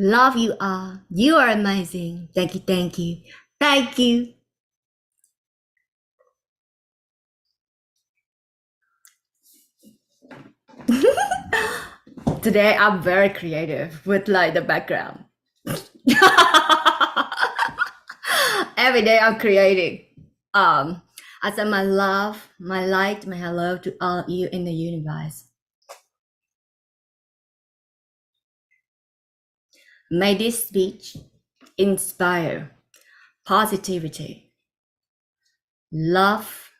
Love you all. You are amazing. Thank you, thank you, thank you. Today I'm very creative with like the background. Every day I'm creating. I send my love, my light, my hello to all of you in the universe. May this speech inspire positivity, love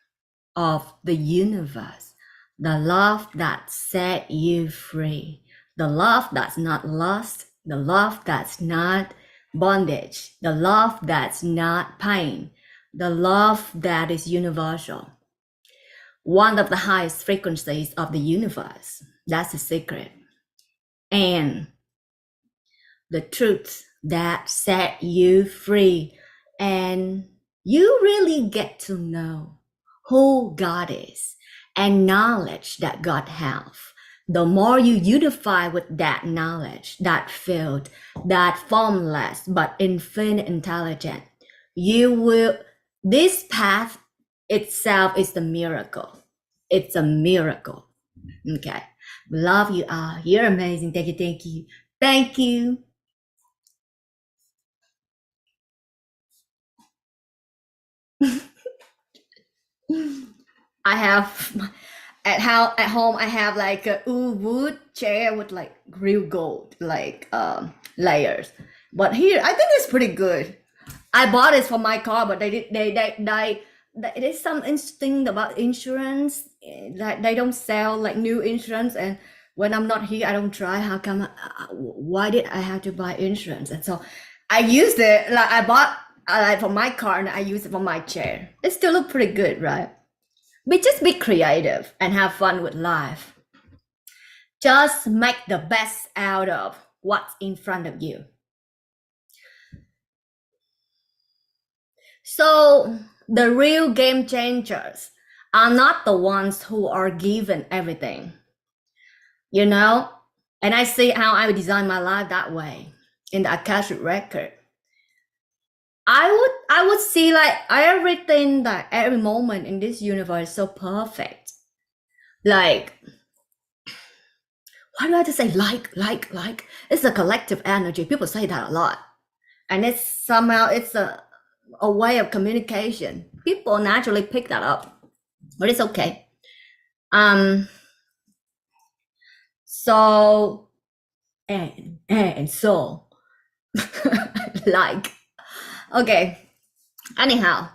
of the universe, the love that set you free, the love that's not lost, the love that's not bondage, the love that's not pain, the love that is universal. One of the highest frequencies of the universe. That's the secret. And the truth that set you free. And you really get to know who God is and knowledge that God has. The more you unify with that knowledge, that field, that formless but infinite intelligence, you will, this path itself is the miracle. It's a miracle. Okay. Love you all. You're amazing. Thank you. Thank you. Thank you. I have at home I have like a wood chair with like real gold like layers. But here I think it's pretty good. I bought it for my car, but there's some interesting about insurance that they don't sell like new insurance, and when I'm not here I don't try. How come why did I have to buy insurance? And so I used it, like I bought like for my car and I use it for my chair. It still look pretty good, right? But just be creative and have fun with life. Just make the best out of what's in front of you. So the real game changers are not the ones who are given everything, you know? And I see how I would design my life that way in the Akashic record. I would see like everything, that every moment in this universe so perfect. Like, why do I have to say like? It's a collective energy. People say that a lot. And it's somehow it's a way of communication. People naturally pick that up. But it's okay. So and so like, okay, anyhow,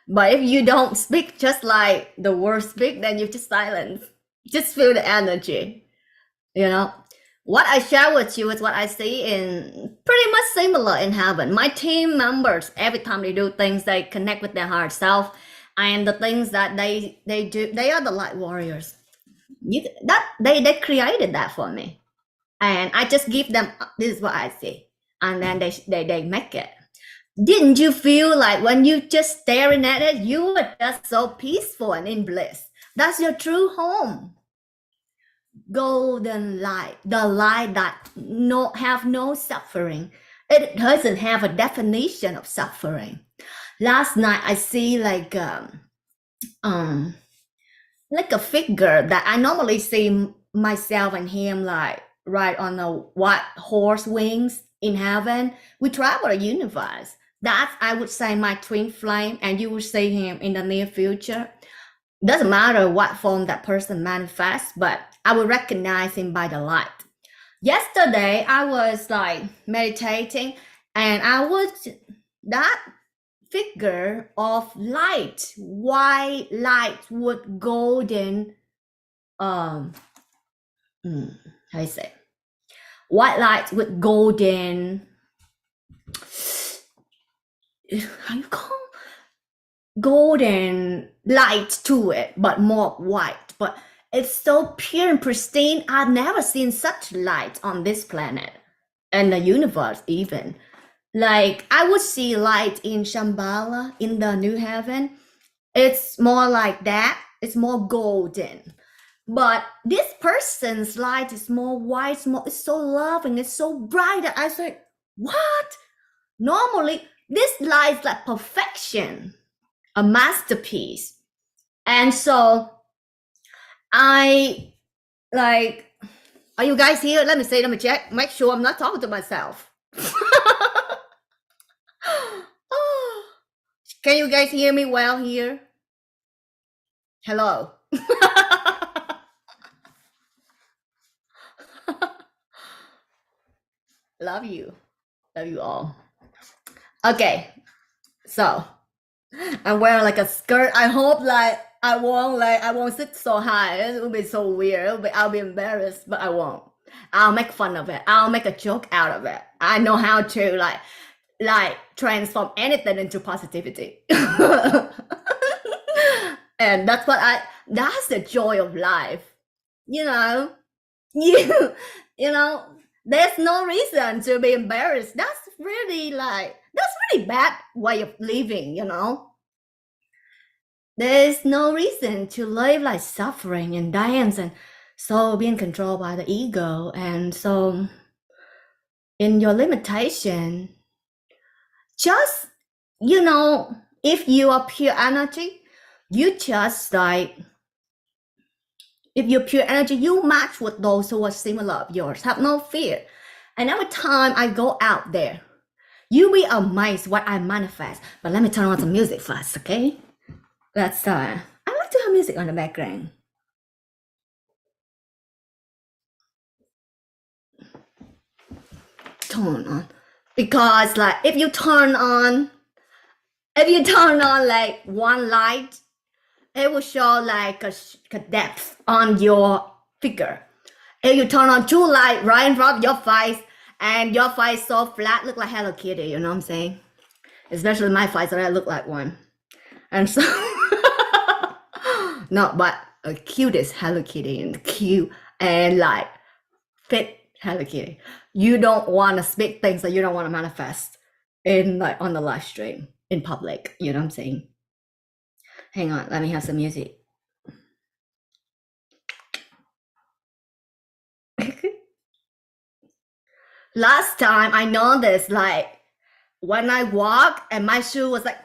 but if you don't speak just like the words speak, then you just silence. Just feel the energy, you know. What I share with you is what I see in pretty much similar in heaven. My team members, every time they do things, they connect with their heart self, and the things that they do, they are the light warriors. They created that for me, and I just give them, this is what I see, and then they make it. Didn't you feel like when you just staring at it, you were just so peaceful and in bliss? That's your true home. Golden light, the light that have no suffering. It doesn't have a definition of suffering. Last night I see like a figure that I normally see myself and him like right on a white horse wings in heaven. We travel the universe. That's, I would say, my twin flame, and you will see him in the near future. Doesn't matter what form that person manifests, but I will recognize him by the light. Yesterday, I was like meditating, and that figure of light, white light with golden, how you say, white light with golden, how you call, golden light to it, but more white. But it's so pure and pristine. I've never seen such light on this planet and the universe even. Like, I would see light in Shambhala, in the new heaven. It's more like that. it's more golden. But this person's light is more white, more, it's so loving, it's so bright that I said, what? Normally, this light is like perfection, a masterpiece. And so I like, are you guys here? Let me check, make sure I'm not talking to myself. Oh, can you guys hear me well here? Hello. Love you. Love you all. Okay, so I'm wearing like a skirt. I hope like I won't sit so high. It will be so weird. I'll be embarrassed, but I won't. I'll make fun of it. I'll make a joke out of it. I know how to like transform anything into positivity. And that's the joy of life. You know, you you know, there's no reason to be embarrassed. That's really bad way of living, you know. There's no reason to live like suffering and dance and so being controlled by the ego. And so in your limitation, just, you know, if you are pure energy, you just like, if you're pure energy, you match with those who are similar of yours. Have no fear. And every time I go out there, you'll be amazed what I manifest. But let me turn on some music first, okay? That's I like to have music on the background. Turn on. Because like if you turn on like one light, it will show like a depth on your figure. If you turn on two lights right in front of your face, and your face so flat, look like Hello Kitty, you know what I'm saying? Especially my face, so I look like one. And so, no, but a cutest Hello Kitty and cute and like fit Hello Kitty. You don't want to speak things that you don't want to manifest in like on the live stream in public, you know what I'm saying? Hang on, let me have some music. Last time I noticed like when I walk and my shoe was like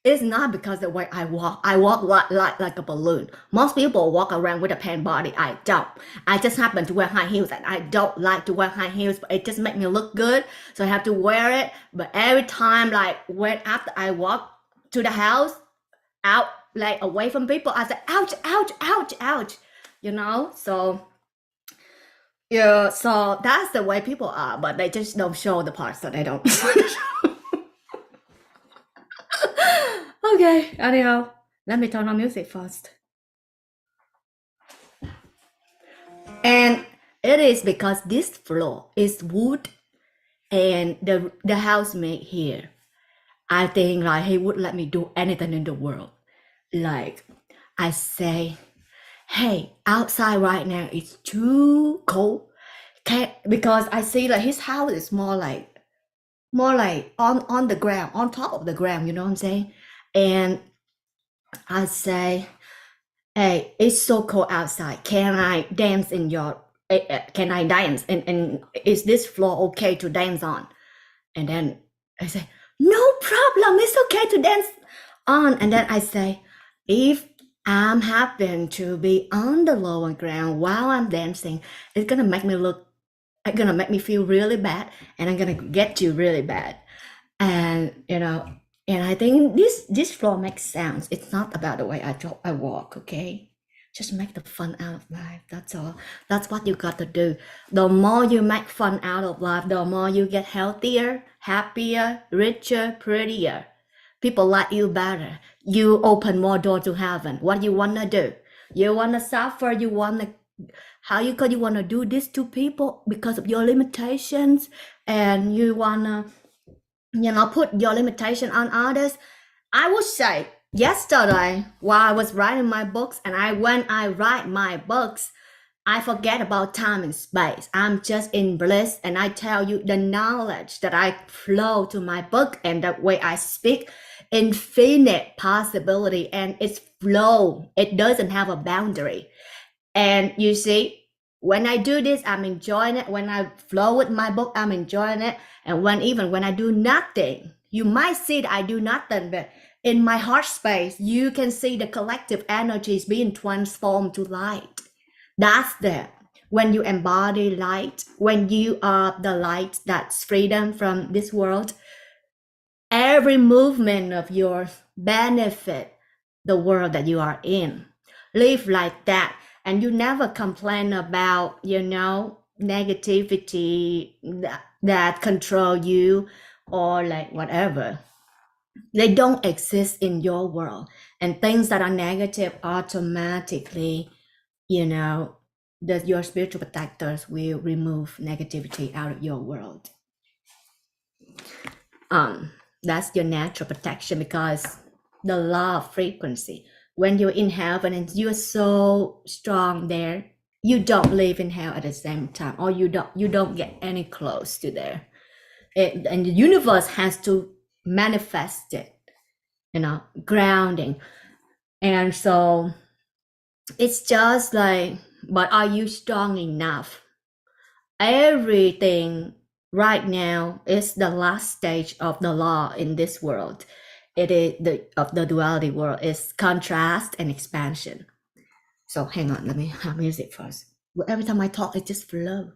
it's not because the way I walk like a balloon. Most people walk around with a pain body. I don't. I just happen to wear high heels and I don't like to wear high heels, but it just makes me look good, so I have to wear it. But every time like when after I walk to the house out like away from people, I say ouch, ouch, ouch, ouch, you know. So yeah, so that's the way people are, but they just don't show the parts that they don't. Okay, anyhow, let me turn on music first. And it is because this floor is wood and the housemate here, I think like he would let me do anything in the world. Like I say, hey, outside right now it's too cold. Because I see like his house is more like on the ground, on top of the ground, you know what I'm saying? And I say, hey, it's so cold outside. Can I dance in your? Can I dance? And is this floor okay to dance on? And then I say, no problem. It's okay to dance on. And then I say, if I'm happen to be on the lower ground while I'm dancing, it's gonna make me feel really bad, and I'm gonna get you really bad. And you know, and I think this floor makes sounds. It's not about the way I walk, okay? Just make the fun out of life. That's all. That's what you got to do. The more you make fun out of life, the more you get healthier, happier, richer, prettier. People like you better. You open more doors to heaven. What you wanna do? You wanna suffer? You wanna you wanna do this to people because of your limitations, and you wanna put your limitation on others. I would say yesterday while I was writing my books, and when I write my books, I forget about time and space. I'm just in bliss, and I tell you the knowledge that I flow to my book and the way I speak infinite possibility, and it's flow. It doesn't have a boundary. And you see, when I do this, I'm enjoying it. When I flow with my book, I'm enjoying it. And even when I do nothing, you might see that I do nothing, but in my heart space, you can see the collective energies being transformed to light. That's the when you embody light, when you are the light that's freedom from this world, every movement of yours benefit the world that you are in. Live like that, and you never complain about, negativity that control you, or like whatever. They don't exist in your world, and things that are negative automatically, that your spiritual protectors will remove negativity out of your world. That's your natural protection, because the law of frequency, when you're in heaven and you're so strong there, you don't live in hell at the same time, or you don't get any close to there. And the universe has to manifest it, grounding. And so it's just like, but are you strong enough? Everything right now is the last stage of the law in this world. It is the duality world is contrast and expansion. So hang on, let me have music first. Every time I talk, it just flows.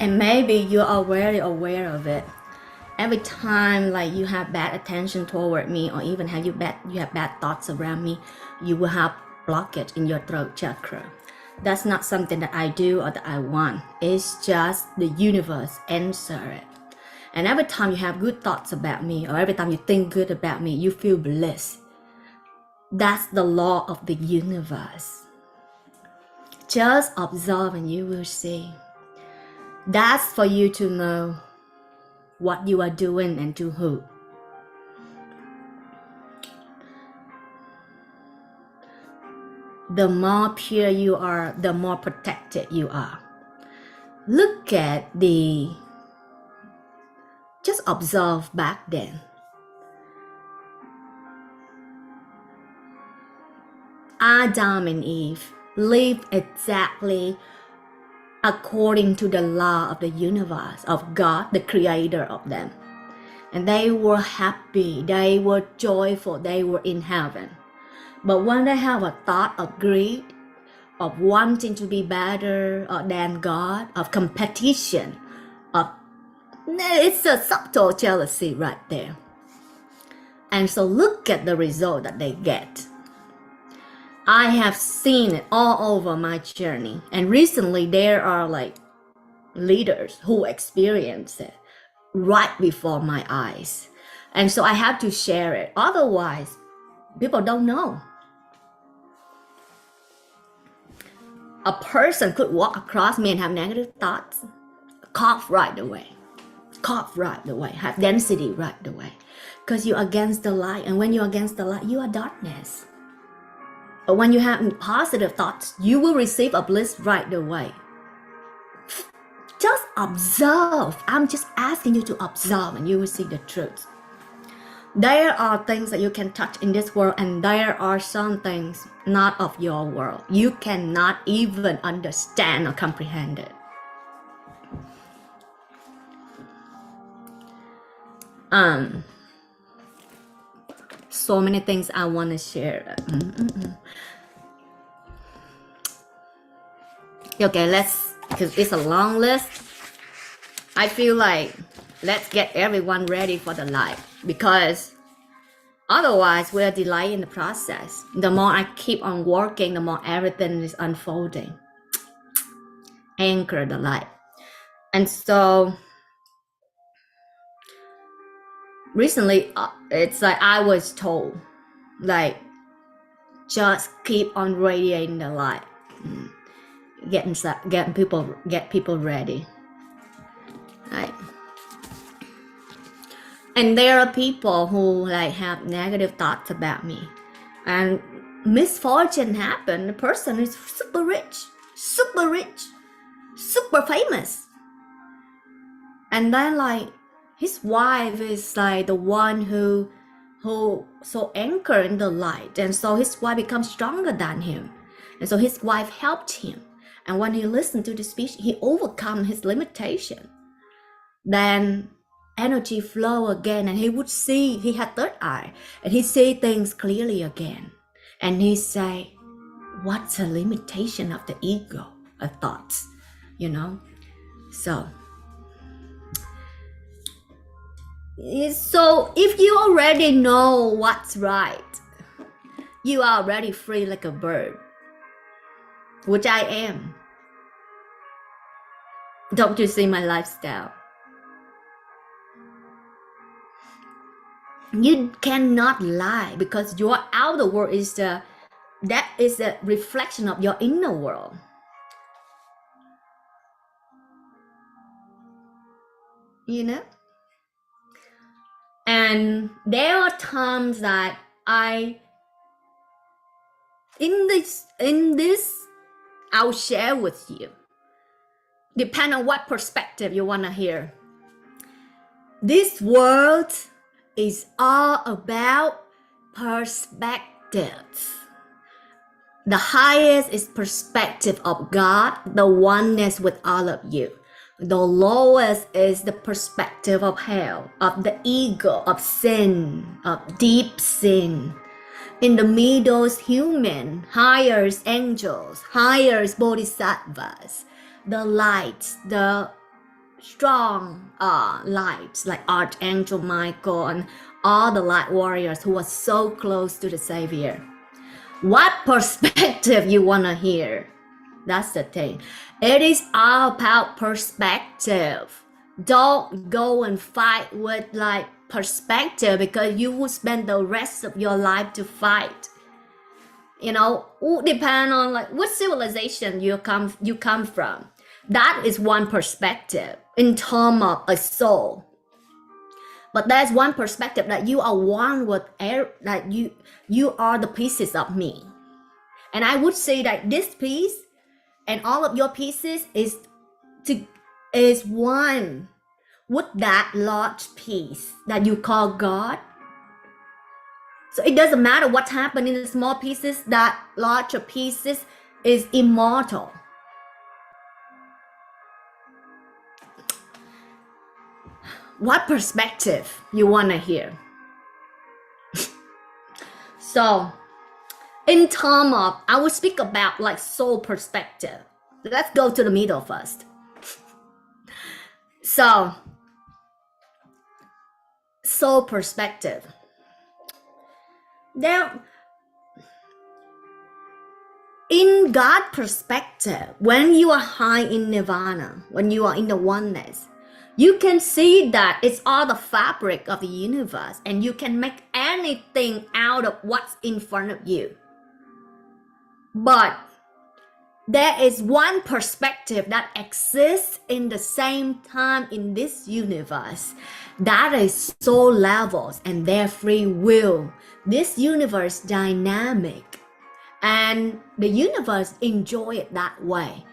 And maybe you are very aware of it. Every time like you have bad attention toward me, or even you have bad thoughts around me, you will have blockage in your throat chakra. That's not something that I do or that I want. It's just the universe answer it. And every time you have good thoughts about me, or every time you think good about me, you feel bliss. That's the law of the universe. Just observe and you will see. That's for you to know what you are doing and to who. The more pure you are, the more protected you are. Look at just observe back then. Adam and Eve lived exactly according to the law of the universe, of God, the creator of them. And they were happy, they were joyful, they were in heaven. But when they have a thought of greed, of wanting to be better than God, of competition, it's a subtle jealousy right there. And so look at the result that they get. I have seen it all over my journey. And recently there are like leaders who experience it right before my eyes. And so I have to share it. Otherwise, people don't know. A person could walk across me and have negative thoughts, cough right away, have density right away. Because you're against the light. And when you're against the light, you are darkness. But when you have positive thoughts, you will receive a bliss right away. Just observe. I'm just asking you to observe and you will see the truth. There are things that you can touch in this world, and there are some things not of your world. You cannot even understand or comprehend it. So many things I want to share. Okay, because it's a long list. I feel like let's get everyone ready for the light, because otherwise we're delayed in the process. The more I keep on working, the more everything is unfolding. Anchor the light. And so recently, it's like I was told like just keep on radiating the light, get people ready, right? And there are people who like have negative thoughts about me, and misfortune happened. The person is super rich, super famous, and then like his wife is like the one who so anchored in the light, and so his wife becomes stronger than him, and so his wife helped him, and when he listened to the speech, he overcome his limitation. Then energy flow again, and he would see, he had third eye, and he see things clearly again, and he say, what's a limitation of the ego, of thoughts, you know? So if you already know what's right, you are already free like a bird, which I am. Don't you see my lifestyle? You cannot lie, because your outer world is a reflection of your inner world. You know? And there are times that in this I'll share with you, depend on what perspective you want to hear. This world is all about perspectives. The highest is perspective of God, the oneness with all of you. The lowest is the perspective of hell, of the ego, of sin, of deep sin. In the middle is human, higher is angels, higher is bodhisattvas, the lights, the strong lights like Archangel Michael and all the light warriors who are so close to the Savior. What perspective you want to hear? That's the thing. It is all about perspective. Don't go and fight with like perspective, because you will spend the rest of your life to fight. You know, depend on like what civilization you come from. That is one perspective in terms of a soul. But there's one perspective that you are one with air, like you are the pieces of me. And I would say that this piece and all of your pieces is one with that large piece that you call God. So it doesn't matter what's happening in the small pieces, that larger pieces is immortal. What perspective you want to hear? So in terms of, I will speak about like soul perspective. Let's go to the middle first. So soul perspective. There, in God perspective, when you are high in nirvana, when you are in the oneness, you can see that it's all the fabric of the universe, and you can make anything out of what's in front of you. But there is one perspective that exists in the same time in this universe. That is soul levels and their free will. This universe dynamic, and the universe enjoy it that way.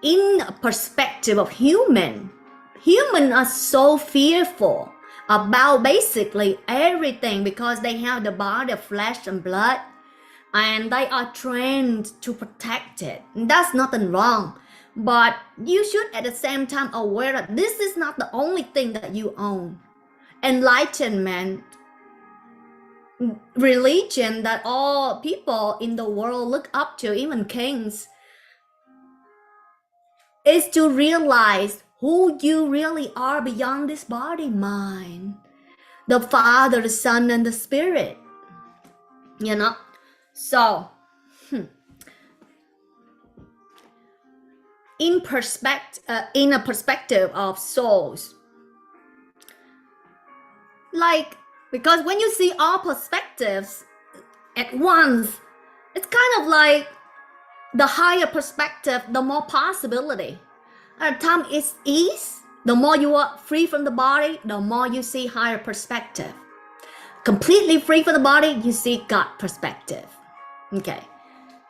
In a perspective of humans are so fearful about basically everything, because they have the body of flesh and blood, and they are trained to protect it. That's nothing wrong, but you should at the same time aware that this is not the only thing that you own. Enlightenment, religion that all people in the world look up to, even kings, is to realize who you really are beyond this body mind. The Father, the Son, and the Spirit. You know? So, in a perspective of souls, like, because when you see all perspectives at once. It's kind of like the higher perspective, the more possibility. At the time it's ease, the more you are free from the body, the more you see higher perspective. Completely free from the body, you see God perspective. Okay.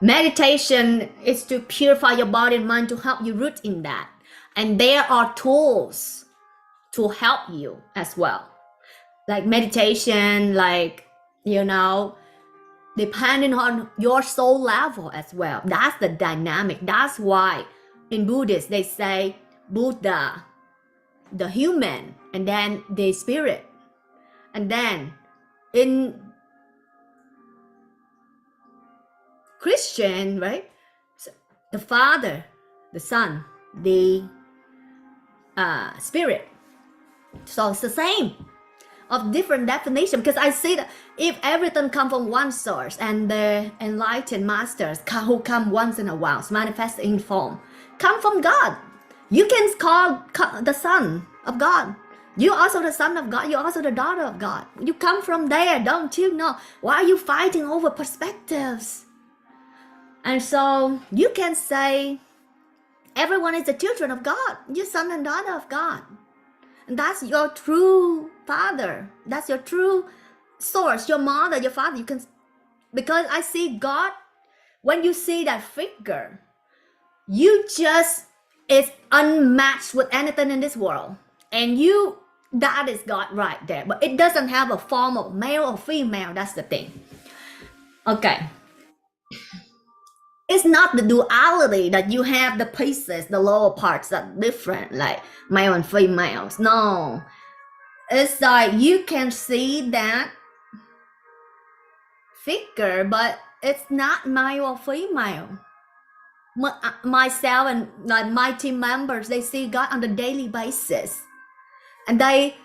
Meditation is to purify your body and mind to help you root in that. And there are tools to help you as well. Like meditation, like, depending on your soul level as well. That's the dynamic. That's why in Buddhist they say Buddha, the human, and then the spirit. And then in Christian, right? So the Father, the Son, the Spirit. So it's the same, of different definition, because I see that if everything comes from one source and the enlightened masters who come once in a while, manifest in form, come from God. You can call the Son of God. You're also the son of God. You're also the daughter of God. You come from there, don't you know? Why are you fighting over perspectives? And so you can say everyone is the children of God. You're son and daughter of God. And that's your true father. That's your true source, your mother, your father. You can, because I see God, when you see that figure, you just is unmatched with anything in this world. And that is God right there. But it doesn't have a form of male or female. That's the thing. Okay. It's not the duality that you have the pieces, the lower parts that are different, like male and females. No. It's like you can see that figure, but it's not male or female. Myself and like my team members, they see God on a daily basis. And they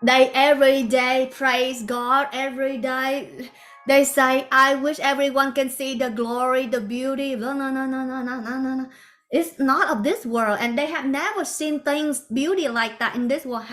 every day praise God. Every day they say, I wish everyone can see the glory, the beauty. No. It's not of this world, and they have never seen things, beauty like that in this world.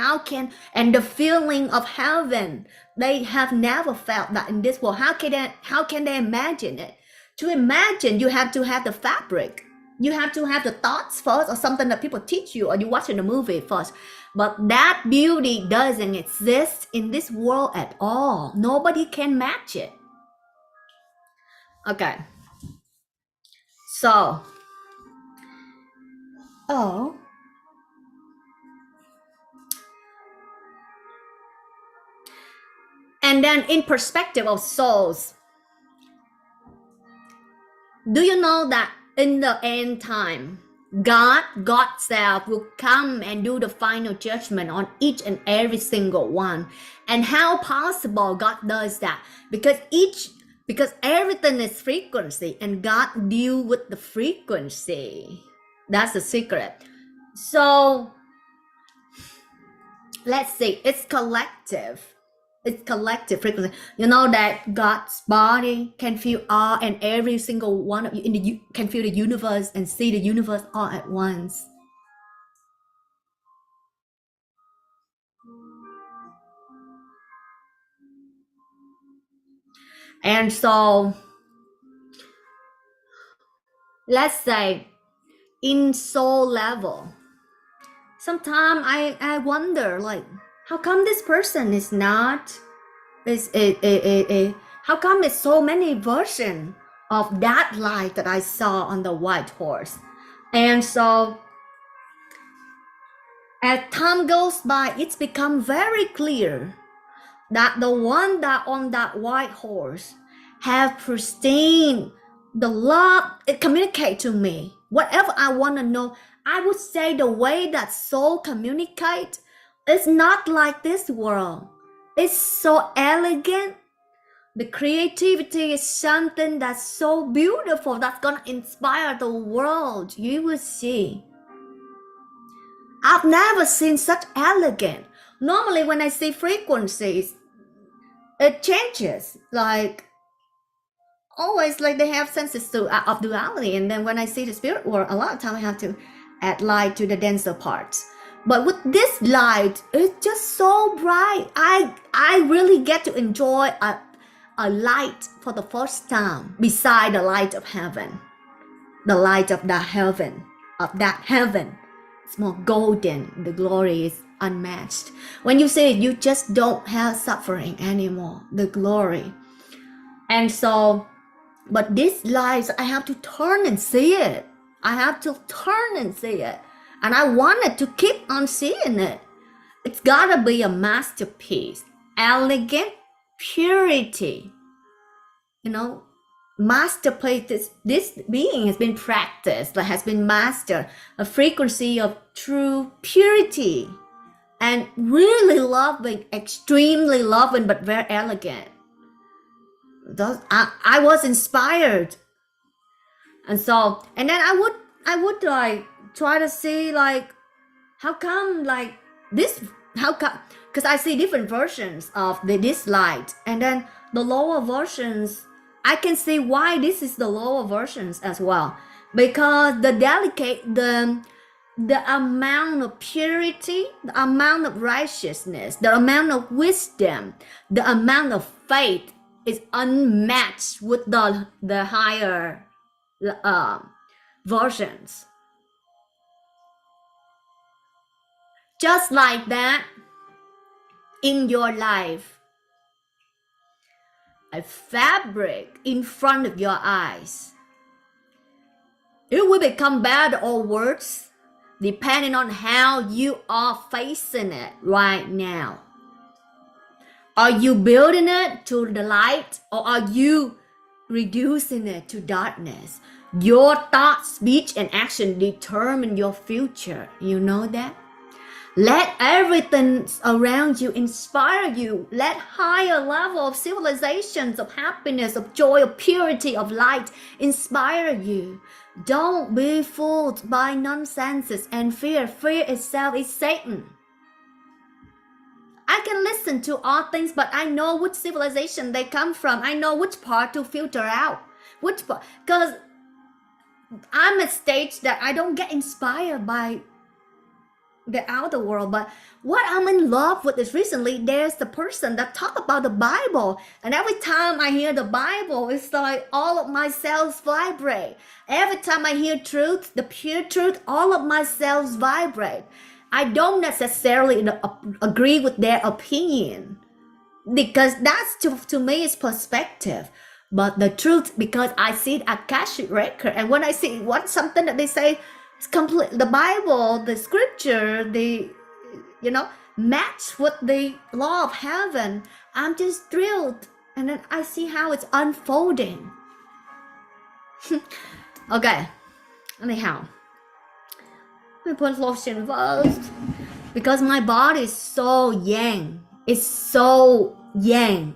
And the feeling of heaven, they have never felt that in this world. How can they imagine it? To imagine, you have to have the fabric. You have to have the thoughts first, or something that people teach you, or you watch in a movie first. But that beauty doesn't exist in this world at all. Nobody can match it. Okay. So, and then in perspective of souls, do you know that in the end time, God's self will come and do the final judgment on each and every single one? And how possible God does that? Because everything is frequency, and God deal with the frequency. That's the secret. So let's see, it's collective frequency. You know that God's body can feel all, and every single one of you can feel the universe and see the universe all at once. And so let's say in soul level, sometimes I wonder, like, how come this person is not how come it's so many versions of that light that I saw on the white horse? And so as time goes by, it's become very clear that the one that on that white horse have pristine the love. It communicate to me whatever I want to know. I would say the way that soul communicate is not like this world. It's so elegant. The creativity is something that's so beautiful, that's gonna inspire the world. You will see. I've never seen such elegant. Normally when I see frequencies, it changes. Like always, like they have senses of duality. And then when I see the spirit world, a lot of time I have to add light to the denser parts. But with this light, it's just so bright. I really get to enjoy a light for the first time beside the light of heaven. The light of that heaven. It's more golden. The glory is unmatched. When you see it, you just don't have suffering anymore. The glory. And so, but this light, I have to turn and see it. I have to turn and see it. And I wanted to keep on seeing it. It's gotta be a masterpiece. Elegant, purity. You know, masterpiece. This being has been practiced, that has been mastered. A frequency of true purity. And really loving, extremely loving, but very elegant. I was inspired. And so, and then I would like try to see like, how come like this, how come, because I see different versions of this light, and then the lower versions, I can see why this is the lower versions as well, because the amount of purity, the amount of righteousness, the amount of wisdom, the amount of faith is unmatched with the higher versions. Just like that, in your life, a fabric in front of your eyes, it will become bad or worse depending on how you are facing it right now. Are you building it to the light, or are you reducing it to darkness? Your thoughts, speech, and action determine your future. You know that? Let everything around you inspire you. Let higher level of civilizations, of happiness, of joy, of purity, of light inspire you. Don't be fooled by nonsenses and fear. Fear itself is Satan. I can listen to all things, but I know which civilization they come from. I know which part to filter out. Which part, because I'm at a stage that I don't get inspired by the outer world. But what I'm in love with is recently there's the person that talk about the Bible, and every time I hear the Bible, it's like all of my cells vibrate. Every time I hear truth, the pure truth, all of my cells vibrate. I don't necessarily agree with their opinion, because that's to me is perspective. But the truth, because I see the Akashic record, and when I see something that they say is complete, the Bible, the scripture, match with the law of heaven, I'm just thrilled. And then I see how it's unfolding. Okay, anyhow, let me put lotion first, because my body is so yang. It's so yang.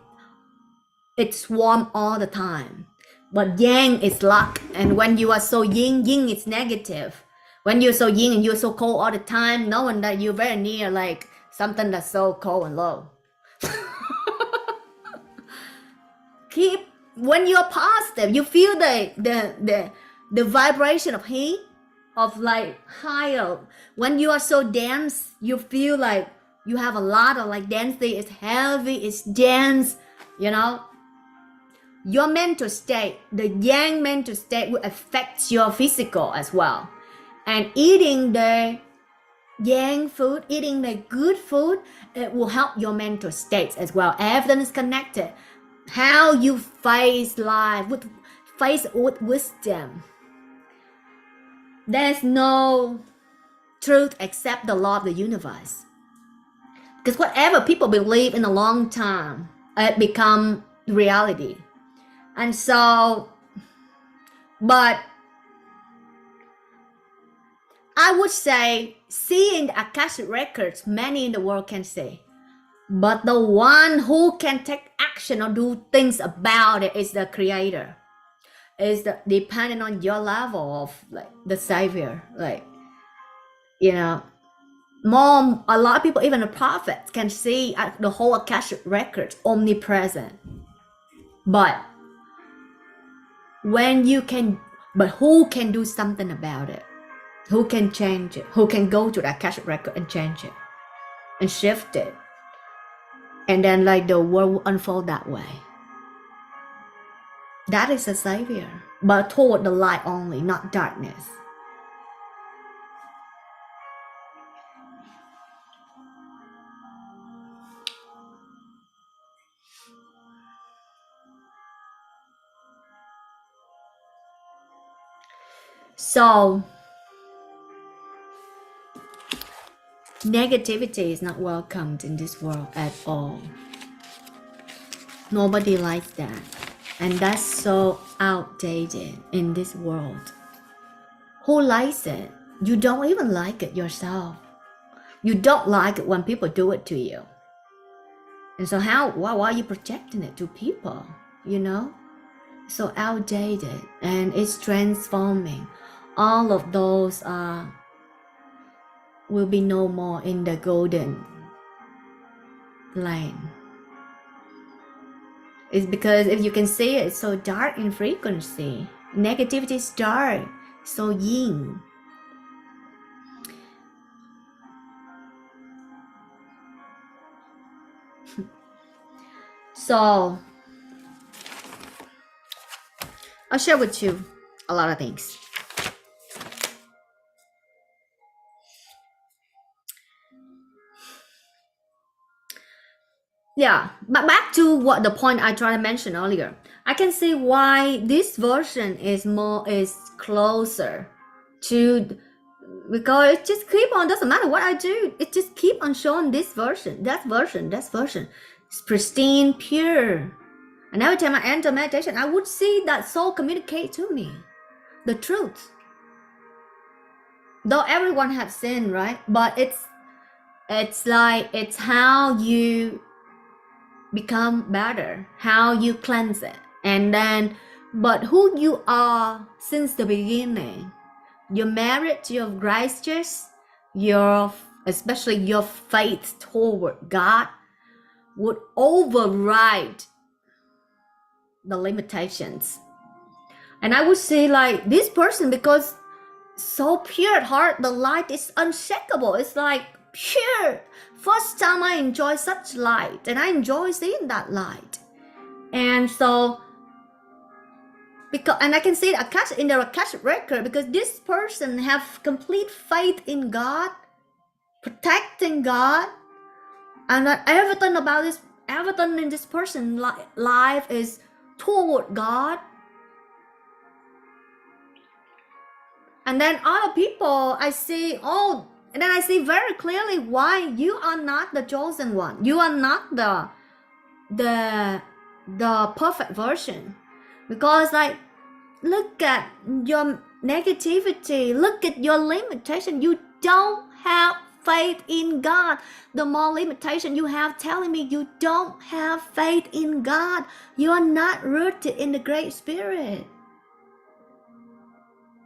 It's warm all the time. But yang is luck. And when you are so yin, yin is negative. When you're so yin and you're so cold all the time, knowing that you're very near like something that's so cold and low. When you're positive, you feel the vibration of heat, of like higher. When you are so dense, you feel like you have a lot of like density. It's heavy, it's dense, Your mental state, the yang mental state, will affect your physical as well. And eating the yang food, eating the good food, it will help your mental states as well. Everything is connected. How you face life with wisdom. There's no truth except the law of the universe. Because whatever people believe in a long time, it become reality. And so, but I would say, seeing the Akashic records, many in the world can see. But the one who can take action or do things about it is the Creator. Is depending on your level of like the Savior. Like, a lot of people, even the prophets, can see the whole Akashic records omnipresent. But who can do something about it? Who can change it? Who can go to the Akashic record and change it and shift it? And then like the world will unfold that way. That is a savior, but toward the light only, not darkness. So negativity is not welcomed in this world at all. Nobody likes that. And that's so outdated in this world. Who likes it? You don't even like it yourself. You don't like it when people do it to you. And so why are you projecting it to people? You know? So outdated, and it's transforming. All of those will be no more in the golden lane. It's because if you can see it, it's so dark in frequency. Negativity is dark, so yin. So I'll share with you a lot of things. Yeah, but back to what the point I tried to mention earlier. I can see why this version is closer to, because it just keep on, doesn't matter what I do, it just keep on showing this version, that version. It's pristine, pure. And every time I enter meditation, I would see that soul communicate to me the truth. Though everyone has sinned, right? But it's like, it's how you become better, how you cleanse it. And then, but who you are since the beginning, your merit, your righteousness, especially your faith toward God would override the limitations. And I would say like this person, because so pure at heart, the light is unshakable. It's like pure. First time I enjoy such light, and I enjoy seeing that light. And so, and I can see it in the Akashic record, because this person have complete faith in God, protecting God, and everything about this, everything in this person's life is toward God. And then other people, I see, and then I see very clearly why you are not the chosen one. You are not the perfect version. Because like, look at your negativity, look at your limitation. You don't have faith in God. The more limitation you have, telling me you don't have faith in God. You are not rooted in the Great Spirit.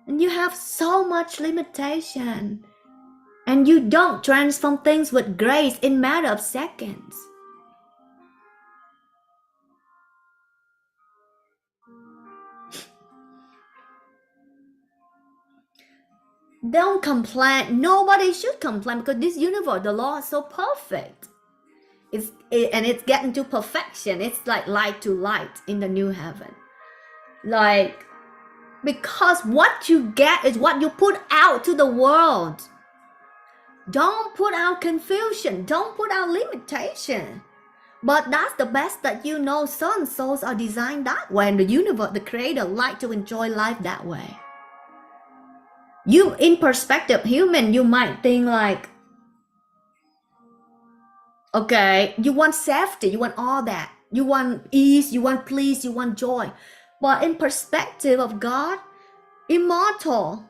And you have so much limitation. And you don't transform things with grace in matter of seconds. Don't complain. Nobody should complain, because this universe, the law is so perfect. And it's getting to perfection. It's like light to light in the new heaven. Like, because what you get is what you put out to the world. Don't put out confusion. Don't put out limitation. But that's the best that you know. Some souls are designed that way, and the universe, the creator, like to enjoy life that way. You, in perspective, human, you might think like, okay, you want safety, you want all that. You want ease, you want peace, you want joy. But in perspective of God, immortal,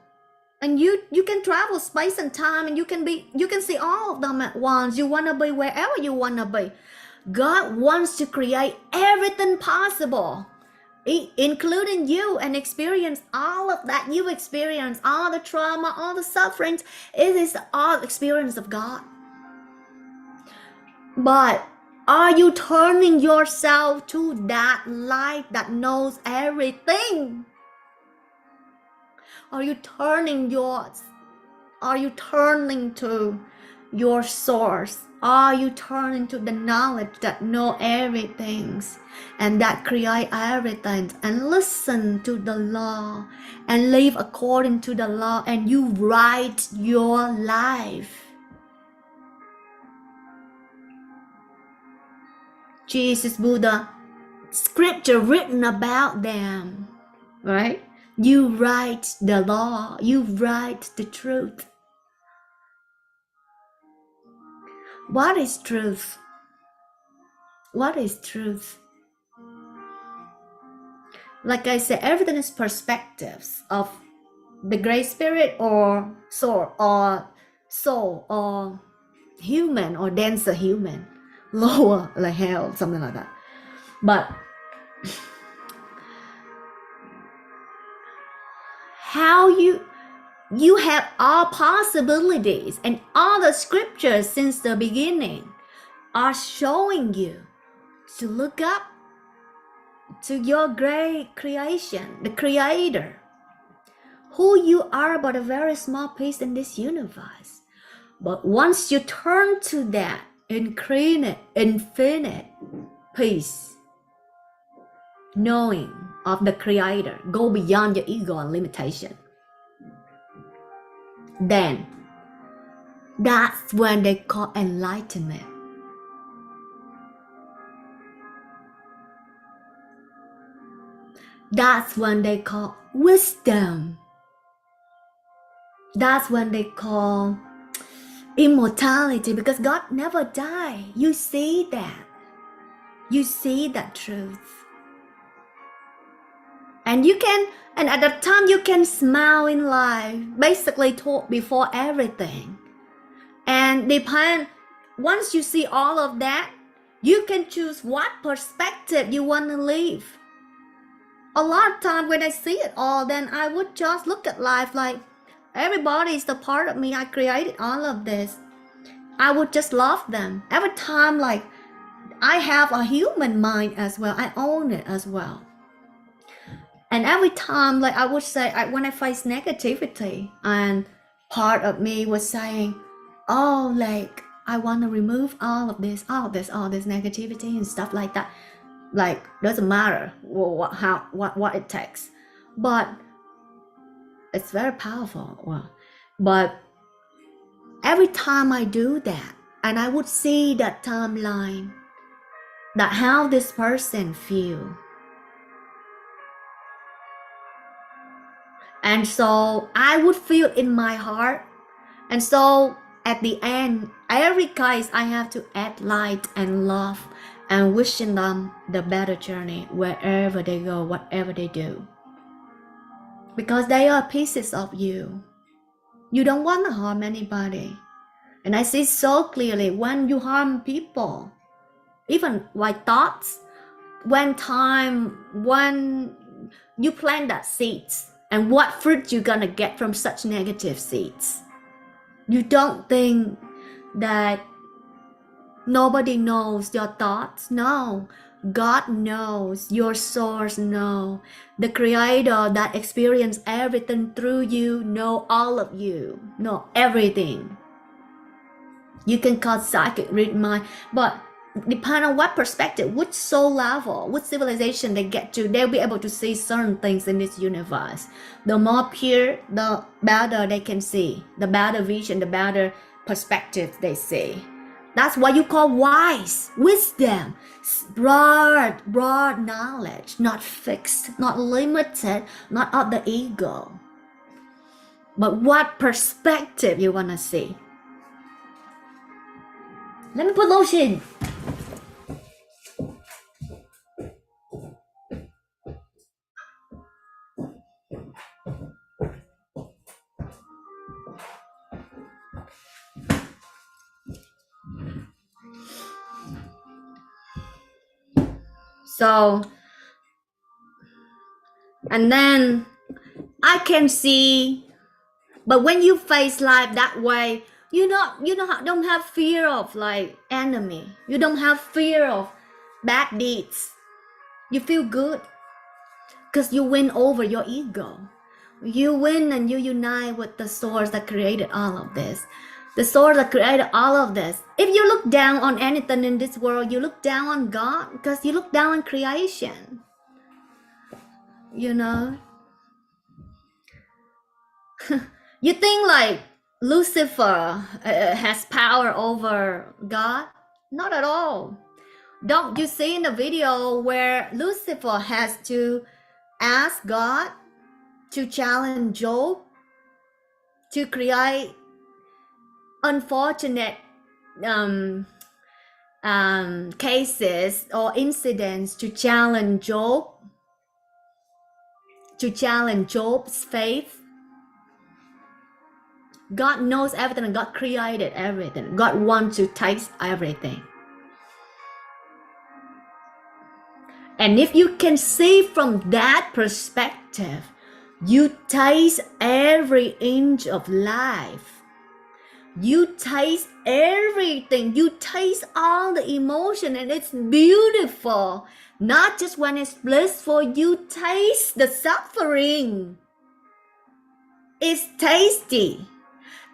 and you can travel space and time, and you can see all of them at once. You want to be wherever you want to be. God wants to create everything possible, including you, and experience all of that you experience, all the trauma, all the sufferings. It is all experience of God. But are you turning yourself to that light that knows everything? Are you turning to your source? Are you turning into the knowledge that know everything and that create everything, and listen to the law and live according to the law, and you write your life? Jesus, Buddha, scripture written about them, right? You write the law, you write the truth. What is truth? What is truth? Like I said, everything is perspectives of the Great Spirit or soul or human or denser human, lower like hell, something like that. But how you have all possibilities, and all the scriptures since the beginning are showing you to look up to your great creation, the creator, who you are but a very small piece in this universe. But once you turn to that infinite peace, knowing of the creator, go beyond your ego and limitation, then that's when they call enlightenment. That's when they call wisdom. That's when they call immortality, because God never died. You see that. You see that truth. And you can, and at that time you can smile in life, basically talk before everything. And depend, once you see all of that, you can choose what perspective you want to live. A lot of time when I see it all, then I would just look at life like, everybody is the part of me. I created all of this. I would just love them. Every time, like, I have a human mind as well. I own it as well. And every time, like I would say, when I face negativity, and part of me was saying, oh, like, I want to remove all this negativity and stuff like that. Like, doesn't matter what it takes. But it's very powerful. Well, but every time I do that, and I would see that timeline, that how this person feel. And so I would feel in my heart. And so at the end, every case I have to add light and love and wishing them the better journey wherever they go, whatever they do. Because they are pieces of you. You don't want to harm anybody. And I see so clearly when you harm people, even like thoughts, when you plant that seeds, and what fruit you're gonna get from such negative seeds. You don't think that nobody knows your thoughts? No, God knows, your source knows. The creator that experienced everything through you know all of you, know everything. You can call psychic, read mind, but depending on what perspective, which soul level, which civilization they get to, they'll be able to see certain things in this universe. The more pure, the better they can see, the better vision, the better perspective they see. That's what you call wise, wisdom, broad knowledge, not fixed, not limited, not of the ego. But what perspective you want to see. Let me put lotion. So, and then I can see, but when you face life that way, you don't have fear of like enemy. You don't have fear of bad deeds. You feel good because you win over your ego. You win and you unite with the source that created all of this. The source that created all of this. If you look down on anything in this world, you look down on God because you look down on creation. You know? You think like Lucifer has power over God? Not at all. Don't you see in the video where Lucifer has to ask God to challenge Job to create unfortunate um, cases or incidents to challenge Job, to challenge Job's faith? God knows everything and God created everything. God wants to taste everything. And if you can see from that perspective, you taste every inch of life. You taste everything. You taste all the emotion, and it's beautiful. Not just when it's blissful, you taste the suffering. It's tasty.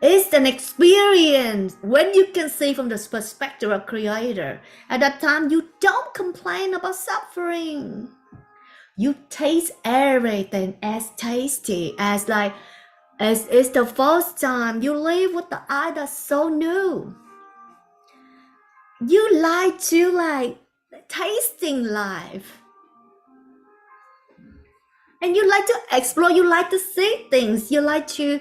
It's an experience when you can see from the perspective of creator. At that time, you don't complain about suffering. You taste everything as tasty, as like as it's the first time you live with the eye that's so new. You like to like tasting life. And you like to explore, you like to see things, you like to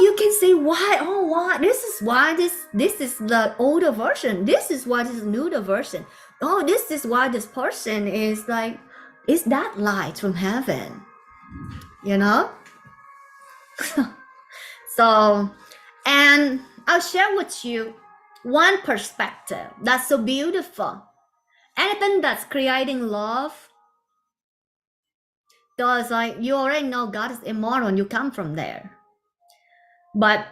you can see why. Oh, why this is why this is the older version. This is why this is newer version. Oh, this is why this person is like, is that light from heaven? You know? So, and I'll share with you one perspective that's so beautiful. Anything that's creating love, because like you already know God is immortal and you come from there. But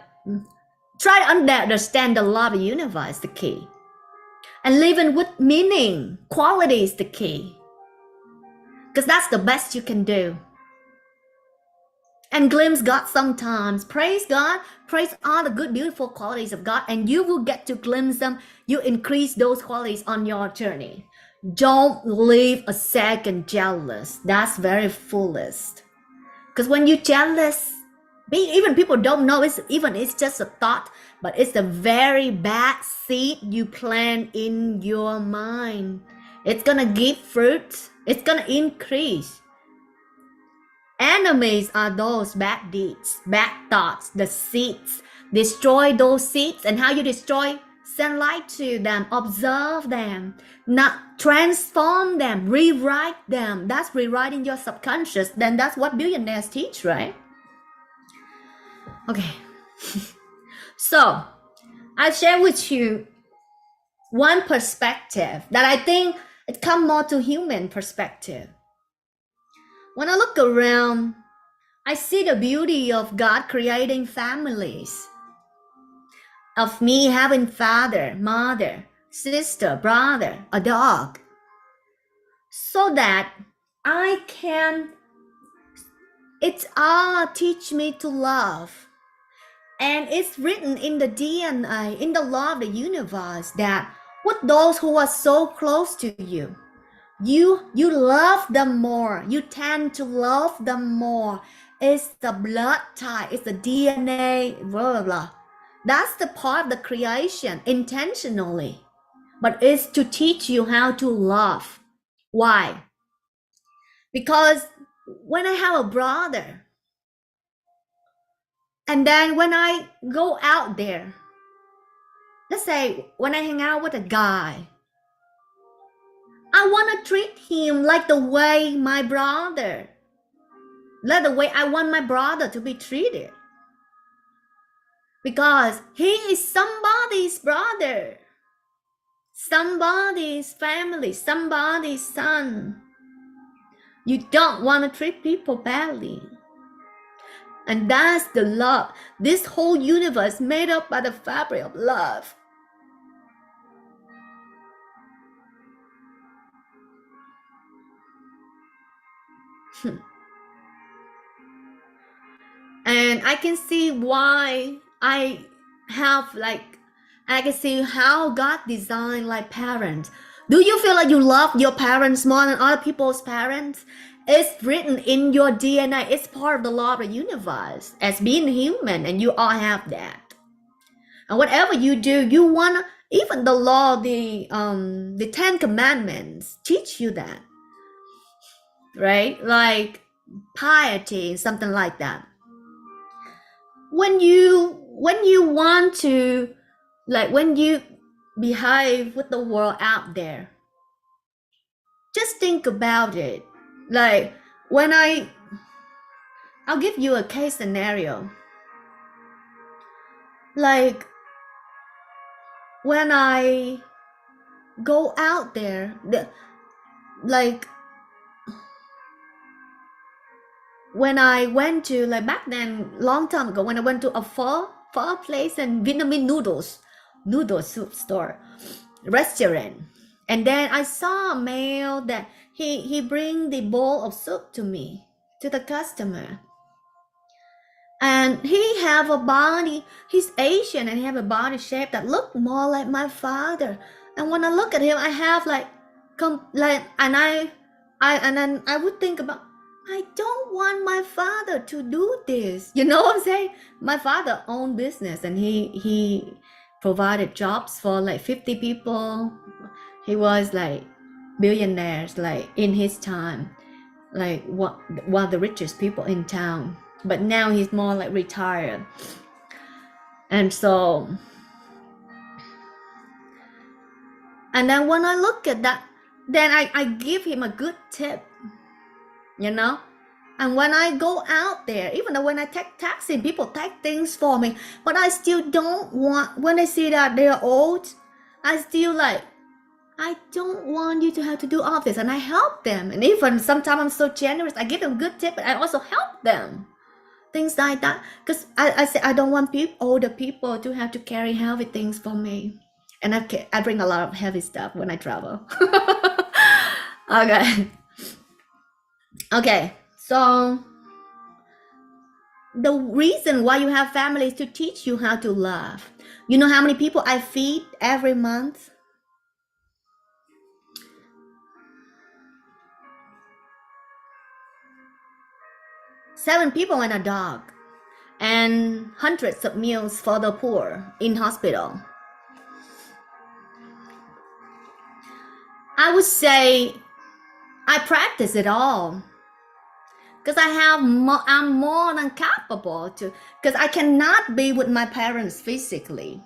try to understand the law of the universe, the key. And living with meaning, quality is the key. Because that's the best you can do. And glimpse God sometimes. Praise God, praise all the good, beautiful qualities of God, and you will get to glimpse them. You increase those qualities on your journey. Don't live a second jealous. That's very foolish. Because when you're jealous, even people don't know it's just a thought, but it's a very bad seed you plant in your mind. It's gonna give fruit. It's gonna increase. Enemies are those bad deeds, bad thoughts, the seeds. Destroy those seeds. And how you destroy? Send light to them, observe them, not transform them, rewrite them. That's rewriting your subconscious. Then that's what billionaires teach, right? Okay. So I share with you one perspective that I think it comes more to human perspective. When I look around, I see the beauty of God creating families, of me having father, mother, sister, brother, a dog, so that I can, it's all teach me to love. And it's written in the DNA, in the law of the universe, that with those who are so close to you, you love them more. You tend to love them more. It's the blood type, it's the DNA, blah, blah, blah. That's the part of the creation intentionally. But it's to teach you how to love. Why? Because when I have a brother, and then when I go out there, let's say when I hang out with a guy, I want to treat him like the way my brother, like the way I want my brother to be treated. Because he is somebody's brother, somebody's family, somebody's son. You don't want to treat people badly. And that's the love. This whole universe made up by the fabric of love. And I can see why have like, I can see how God designed like parents. Do you feel like you love your parents more than other people's parents? It's written in your DNA. It's part of the law of the universe as being human, and you all have that. And whatever you do, you wanna, even the law, the Ten Commandments teach you that, right? Like piety, something like that. When you want to, like when you behave with the world out there, just think about it. Like when I'll give you a case scenario. Like when I go out there, like when I went to, like back then, long time ago, when I went to a pho place and Vietnamese noodle soup store, restaurant, and then I saw a male that he bring the bowl of soup to me, to the customer, and he have a body, he's Asian, and he have a body shape that looked more like my father. And when I look at him, I have like and then I would think about, I don't want my father to do this. You know what I'm saying? My father owned business, and he provided jobs for like 50 people. He was like billionaires, like in his time, like one of the richest people in town. But now he's more like retired. And so, and then when I look at that, then I give him a good tip, you know. And when I go out there, even though when I take taxi, people take things for me, but I still don't want, when I see that they're old, I still like, I don't want you to have to do all this. And I help them. And even sometimes I'm so generous, I give them good tip, but I also help them. Things like that. Because I say I don't want older people to have to carry heavy things for me. And I bring a lot of heavy stuff when I travel. Okay. Okay. So the reason why you have family is to teach you how to love. You know how many people I feed every month? 7 people and a dog, and hundreds of meals for the poor in hospital. I would say I practice it all because I'm more than capable to, because I cannot be with my parents physically.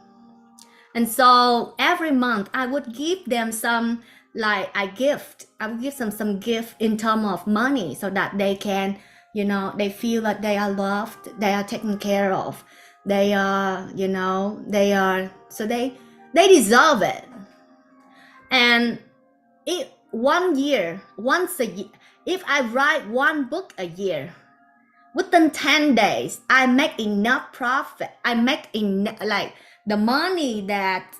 And so every month I would give them some, like I would give them some gift in terms of money, so that they can, you know, they feel that they are loved, they are taken care of, they are, you know, they are, so they deserve it. And once a year, if I write one book a year, within 10 days, I make enough profit. I make enough, like the money that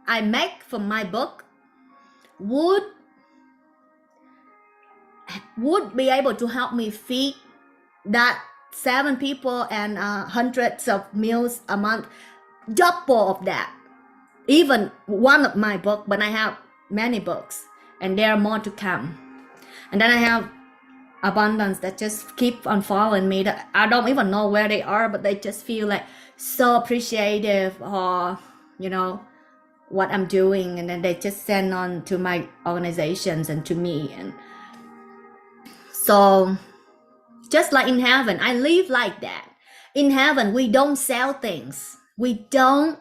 I make from my book would be able to help me feed that 7 people and hundreds of meals a month, double of that. Even one of my book, but I have many books, and there are more to come. And then I have abundance that just keep on following me, that I don't even know where they are, but they just feel like so appreciative, or you know what I'm doing, and then they just send on to my organizations and to me. And so just like in heaven, I live like that. In heaven, we don't sell things. We don't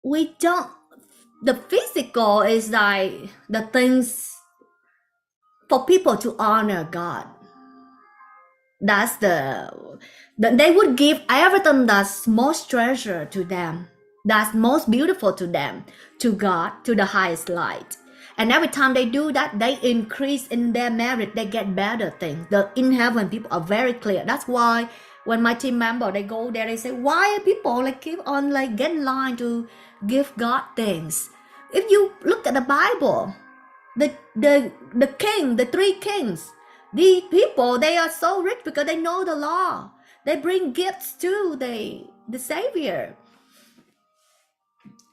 the physical is like the things for people to honor God. That's they would give everything that's most treasure to them, that's most beautiful to them, to God, to the highest light. And every time they do that, they increase in their merit, they get better things. In heaven, people are very clear. That's why when my team member, they go there, they say, why are people like keep on like get in line to give God things? If you look at the Bible, the king, the 3 kings, the people, they are so rich because they know the law. They bring gifts to the Savior.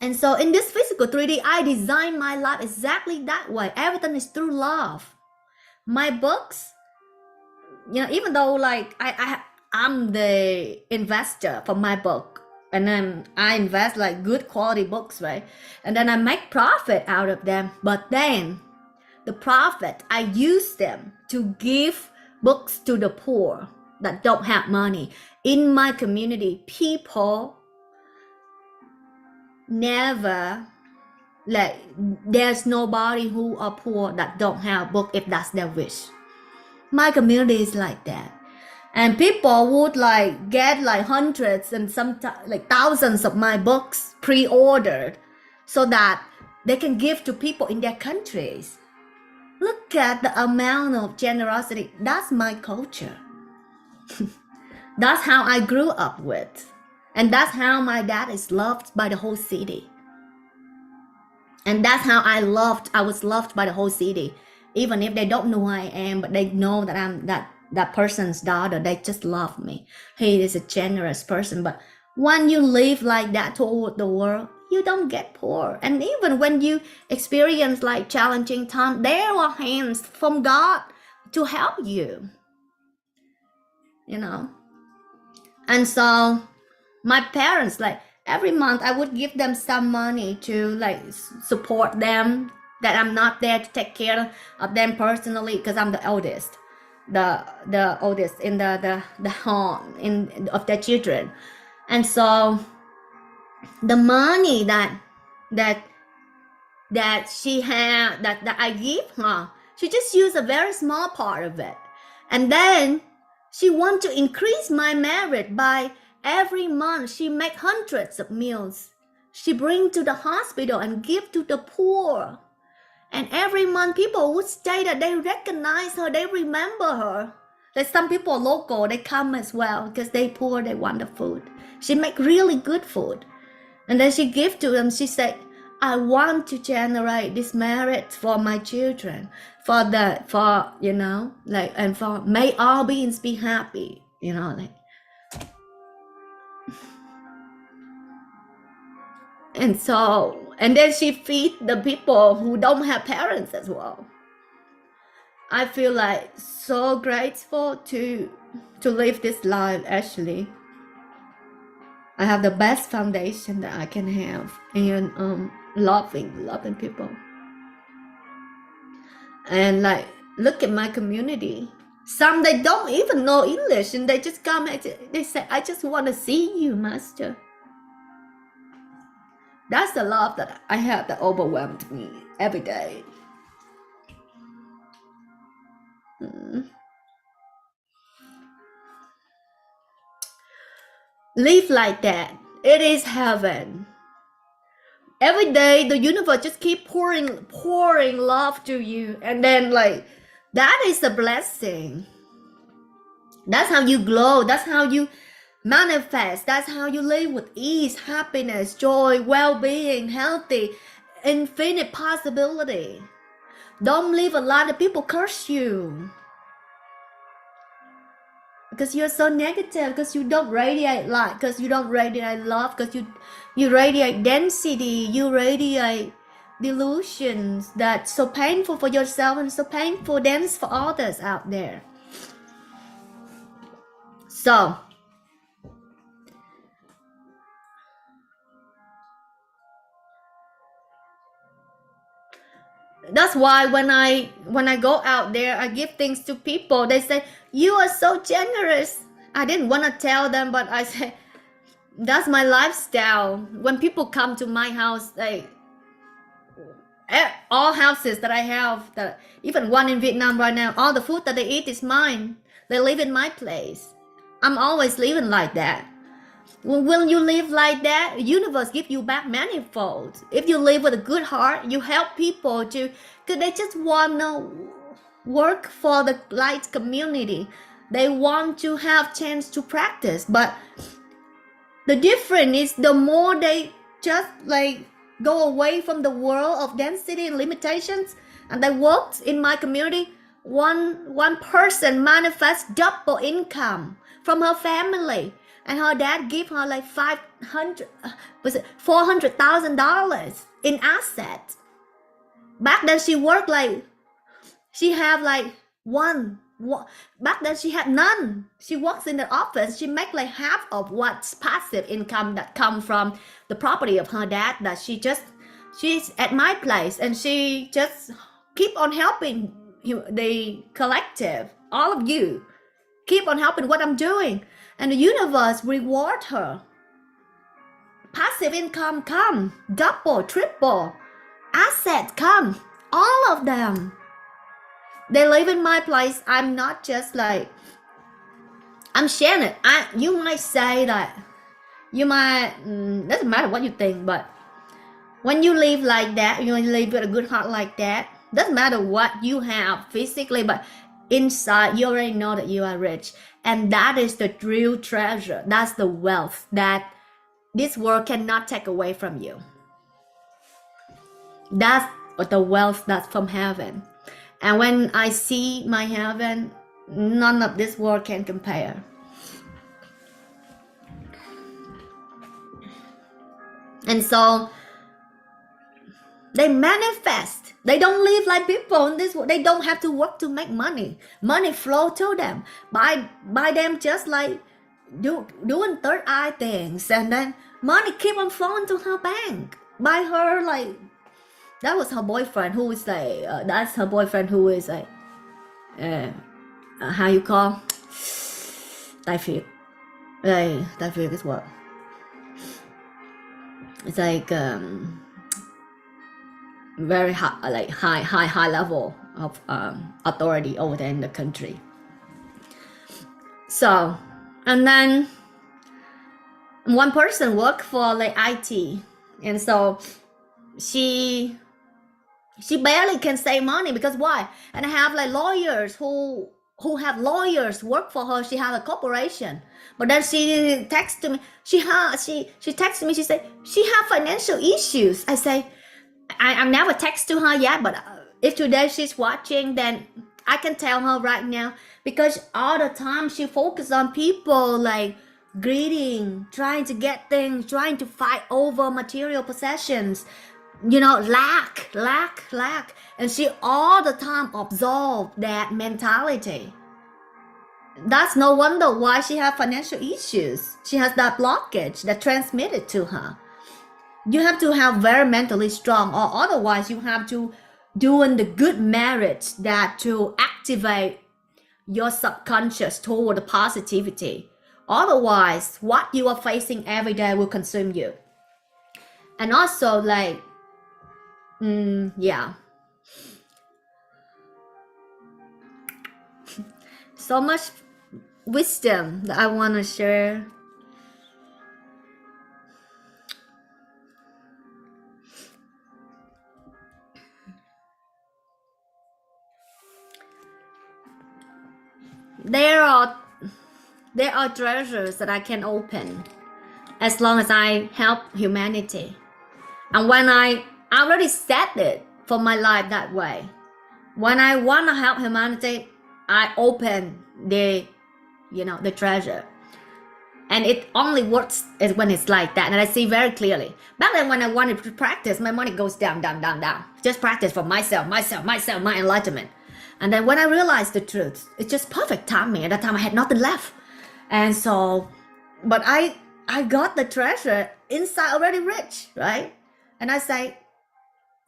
And so in this physical 3D, I design my life exactly that way. Everything is through love. My books, even though like I'm the investor for my book, and then I invest like good quality books, right? And then I make profit out of them. But then the profit, I use them to give books to the poor that don't have money. In my community, people never, like, there's nobody who are poor that don't have book if that's their wish. My community is like that. And people would like get like hundreds and sometimes like thousands of my books pre-ordered so that they can give to people in their countries. Look at the amount of generosity. That's my culture. That's how I grew up with. And that's how my dad is loved by the whole city. And that's how I was loved by the whole city. Even if they don't know who I am, but they know that I'm that person's daughter, they just love me. He is a generous person. But when you live like that toward the world, you don't get poor. And even when you experience like challenging time, there are hands from God to help you. And so my parents, like every month I would give them some money to like support them, that I'm not there to take care of them personally because I'm the oldest, the oldest in the home of their children. And so the money that she had, that I give her, she just used a very small part of it. And then she want to increase my merit by every month she make hundreds of meals. She bring to the hospital and give to the poor. And every month people would say that they recognize her, they remember her. Like some people local, they come as well because they poor, they want the food. She make really good food. And then she give to them, she said, I want to generate this merit for my children, and for may all beings be happy, And so, and then she feed the people who don't have parents as well. I feel like so grateful to live this life. Actually, I have the best foundation that I can have, and loving people. And like, look at my community. Some, they don't even know English, and they just come and they say, I just want to see you, Master. That's the love that I have that overwhelmed me every day. Live like that. It is heaven. Every day the universe just keep pouring love to you, and then like that is a blessing. That's how you glow. That's how you manifest. That's how you live with ease, happiness, joy, well-being, healthy, infinite possibility. Don't live a lot of people curse you because you're so negative, because you don't radiate light, because you don't radiate love, because you radiate density, you radiate delusions that's so painful for yourself and so painful dense for others out there. So that's why when I go out there, I give things to people. They say, you are so generous. I didn't want to tell them, but I say, that's my lifestyle. When people come to my house, all houses that I have, even one in Vietnam right now, all the food that they eat is mine. They live in my place. I'm always living like that. When you live like that, the universe gives you back manifold. If you live with a good heart, you help people because they just want to work for the light community. They want to have chance to practice. But the difference is the more they just like go away from the world of density and limitations, and they work in my community, one person manifests double income from her family. and her dad gave her like $400,000 in assets. Back then she worked like, she have like one, back then she had none. She works in the office. She make like half of what's passive income that come from the property of her dad, that she's at my place, and she just keep on helping the collective, all of you keep on helping what I'm doing, and the universe reward her. Passive income come, double, triple, assets come, all of them. They live in my place. I'm not just like, I'm sharing it. You might say that, you might, doesn't matter what you think, but when you live like that, you live with a good heart like that, doesn't matter what you have physically, but inside you already know that you are rich. And that is the real treasure. That's the wealth that this world cannot take away from you. That's the wealth that's from heaven. And when I see my heaven, none of this world can compare. And so they manifest. They don't live like people in this world. They don't have to work to make money. Money flow to them by them just like doing third eye things, and then money keep on flowing to her bank by her, like, that was her boyfriend who is like, that's her boyfriend who is like, how you call, tai phiệt. Tai phiệt is what? It's like very high, like high level of authority over there in the country. So, and then one person worked for like IT, and so she barely can save money, because why? And I have like lawyers who have lawyers work for her. She has a corporation, but then she texted me. She texted me. She said she have financial issues. I say, I've never texted to her yet, but if today she's watching, then I can tell her right now, because all the time she focuses on people like greeting, trying to get things, trying to fight over material possessions, lack, and she all the time absorbed that mentality. That's no wonder why she has financial issues. She has that blockage that transmitted to her. You have to have very mentally strong, or otherwise you have to doing the good merits that to activate your subconscious toward the positivity. Otherwise, what you are facing every day will consume you. And also like, yeah. So much wisdom that I want to share. There are treasures that I can open as long as I help humanity. And when I already set it for my life that way, when I want to help humanity, I open the treasure. And it only works when it's like that. And I see very clearly. Back then when I wanted to practice, my money goes down. Just practice for myself, my enlightenment. And then when I realized the truth, it's just perfect timing. At that time I had nothing left. And so, but I got the treasure inside already rich, right? And I say,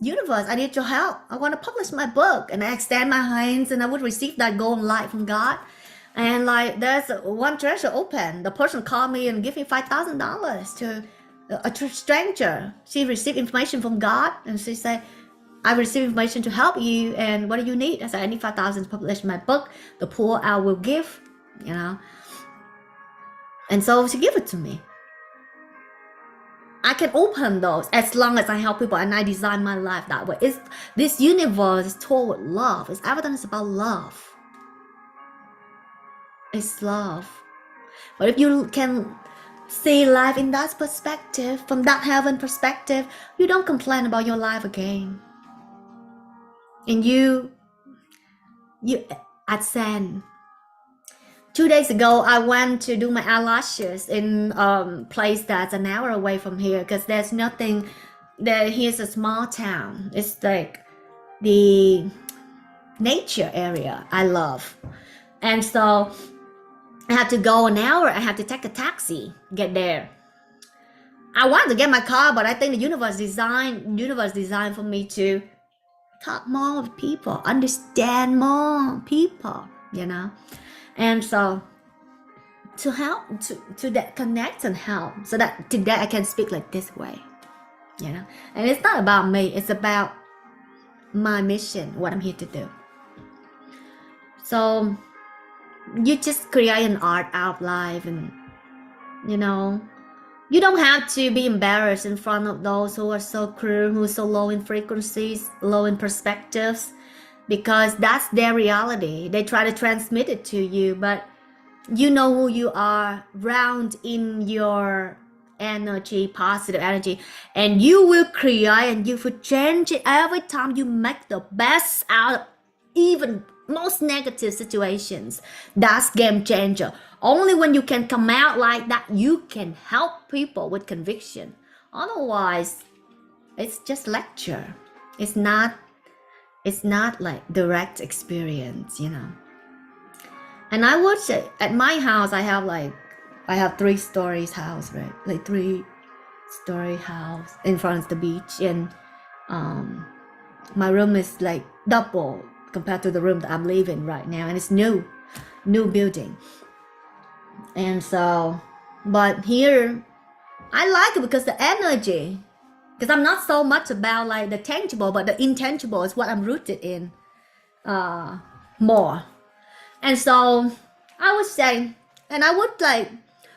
universe, I need your help. I want to publish my book. And I extend my hands and I would receive that golden light from God. And like there's one treasure open. The person called me and gave me $5,000 to a stranger. She received information from God and she said, I received information to help you, and what do you need? I said, I need 5,000 to publish my book. The poor I will give, And so she gave it to me. I can open those as long as I help people, and I design my life that way. This universe is toward love. It's everything is about love. It's love. But if you can see life in that perspective, from that heaven perspective, you don't complain about your life again. And you ascend. 2 days ago, I went to do my eyelashes in place that's an hour away from here because there's nothing. There, here's a small town. It's like the nature area I love, and so I have to go an hour. I have to take a taxi get there. I want to get my car, but I think the universe designed for me to talk more with people, understand more people, you know, and so to help to that connect and help so that today I can speak like this way, you know. And it's not about me, it's about my mission, what I'm here to do. So you just create an art out of life, and you know, you don't have to be embarrassed in front of those who are so cruel, who are so low in frequencies, low in perspectives, because that's their reality. They try to transmit it to you, but you know who you are, round in your energy, positive energy, and you will create and you will change it every time you make the best out of even most negative situations. That's game changer. Only when you can come out like that, you can help people with conviction. Otherwise, it's just lecture. It's not like direct experience, you know. And I would say at my house, I have 3 stories house, right? Like 3-story house in front of the beach, and my room is like double compared to the room that I'm living right now, and it's new building. And so, but here I like it because the energy, because I'm not so much about like the tangible, but the intangible is what I'm rooted in more. And so I would say, and I would like,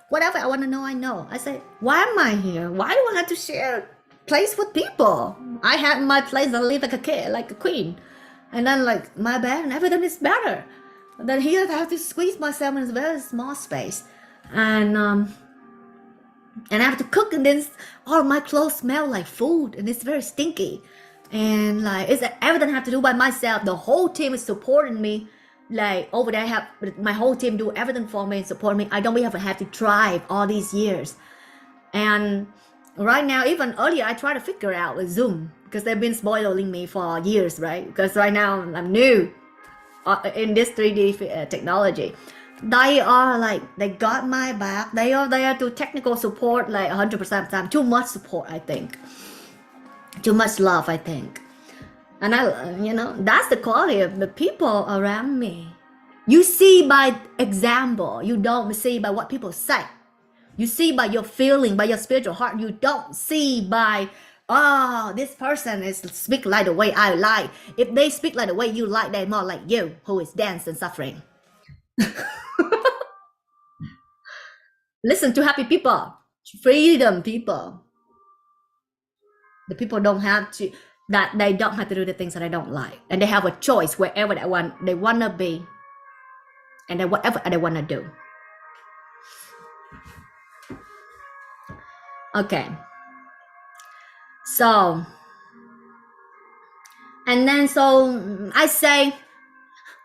whatever I want to know, I know. I say, why am I here? Why do I have to share place with people? I have my place. I live like a kid, like a queen. And then like my bed and everything is better. And then here I have to squeeze myself in a very small space. And I have to cook, and then all my clothes smell like food, and it's very stinky. And like it's everything I have to do by myself. The whole team is supporting me. Like over there, I have my whole team do everything for me and support me. I don't even have to drive all these years. And right now, even earlier, I try to figure out with Zoom because they've been spoiling me for years, right? Because right now I'm new in this 3D technology. They are like, they got my back. They are there to technical support like 100% of the time. Too much support, I think. Too much love, I think. And I, you know, that's the quality of the people around me. You see by example. You don't see by what people say. You see by your feeling, by your spiritual heart. You don't see by, oh, this person is speak like the way I like. If they speak like the way you like, they're more like you, who is dense and suffering. Listen to happy people, freedom people. The people don't have to, that they don't have to do the things that they don't like, and they have a choice wherever they want to be, and then whatever they want to do. Okay, so and then so I say,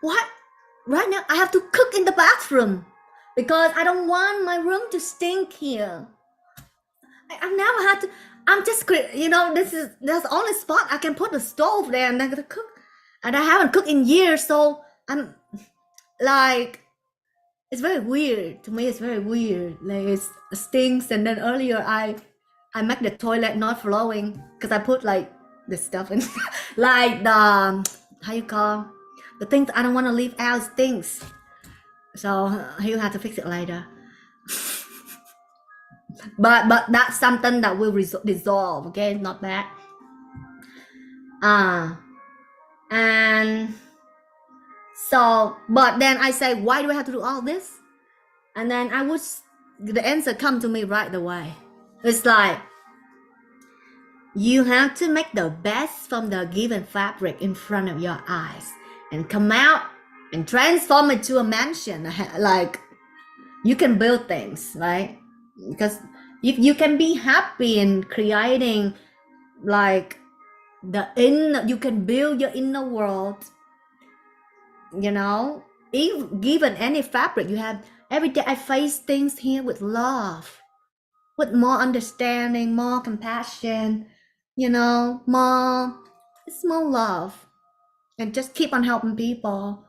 what, right now I have to cook in the bathroom because I don't want my room to stink here. I've never had to. I'm just, you know, that's the only spot I can put the stove there and I'm gonna cook, and I haven't cooked in years, so I'm like, it's very weird to me. It's very weird. Like it stinks, and then earlier I make the toilet not flowing because I put like the stuff in, like the how you call the things I don't want to leave out stinks. So you have to fix it later. But that's something that will dissolve. Okay, not bad. And so, but then I say, why do I have to do all this? And then the answer come to me right away. It's like, you have to make the best from the given fabric in front of your eyes and come out and transform it to a mansion. Like, you can build things, right? Because if you can be happy in creating, like, you can build your inner world, you know, If given any fabric you have, every day I face things here with love, with more understanding, more compassion, more, it's more love, and just keep on helping people,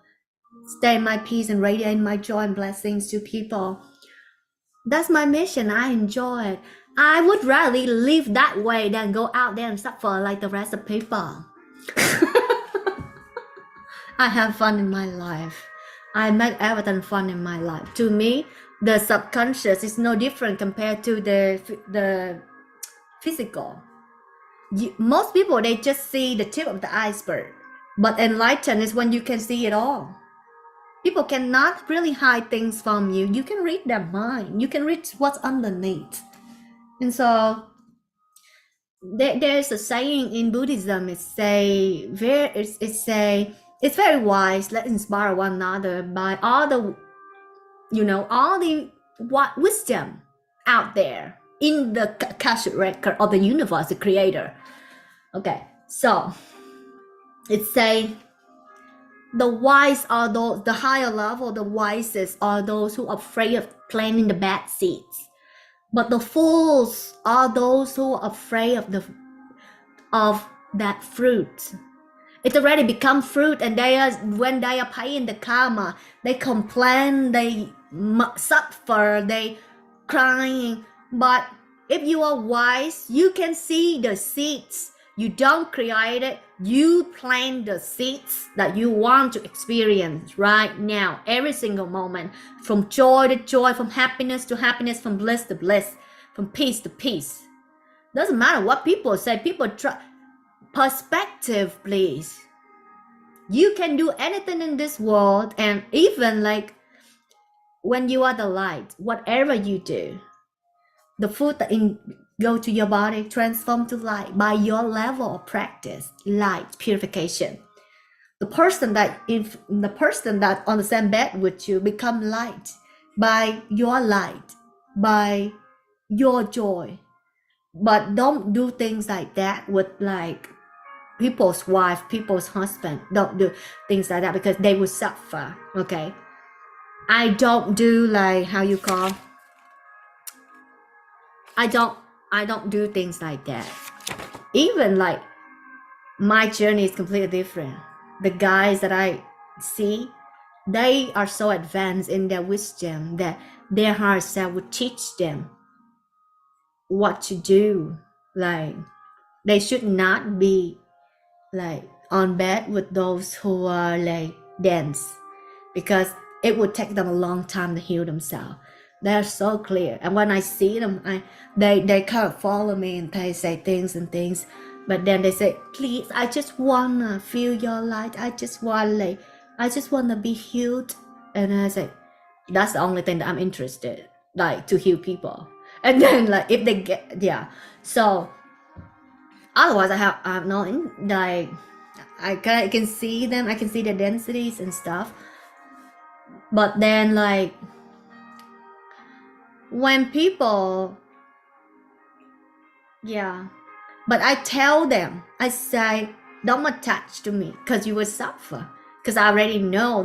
stay in my peace and radiate my joy and blessings to people. That's my mission. I enjoy it. I would rather live that way than go out there and suffer like the rest of people. I have fun in my life. I make everything fun in my life. To me, the subconscious is no different compared to the physical. Most people, they just see the tip of the iceberg, but enlightened is when you can see it all. People cannot really hide things from you. You can read their mind. You can read what's underneath. And so there's a saying in Buddhism. It's very wise. Let's inspire one another by all the what wisdom out there in the Akashic record of the universe, the creator. Okay, so it say the wise are those, the higher level, the wisest are those who are afraid of planting the bad seeds. But the fools are those who are afraid of that fruit. It already become fruit, and when they are paying the karma, they complain, they suffer, they crying. But if you are wise, you can see the seeds. You don't create it. You plant the seeds that you want to experience right now, every single moment, from joy to joy, from happiness to happiness, from bliss to bliss, from peace to peace. Doesn't matter what people say. People try. Perspective, please. You can do anything in this world, and even like when you are the light, whatever you do, the food that go to your body transform to light by your level of practice, light purification. The person that on the same bed with you become light by your light, by your joy. But don't do things like that with like people's wife, people's husband. Don't do things like that because they will suffer. Okay, I don't do like how you call. I don't do things like that. Even like my journey is completely different. The guys that I see, they are so advanced in their wisdom that their higher self would teach them what to do. Like they should not be like on bed with those who are like dense, because it would take them a long time to heal themselves. They're so clear, and when I see them, they kind of follow me and they say things and things, but then they say, please, I just wanna feel your light, I just wanna be healed. And I say, that's the only thing that I'm interested, like to heal people. And then like if they get, yeah, so otherwise I have no like I can see them, I can see the densities and stuff. But then like when people, yeah, but I tell them, I say, don't attach to me because you will suffer, because I already know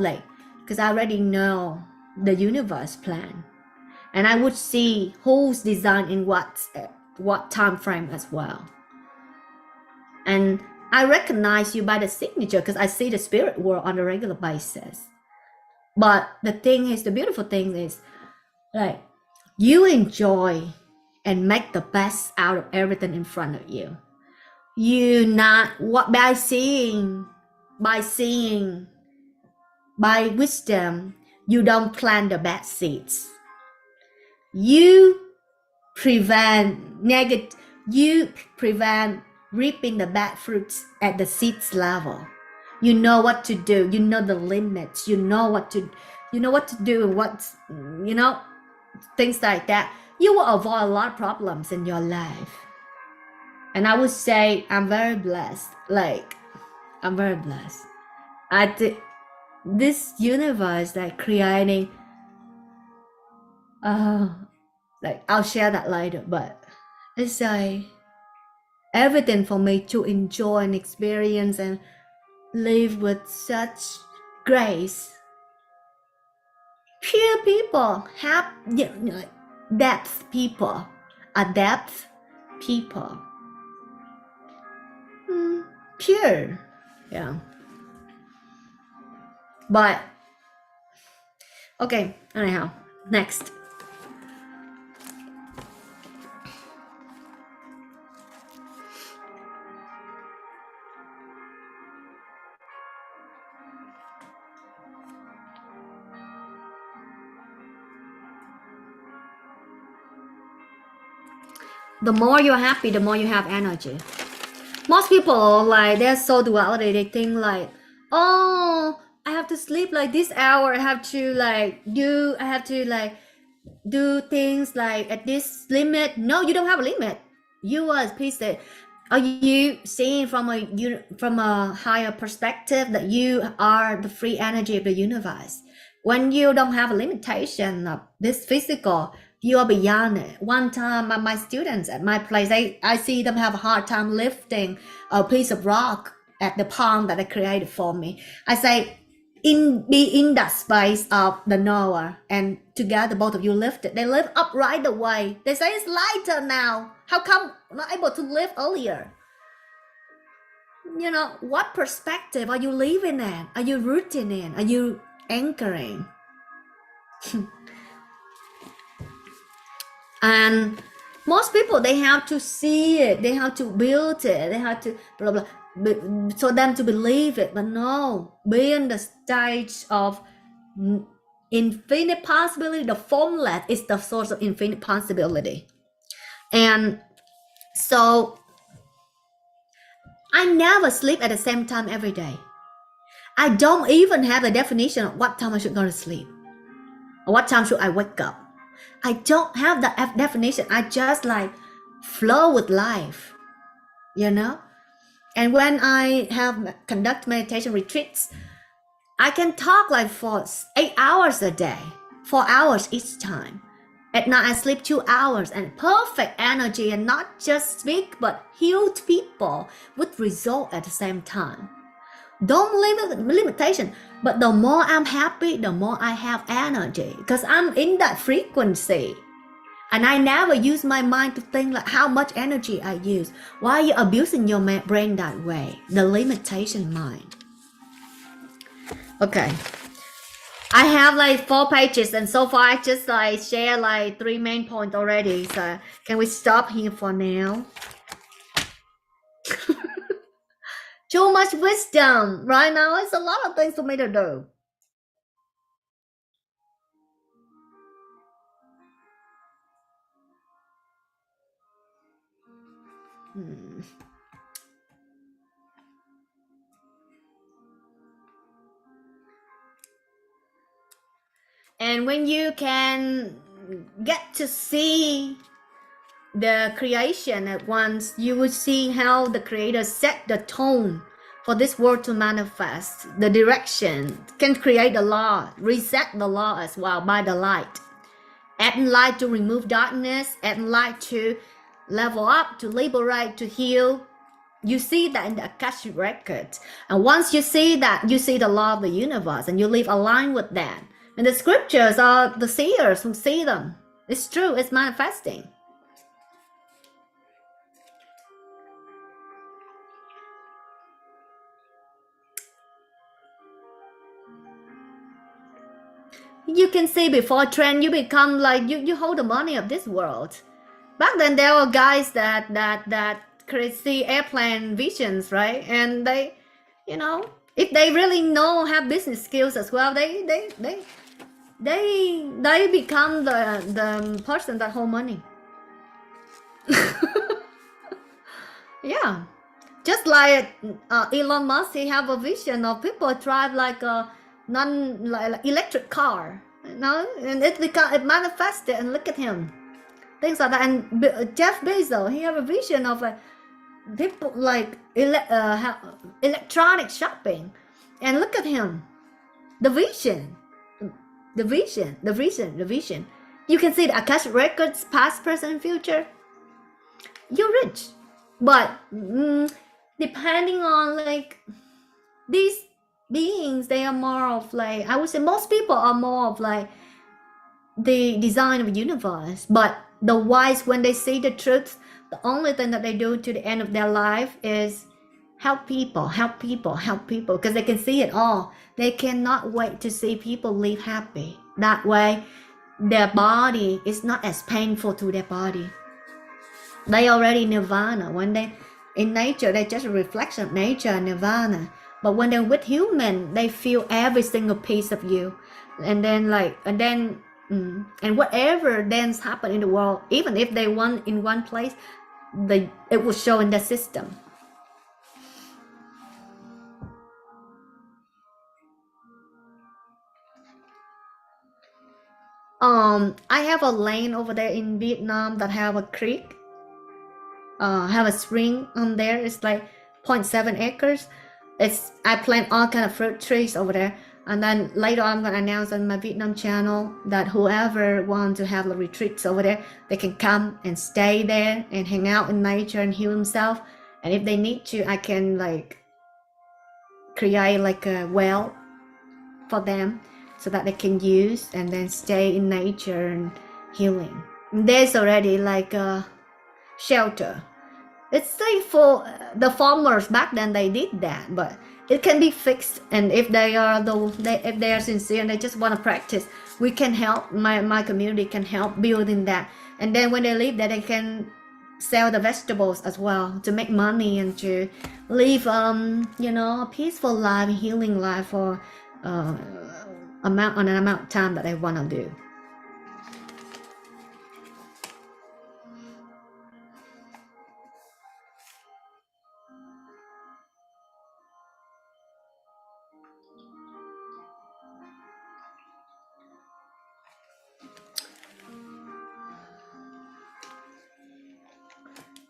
the universe plan, and I would see who's designed in what time frame as well. And I recognize you by the signature because I see the spirit world on a regular basis. But the thing is, the beautiful thing is, like, you enjoy and make the best out of everything in front of you. You not what by seeing, by wisdom, you don't plant the bad seeds. You prevent you prevent reaping the bad fruits at the seeds level. You know what to do, you know the limits, you know what to do, things like that. You will avoid a lot of problems in your life. And I would say I'm very blessed. Like, I'm very blessed. This universe, like creating, like I'll share that later, but it's like everything for me to enjoy and experience and live with such grace. Pure people have depth people, depth people. Pure, yeah. But okay, anyhow, next. The more you're happy, the more you have energy. Most people like they're so duality. They think like, oh, I have to sleep like this hour. I have to like do. I have to like do things like at this limit. No, you don't have a limit. You are peace. Are you seeing from a higher perspective that you are the free energy of the universe? When you don't have a limitation of this physical, you are beyond it. One time, my students at my place, I see them have a hard time lifting a piece of rock at the pond that I created for me. I say, be in that space of the knower, and together both of you lift it. They lift up right away. They say it's lighter now. How come not able to lift earlier? You know, what perspective are you living in? Are you rooting in? Are you anchoring? And most people, they have to see it, they have to build it, they have to blah blah, so them to believe it. But no, be in the stage of infinite possibility. The formless is the source of infinite possibility. And so I never sleep at the same time every day. I don't even have a definition of what time I should go to sleep or what time should I wake up. I don't have that definition. I just like flow with life, you know. And when I have conduct meditation retreats, I can talk like for 8 hours a day, 4 hours each time. At night, I sleep 2 hours and perfect energy, and not just speak, but heal people with result at the same time. Don't limit limitation, but the more I'm happy, the more I have energy because I'm in that frequency. And I never use my mind to think like how much energy I use. Why are you abusing your brain that way? The limitation mind. Okay. I have like 4 pages, and so far I just like share like 3 main points already. So can we stop here for now? Too much wisdom right now. It's a lot of things for me to do. And when you can get to see the creation at once, you will see how the creator set the tone for this world to manifest. The direction can create the law, reset the law as well by the light. Adding light to remove darkness, adding light to level up, to liberate, to heal. You see that in the Akashic record. And once you see that, you see the law of the universe and you live aligned with that. And the scriptures are the seers who see them. It's true, it's manifesting. You can see before trend, you become like you hold the money of this world. Back then there were guys that crazy airplane visions, right? And they, you know, if they really have business skills as well, they become the person that hold money. Yeah, just like Elon Musk, he have a vision of people drive like a like electric car, you know, and it manifested. And look at him, things like that. And Jeff Bezos, he have a vision of like people like electronic shopping, and look at him, the vision. You can see the Akashic records, past, present, future. You're rich, but depending on like these beings, they are more of like, I would say most people are more of like the design of the universe. But the wise, when they see the truth, the only thing that they do to the end of their life is help people, help people, help people, because they can see it all. They cannot wait to see people live happy. That way, their body is not as painful to their body. They already nirvana. When they in nature, they're just a reflection of nature and nirvana. But when they're with human, they feel every single piece of you, and then and whatever dance happen in the world, even if they want in one place, it will show in the system. I have a lane over there in Vietnam that have a creek, have a spring on there. It's like 0.7 acres. I plant all kind of fruit trees over there. And then later on, I'm gonna announce on my Vietnam channel that whoever wants to have the retreats over there, they can come and stay there and hang out in nature and heal themselves. And if they need to, I can like create like a well for them so that they can use and then stay in nature and healing. There's already like a shelter. It's safe for the farmers. Back then they did that, but it can be fixed. And if they are if they are sincere and they just want to practice, we can help. My community can help building that. And then when they leave there, they can sell the vegetables as well to make money and to live a peaceful life, healing life for an amount of time that they want to do.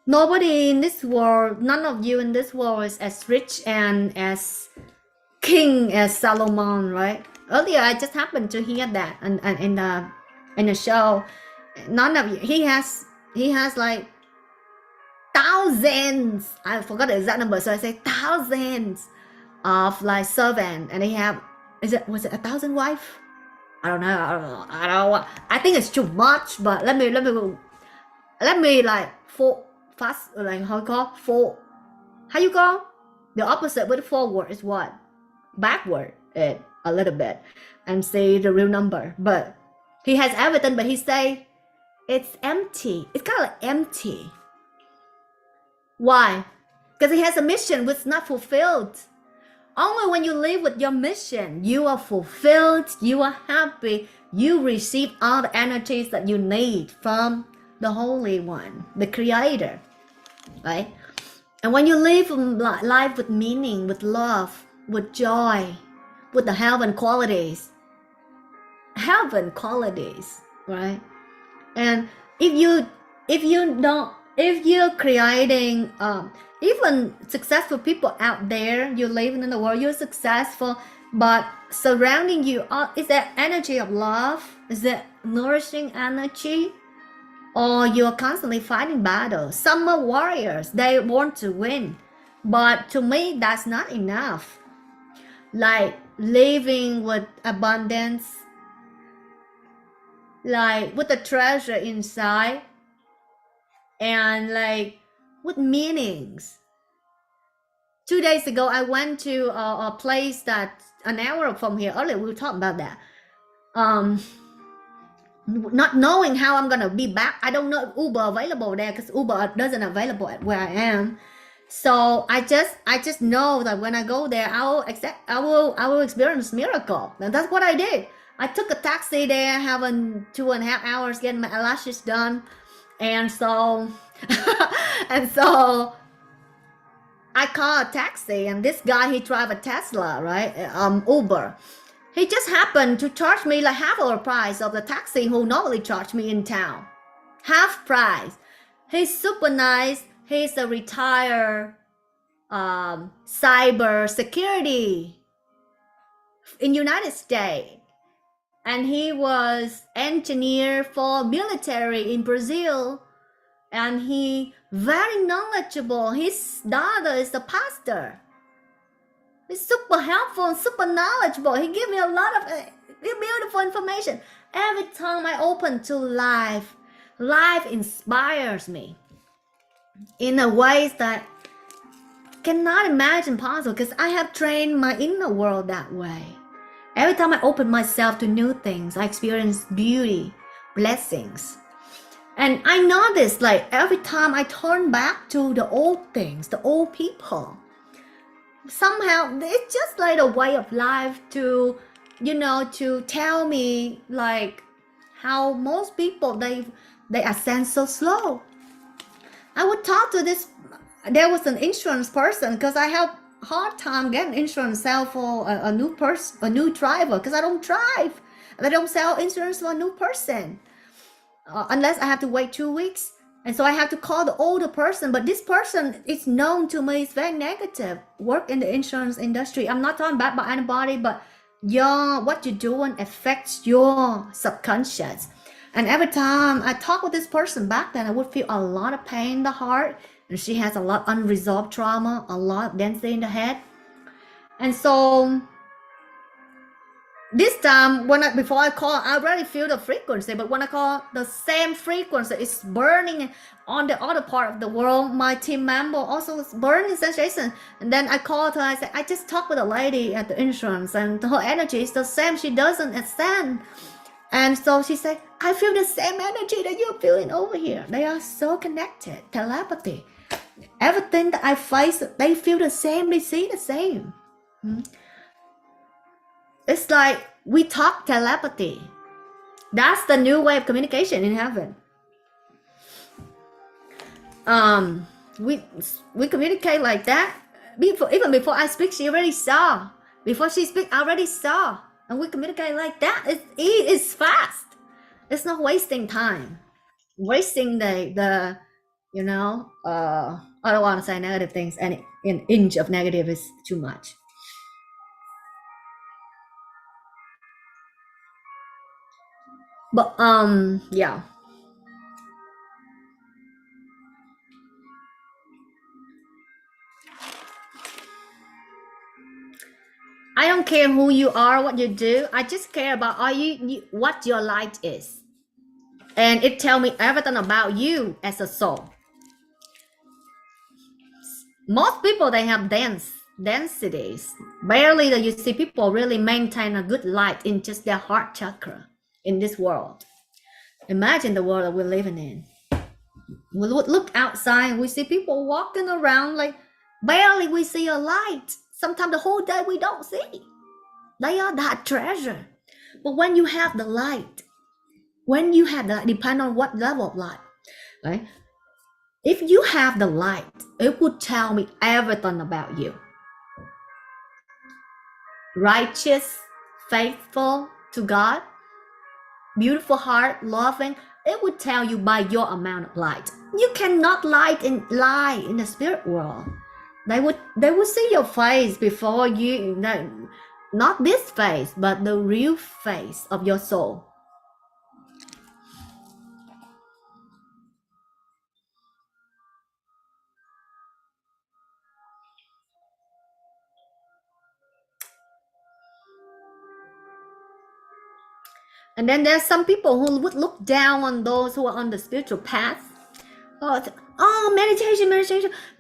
Nobody in this world, none of you in this world is as rich and as king as Solomon, right? Earlier, I just happened to hear that and in the show. None of you. He has like thousands. I forgot the exact number, so I say thousands of like servants, and he have was it 1,000 wife? I don't know. I don't know. I think it's too much, but let me like fast like how you call how you call the opposite with forward is what? Backward it a little bit and say the real number. But he has everything, but he say it's empty. It's kind of like empty. Why? Because he has a mission which is not fulfilled. Only when you live with your mission, you are fulfilled, you are happy, you receive all the energies that you need from the Holy One, the Creator, right? And when you live life with meaning, with love, with joy, with the heaven qualities, right? And if you're creating, even successful people out there, you're living in the world, you're successful, but surrounding you is that energy of love? Is that nourishing energy? Or you're constantly fighting battles? Some are warriors, they want to win, but to me that's not enough. Like living with abundance, like with the treasure inside, and like with meanings. 2 days ago, I went to a place that an hour from here. Earlier, we were talking about that. Not knowing how I'm gonna be back. I don't know if Uber available there because Uber doesn't available at where I am. So I just know that when I go there, I will experience miracle. And that's what I did. I took a taxi there, having 2.5 hours getting my eyelashes done, and so I called a taxi, and this guy, he drive a Tesla, right? Uber. He just happened to charge me like half of the price of the taxi who normally charge me in town. Half price. He's super nice. He's a retired cyber security in United States. And he was engineer for military in Brazil. And he very knowledgeable. His daughter is a pastor. He's super helpful and super knowledgeable. He gave me a lot of Beautiful information. Every time I open to life, life inspires me in a ways that cannot imagine possible because I have trained my inner world that way. Every time I open myself to new things, I experience beauty, blessings. And I notice like every time I turn back to the old things, the old people, somehow it's just like a way of life to, to tell me like how most people they ascend so slow. I would talk to this. There was an insurance person because I have hard time getting insurance sell for a new person, a new driver, because I don't drive. They don't sell insurance for a new person unless I have to wait 2 weeks. And so I have to call the older person. But this person is known to me, it's very negative. Work in the insurance industry. I'm not talking bad about anybody, but what you're doing affects your subconscious. And every time I talk with this person back then, I would feel a lot of pain in the heart. And she has a lot of unresolved trauma, a lot of density in the head. And so this time, before I call, I already feel the frequency. But when I call, the same frequency is burning on the other part of the world. My team member also is burning sensation. And then I called her. I said, I just talked with a lady at the insurance, and her energy is the same. She doesn't ascend. And so she said, I feel the same energy that you're feeling over here. They are so connected. Telepathy. Everything that I face, they feel the same. They see the same. It's like we talk telepathy. That's the new way of communication in heaven. We communicate like that. Even before I speak, she already saw. Before she speak, I already saw. And we communicate like that. It's fast. It's not wasting time. Wasting the I don't want to say negative things, and an inch of negative is too much. But yeah. I don't care who you are, what you do. I just care about what your light is. And it tells me everything about you as a soul. Most people, they have densities. Barely do you see people really maintain a good light in just their heart chakra in this world. Imagine the world that we're living in. We would look outside and we see people walking around like barely we see a light. Sometimes the whole day we don't see. They are that treasure. But when you have the light, depend on what level of light, right? If you have the light, it would tell me everything about you. Righteous, faithful to God, beautiful heart, loving. It would tell you by your amount of light. You cannot lie in the spirit world. They would see your face before you. Not this face, but the real face of your soul. And then there's some people who would look down on those who are on the spiritual path. Oh, meditation.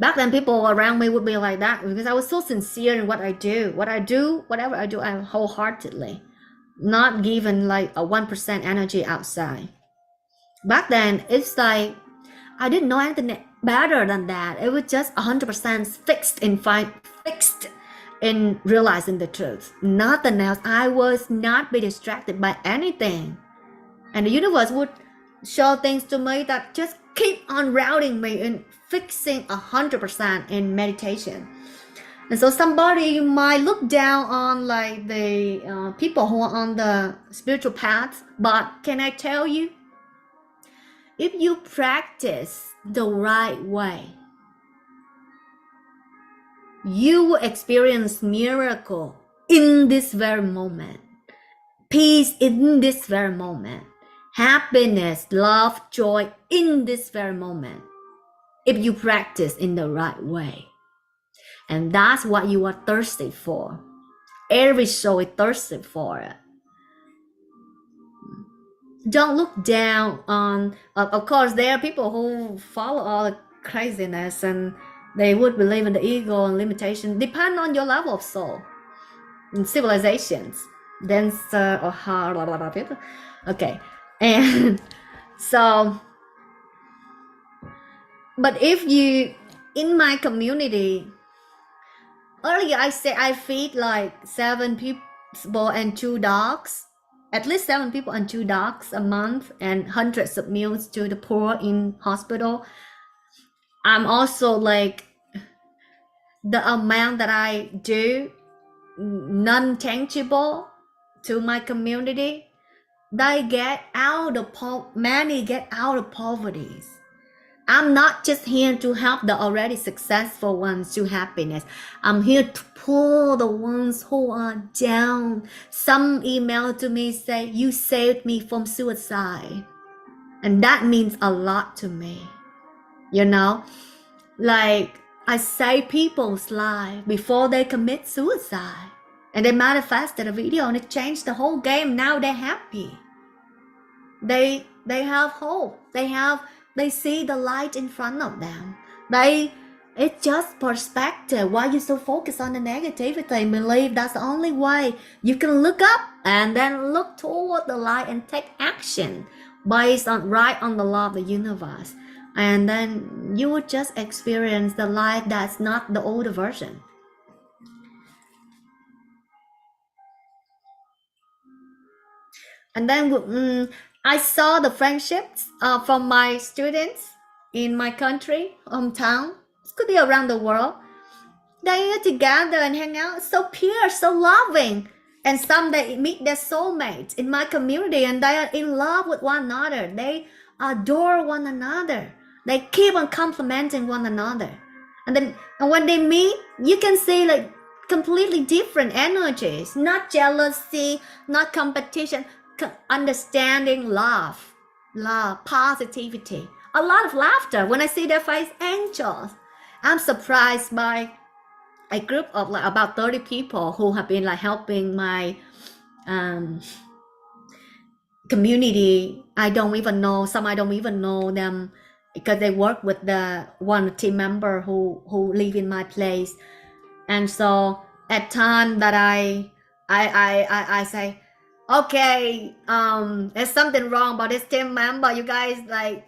Back then, people around me would be like that because I was so sincere in what I do. Whatever I do, I wholeheartedly, not given like a 1% energy outside. Back then, it's like I didn't know anything better than that. It was just 100% fixed in realizing the truth. Nothing else. I was not be distracted by anything. And the universe would show things to me that just keep on routing me and fixing 100% in meditation. And so somebody might look down on like the people who are on the spiritual path. But can I tell you, if you practice the right way, you will experience miracle in this very moment. Peace in this very moment. Happiness, love, joy in this very moment. If you practice in the right way. And that's what you are thirsty for. Every soul is thirsty for it. don't look down on, of course there are people who follow all the craziness and they would believe in the ego and limitation, depend on your level of soul and civilizations, denser or hard, blah, blah, blah, blah. Okay, and so, but if you, in my community, earlier I said I feed like 7 people and 2 dogs, at least 7 people and 2 dogs a month, and hundreds of meals to the poor in hospital. I'm also like, the amount that I do non-tangible to my community, they get out of many get out of poverty. I'm not just here to help the already successful ones to happiness. I'm here to pull the ones who are down. Some email to me say, you saved me from suicide. And that means a lot to me. You know, like I save people's life before they commit suicide. And they manifested a video and it changed the whole game. Now they're happy. They have hope. They see the light in front of them. It's just perspective. Why you so focused on the negativity? Believe that's the only way you can look up and then look toward the light and take action based on the law of the universe. And then you would just experience the life that's not the older version. And then I saw the friendships from my students in my country, hometown. It could be around the world. They are together and hang out, so pure, so loving. And some they meet their soulmates in my community and they are in love with one another. They adore one another. They keep on complimenting one another. And when they meet, you can see like completely different energies, not jealousy, not competition, understanding, love, positivity, a lot of laughter. When I see their face, angels. I'm surprised by a group of like about 30 people who have been like helping my community. I don't even know, some I don't even know them because they work with the one team member who live in my place. And so at time that I say, okay, there's something wrong about this team member, you guys, like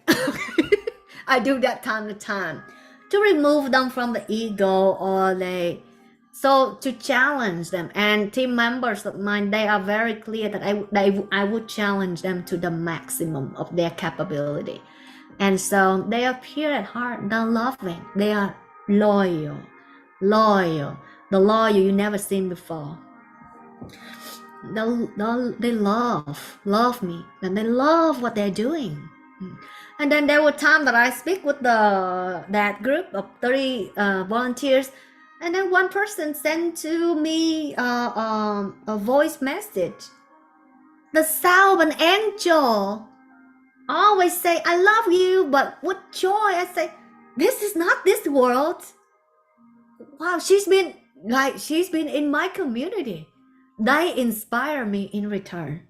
I do that time to time to remove them from the ego, or to challenge them. And team members of mine, they are very clear that I would challenge them to the maximum of their capability. And so they are pure at heart, they're loving, they are loyal, the loyal you never seen before. They love me, and they love what they're doing. And then there were times that I speak with that group of 30 volunteers, and then one person sent to me a voice message. The sound of an angel. Always say, I love you, but with joy. I say, this is not this world. Wow, she's been in my community. They inspire me in return,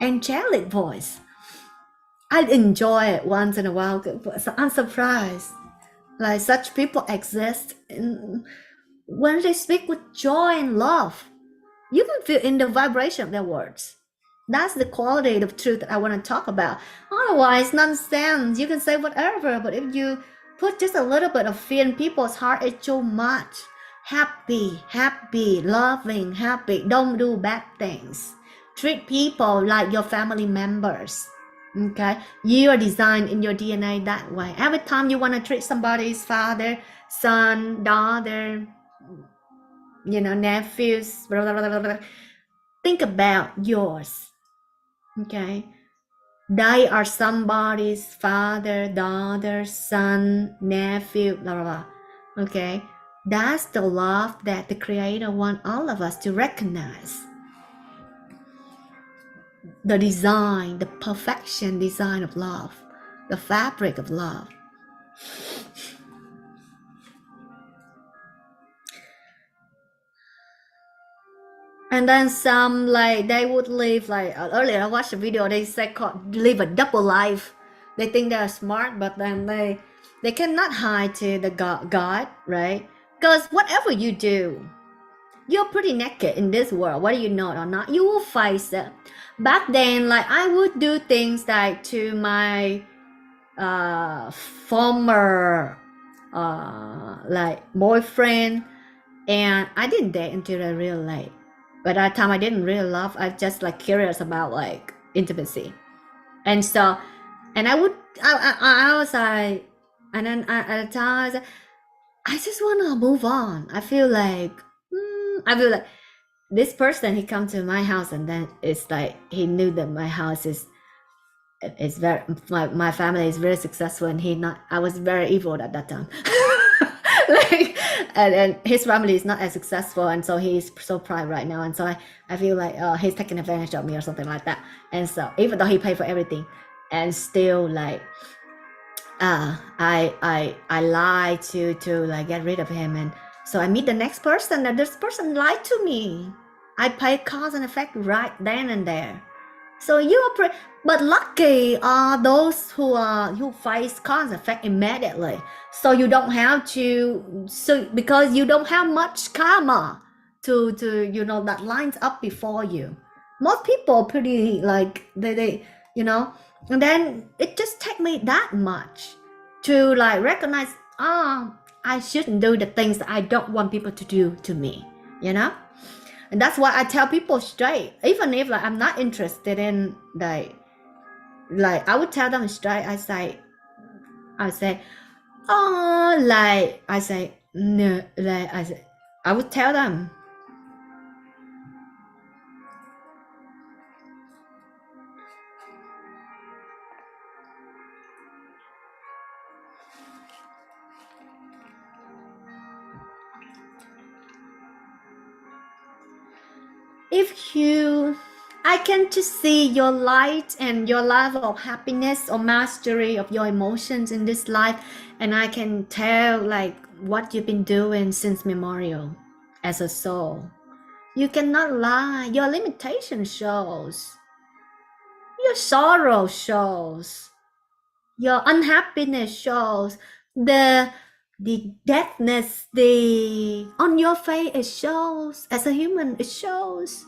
angelic voice. I enjoy it once in a while. I'm surprised. Like such people exist. When they speak with joy and love, you can feel in the vibration of their words. That's the quality of truth that I want to talk about. Otherwise, nonsense. You can say whatever, but if you put just a little bit of fear in people's heart, it's too much. Happy, loving, happy. Don't do bad things. Treat people like your family members. Okay, you are designed in your DNA that way. Every time you want to treat somebody's father, son, daughter, nephews, blah, blah, blah, blah, think about yours. Okay, they are somebody's father, daughter, son, nephew, blah, blah, blah. Okay, that's the love that the Creator wants all of us to recognize. The design, the perfection design of love, the fabric of love. And then some like they would live like earlier I watched a video, they say called live a double life. They think they're smart, but then they cannot hide to the God, right? Because whatever you do, you're pretty naked in this world, whether you know it or not, you will face it. Back then, like I would do things like to my former like boyfriend, and I didn't date until I really late. But at that time I didn't really love, I just like curious about like intimacy. And so, and I was like, and then at the time I was like, I just want to move on. I feel like this person, he come to my house, and then it's like he knew that my house is very, my family is very successful, and I was very evil at that time. Like, and his family is not as successful, and so he's so proud right now, and so I feel like he's taking advantage of me or something like that. And so even though he paid for everything, and still like I lied to like get rid of him. And so I meet the next person, and this person lied to me. I paid cause and effect right then and there. So you are but lucky are those who face cause and effect immediately. So you don't have to, so because you don't have much karma to that lines up before you. Most people pretty like they and then it just take me that much to like recognize, I shouldn't do the things that I don't want people to do to me, and that's why I tell people straight, even if like I'm not interested in like I would tell them straight. I say no, I would tell them. I can just see your light and your level of happiness or mastery of your emotions in this life, and I can tell like what you've been doing since memorial as a soul. You cannot lie. Your limitation shows. Your sorrow shows. Your unhappiness shows. The deadness, on your face, it shows. As a human, it shows.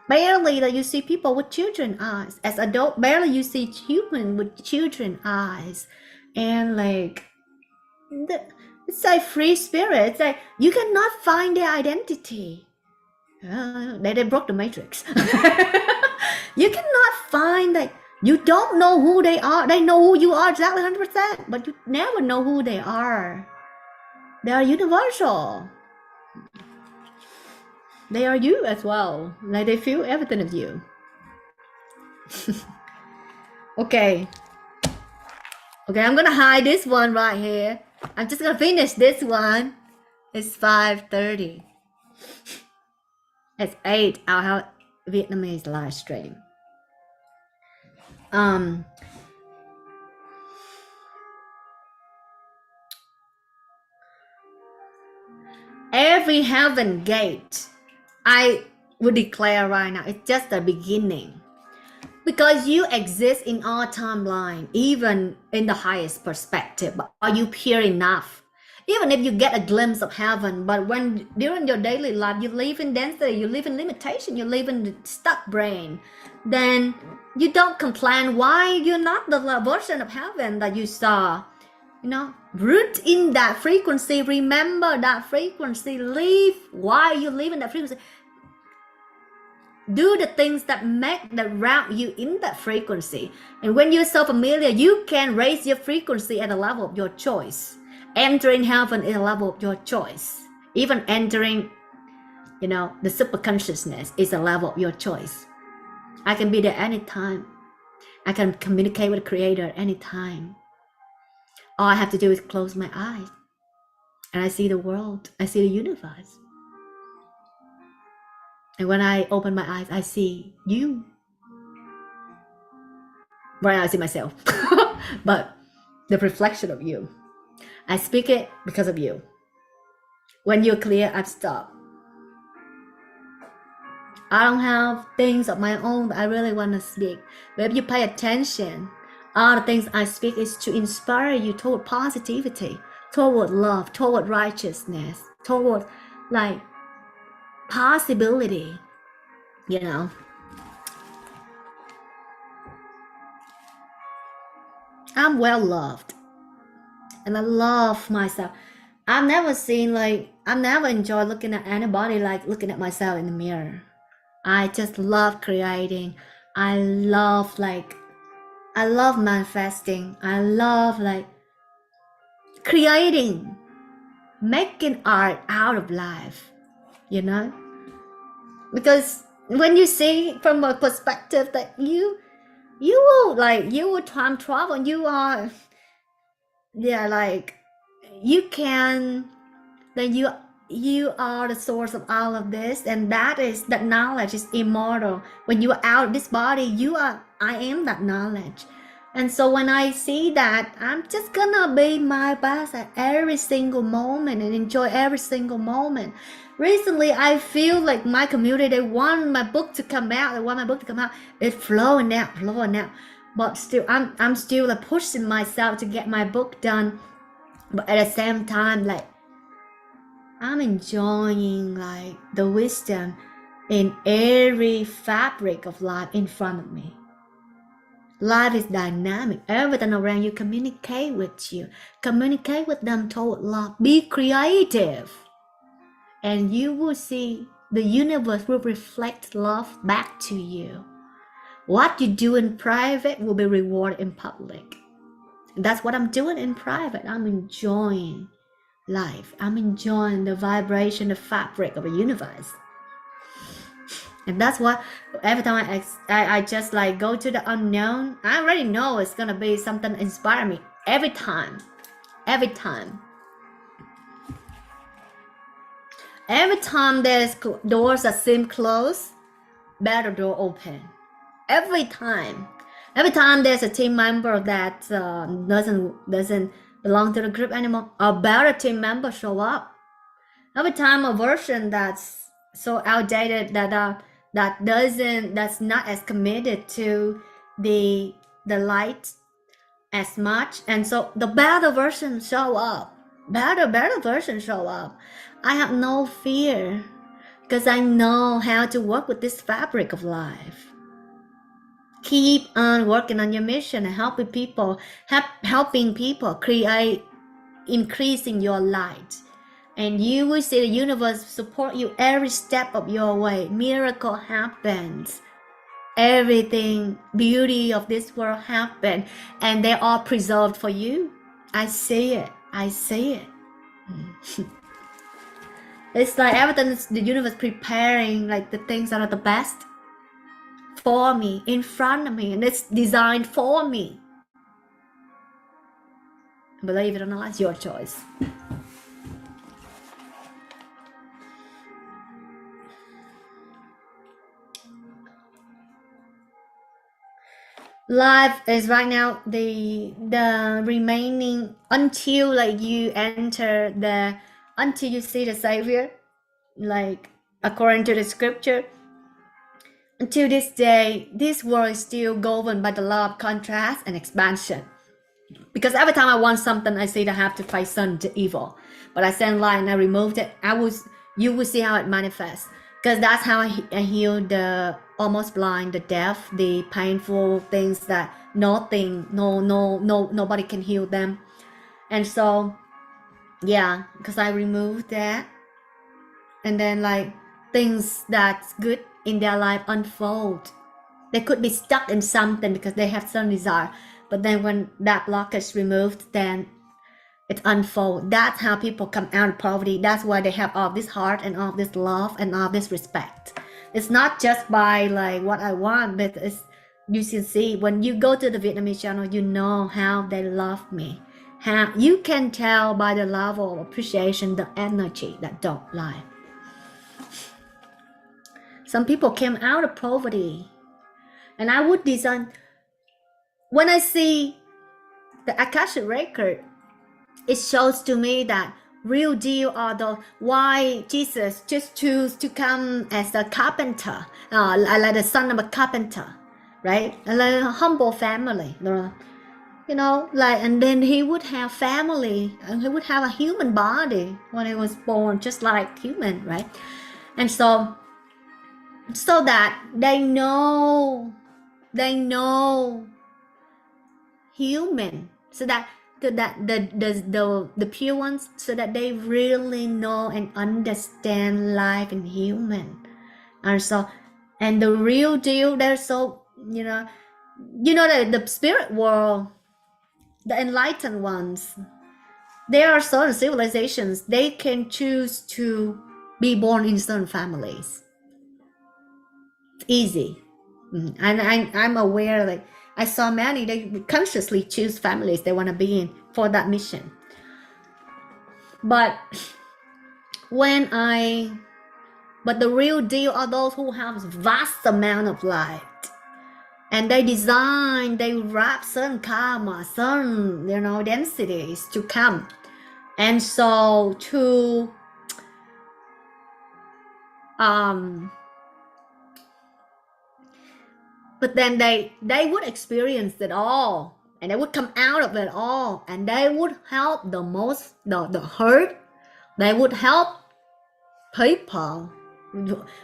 Barely that you see people with children eyes. As adult, barely you see human with children eyes. And like it's like free spirit. It's like you cannot find their identity. They broke the matrix. You cannot find that. You don't know who they are. They know who you are exactly 100%, but you never know who they are. They are universal. They are you as well. Like they feel everything of you. Okay, I'm gonna hide this one right here. I'm just gonna finish this one. It's 5:30. It's 8. I'll have Vietnamese live stream. Every heaven gate, I would declare right now, it's just the beginning. Because you exist in our timeline, even in the highest perspective. But are you pure enough? Even if you get a glimpse of heaven, but when during your daily life you live in density, you live in limitation, you live in the stuck brain, then you don't complain why you're not the version of heaven that you saw. Root in that frequency, remember that frequency, live while you live in that frequency. Do the things that make the route you in that frequency. And when you're so familiar, you can raise your frequency at the level of your choice. Entering heaven is a level of your choice. Even entering, the super consciousness is a level of your choice. I can be there anytime. I can communicate with the Creator anytime. All I have to do is close my eyes, and I see the world. I see the universe. And when I open my eyes, I see you. Right now I see myself, but the reflection of you. I speak it because of you. When you're clear, I've stopped. I don't have things of my own that I really want to speak. But if you pay attention, all the things I speak is to inspire you toward positivity, toward love, toward righteousness, toward like possibility, you know. I'm well loved and I love myself. I've never seen like, I never enjoyed looking at anybody like looking at myself in the mirror. I just love creating. I love like, I love manifesting. I love like creating, making art out of life, you know? Because when you see from a perspective that you will like, you will time travel, you are, yeah, like you can, then you are the source of all of this, and that knowledge is immortal. When you are out of this body, you are, I am that knowledge. And so when I see that, I'm just gonna be my best at every single moment and enjoy every single moment. Recently I feel like my community, they want my book to come out, it's flowing out. But still I'm still like pushing myself to get my book done. But at the same time, like I'm enjoying like the wisdom in every fabric of life in front of me. Life is dynamic. Everything around you communicate with you. Communicate with them toward love. Be creative. And you will see the universe will reflect love back to you. What you do in private will be rewarded in public. And that's what I'm doing in private. I'm enjoying life. I'm enjoying the vibration, the fabric of the universe. And that's what every time I just like go to the unknown, I already know it's gonna be something inspire me every time. Every time there's doors that seem closed, better door open. Every time there's a team member that doesn't belong to the group anymore, a better team member show up. Every time a version that's so outdated that's not as committed to the light as much, and so the better version show up. Better version show up. I have no fear because I know how to work with this fabric of life. Keep on working on your mission and helping people create, increasing your light. And you will see the universe support you every step of your way. Miracle happens. Everything, beauty of this world happen, and they are preserved for you. I see it. It's like everything, the universe preparing like the things that are the best for me, in front of me, and it's designed for me. Believe it or not, it's your choice. Life is right now the remaining until like you enter until you see the Savior, like according to the scripture. Until this day, this world is still governed by the law of contrast and expansion. Because every time I want something, I see that I have to fight sun to evil. But I send light and I removed it. You will see how it manifests. Because that's how I heal the almost blind, the deaf, the painful things that nobody can heal them. And so, yeah, because I removed that. And then like things that's good in their life unfold. They could be stuck in something because they have some desire. But then when that blockage is removed, then it unfolds. That's how people come out of poverty. That's why they have all this heart and all this love and all this respect. It's not just by like what I want, but it's, you can see when you go to the Vietnamese channel, you know how they love me. How you can tell by the level of appreciation, the energy that don't lie. Some people came out of poverty, and I would design. When I see the Akashic record, it shows to me that Real deal are the why Jesus just choose to come as a carpenter, like the son of a carpenter, right? Like a humble family, like, and then he would have family and he would have a human body when he was born, just like human, right? And so that they know human, so that the pure ones, so that they really know and understand life and human. And so, and the real deal, they're so, the spirit world, the enlightened ones, there are certain civilizations, they can choose to be born in certain families. It's easy. And I'm aware, like, I saw many, they consciously choose families they want to be in for that mission. But the real deal are those who have vast amount of light, and they wrap certain karma, certain, densities to come. And so but then they would experience it all, and they would come out of it all, and they would help the most, the hurt. They would help people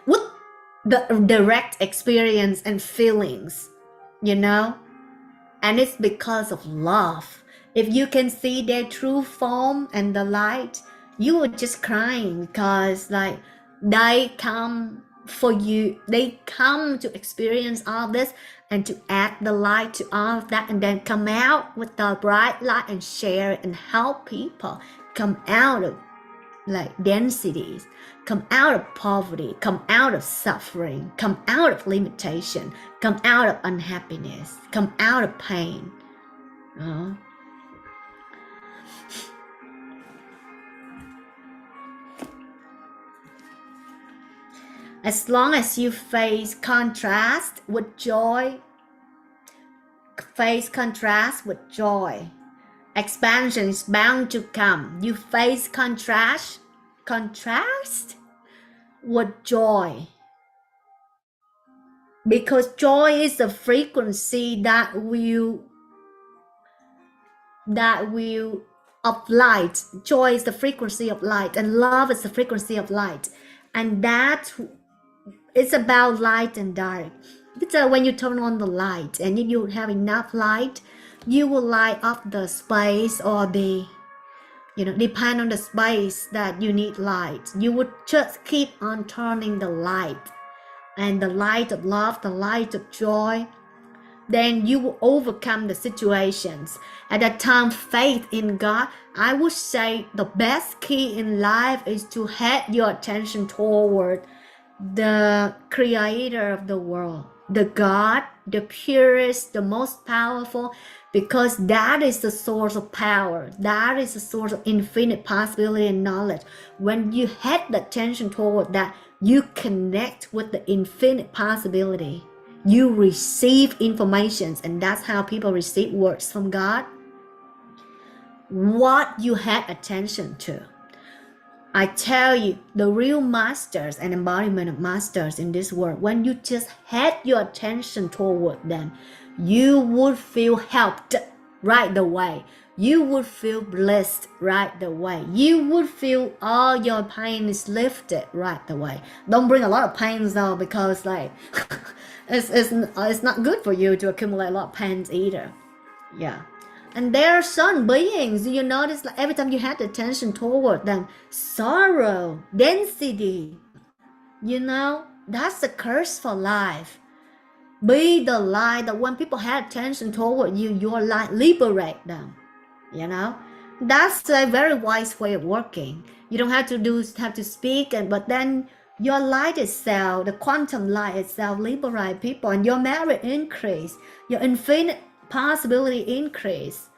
with the direct experience and feelings, and it's because of love. If you can see their true form and the light, you are just crying, because like they come for you, they come to experience all this and to add the light to all of that, and then come out with the bright light and share it and help people come out of like densities, come out of poverty, come out of suffering, come out of limitation, come out of unhappiness, come out of pain. As long as you face contrast with joy, expansion is bound to come. You face contrast with joy, because joy is the frequency that will of light. Joy is the frequency of light, and love is the frequency of light, and that it's about light and dark. So when you turn on the light, and if you have enough light, you will light up the space, or the depend on the space that you need light. You would just keep on turning the light, and the light of love, the light of joy, then you will overcome the situations. At that time, faith in God, I would say the best key in life is to head your attention toward the creator of the world, the God, the purest, the most powerful, because that is the source of power. That is the source of infinite possibility and knowledge. When you head the attention toward that, you connect with the infinite possibility. You receive information, and that's how people receive words from God. What you had attention to. I tell you, the real masters and embodiment of masters in this world, when you just had your attention toward them, you would feel helped right away. You would feel blessed right away. You would feel all your pain is lifted right away. Don't bring a lot of pains though, because like it's not good for you to accumulate a lot of pains either. Yeah. And there are certain beings, you notice, like every time you had attention toward them, sorrow, density, that's the curse for life. Be the light that when people have attention toward you, your light liberate them. That's a very wise way of working. You don't have to speak, but then your light itself, the quantum light itself, liberate people, and your merit increase, your infinite possibility increase,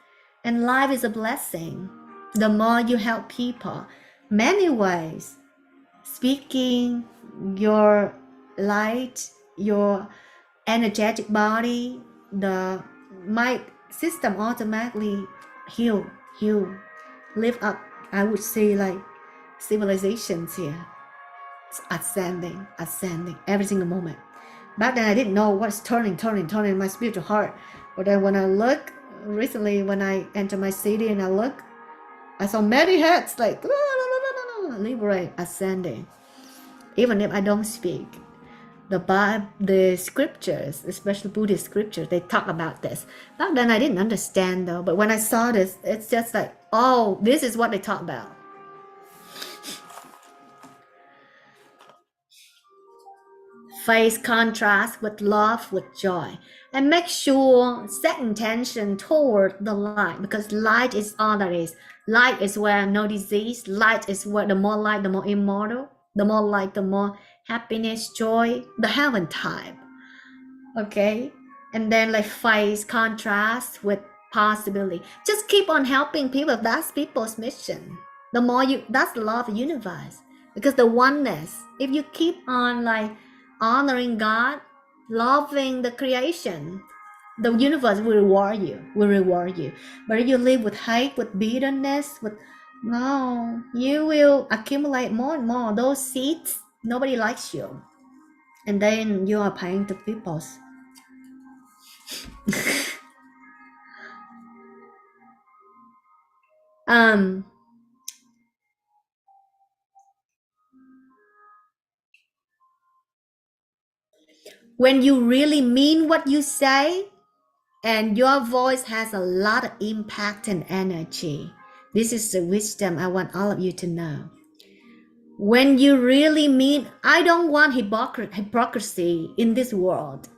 and life is a blessing. The more you help people, many ways, speaking, your light, your energetic body, my system automatically heal, lift up I would see like civilizations here ascending every single moment. Back then I didn't know what's turning in my spiritual heart. But then when I look recently, when I enter my city and I look, I saw many heads like liberate, ascending. Even if I don't speak, the Bible, the scriptures, especially Buddhist scriptures, they talk about this. Back then I didn't understand though, but when I saw this, it's just like, oh, this is what they talk about. Face contrast with love, with joy, and make sure set intention toward the light, because light is all that is. Light is where no disease. Light is where the more light, the more immortal. The more light, the more happiness, joy, the heaven type. Okay, and then like face contrast with possibility. Just keep on helping people. That's people's mission. The more you, that's the law of the universe, because the oneness, if you keep on like honoring God, loving the creation, the universe will reward you. But if you live with hate, with bitterness, with, no, you will accumulate more and more those seeds. Nobody likes you, and then you are paying the people's. um when you really mean what you say, and your voice has a lot of impact and energy. This is the wisdom I want all of you to know. When you really mean, I don't want hypocrisy in this world.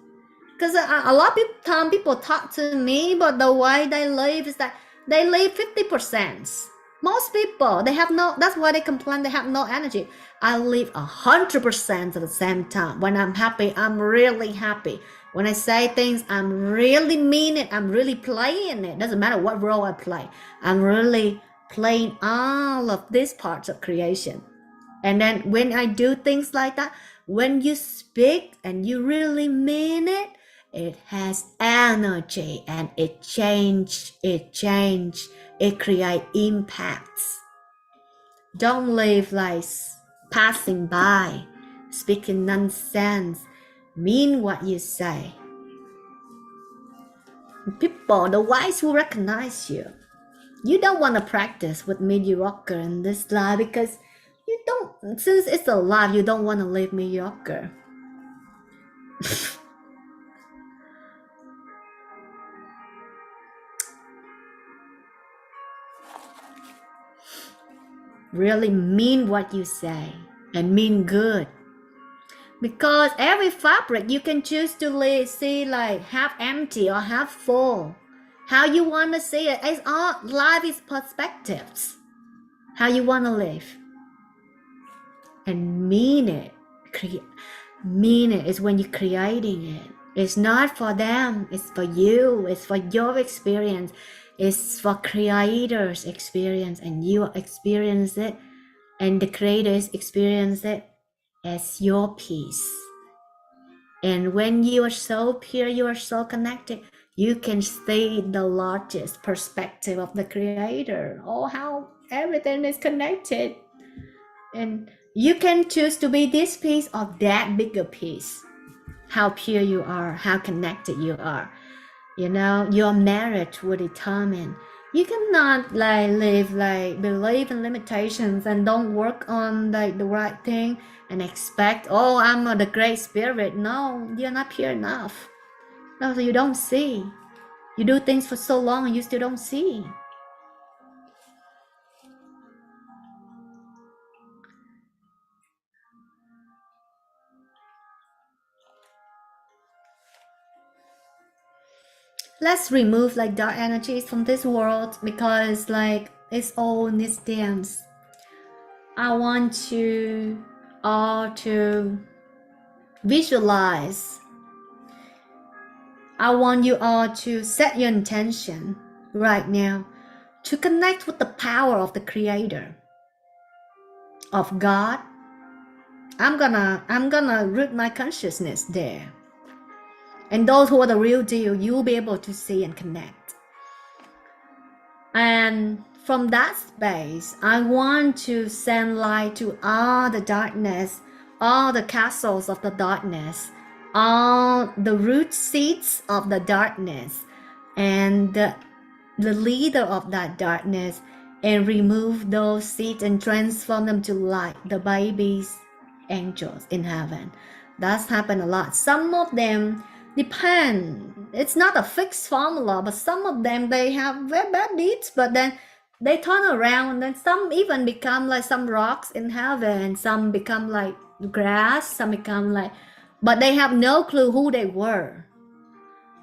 Because a lot of time people talk to me, but the way they live is that they live 50%. Most people, they have no, that's why they complain they have no energy. I live 100% at the same time. When I'm happy, I'm really happy. When I say things, I'm really mean it. I'm really playing it. Doesn't matter what role I play. I'm really playing all of these parts of creation. And then when I do things like that, when you speak and you really mean it, it has energy and it creates impacts. Don't live like passing by, speaking nonsense. Mean what you say. People, the wise will recognize you. You don't want to practice with mediocre in this life, because you don't, since it's a life, you don't want to live mediocre. Really mean what you say and mean good. Because every fabric you can choose to see like half empty or half full. How you want to see it. It's all, life is perspectives. How you want to live. And mean it. Mean it is when you're creating it. It's not for them. It's for you. It's for your experience. It's for creators' experience. And you experience it. And the creators experience it as your peace. And when you are so pure, you are so connected, you can see the largest perspective of the creator. Oh, how everything is connected. And you can choose to be this piece or that bigger piece. How pure you are, how connected you are. You know, your marriage will determine. You cannot believe in limitations and don't work on the right thing and expect, oh, I'm the great spirit. No, you're not pure enough. No, so you don't see. You do things for so long and you still don't see. Let's remove dark energies from this world, because it's all in this dance. I want you all to visualize. I want you all to set your intention right now to connect with the power of the Creator, of God. I'm gonna root my consciousness there. And those who are the real deal, you'll be able to see and connect. And from that space, I want to send light to all the darkness, all the castles of the darkness, all the root seeds of the darkness, and the leader of that darkness, and remove those seeds and transform them to light, the babies, angels in heaven. That's happened a lot. Some of them depend. It's not a fixed formula, but some of them, they have very bad deeds, but then they turn around, and some even become like some rocks in heaven. Some become like grass, some become like, but they have no clue who they were.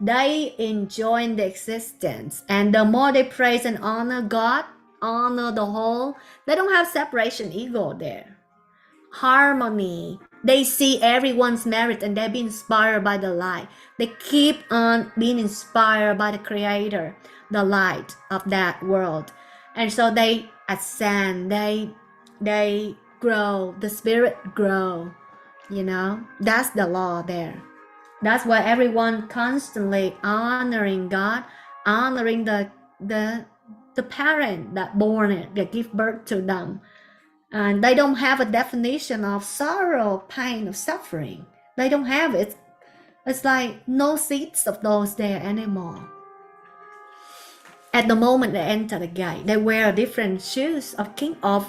They enjoy the existence, and the more they praise and honor God, honor the whole, they don't have separation ego there. Harmony. They see everyone's merit, and they be inspired by the light. They keep on being inspired by the Creator, the light of that world. And so they ascend, they grow, the spirit grow, you know. That's the law there. That's why everyone constantly honoring God, honoring the parent that born it, that give birth to them. And they don't have a definition of sorrow, pain, or suffering. They don't have it. It's like no seeds of those there anymore. At the moment they enter the gate, they wear different shoes of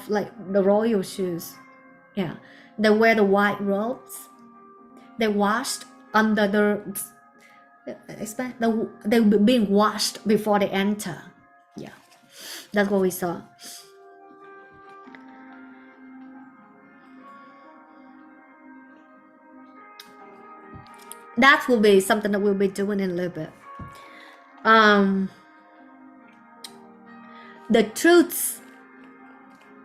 like the royal shoes. Yeah, they wear the white robes. They washed under they being washed before they enter. Yeah, that's what we saw. That will be something that we'll be doing in a little bit. The truths,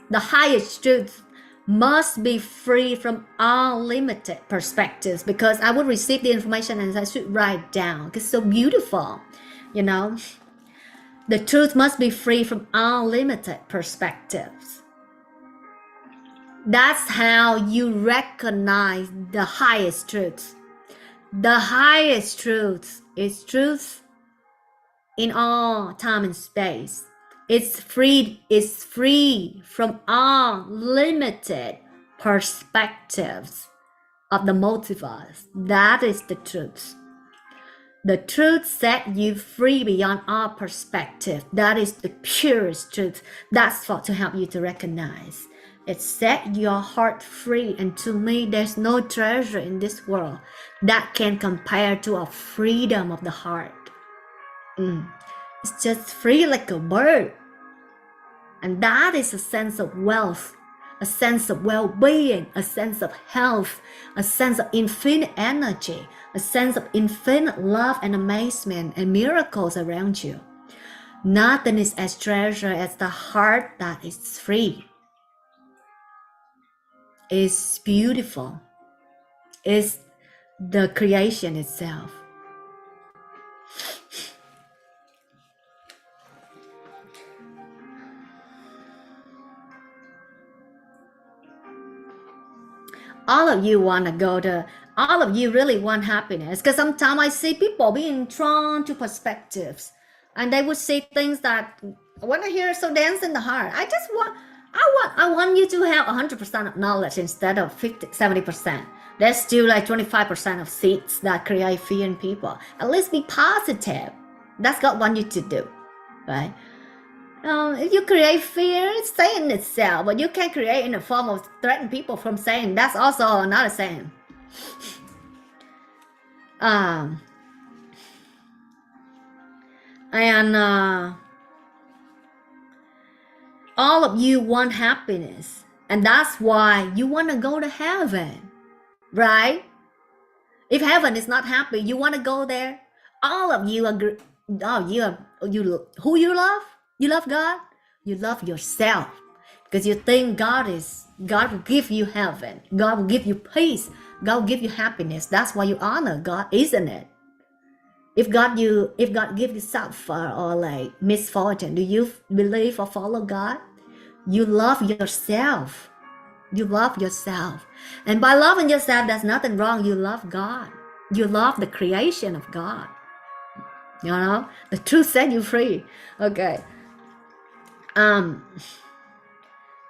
the highest truth, must be free from all limited perspectives, because I would receive the information and I should write down. It's so beautiful, you know. The truth must be free from all limited perspectives. That's how you recognize the highest truth. The highest truth is truth in all time and space. It's free from all limited perspectives of the multiverse. That is the truth. The truth set you free beyond all perspective. That is the purest truth. That's for to help you to recognize. It set your heart free, and to me, there's no treasure in this world that can compare to a freedom of the heart. It's just free like a bird. And that is a sense of wealth, a sense of well-being, a sense of health, a sense of infinite energy, a sense of infinite love and amazement and miracles around you. Nothing is as treasure as the heart that is free. It's beautiful. It's the creation itself. All of you want to go to, all of you really want happiness, because sometimes I see people being drawn to perspectives, and they would see things that, when I hear so dense in the heart, I want you to have 100% of knowledge instead of 70%. There's still like 25% of seeds that create fear in people. At least be positive. That's God wants you to do, right? If you create fear, it's saying itself, but you can create in the form of threatening people from saying. That's also another saying. All of you want happiness, and that's why you want to go to heaven, right? If heaven is not happy, you want to go there. All of you agree. Who you love? You love God. You love yourself, because you think God will give you heaven. God will give you peace. God will give you happiness. That's why you honor God, isn't it? If God give you suffer or like misfortune, do you believe or follow God? You love yourself. You love yourself. And by loving yourself, there's nothing wrong. You love God. You love the creation of God. You know, the truth set you free. Okay. um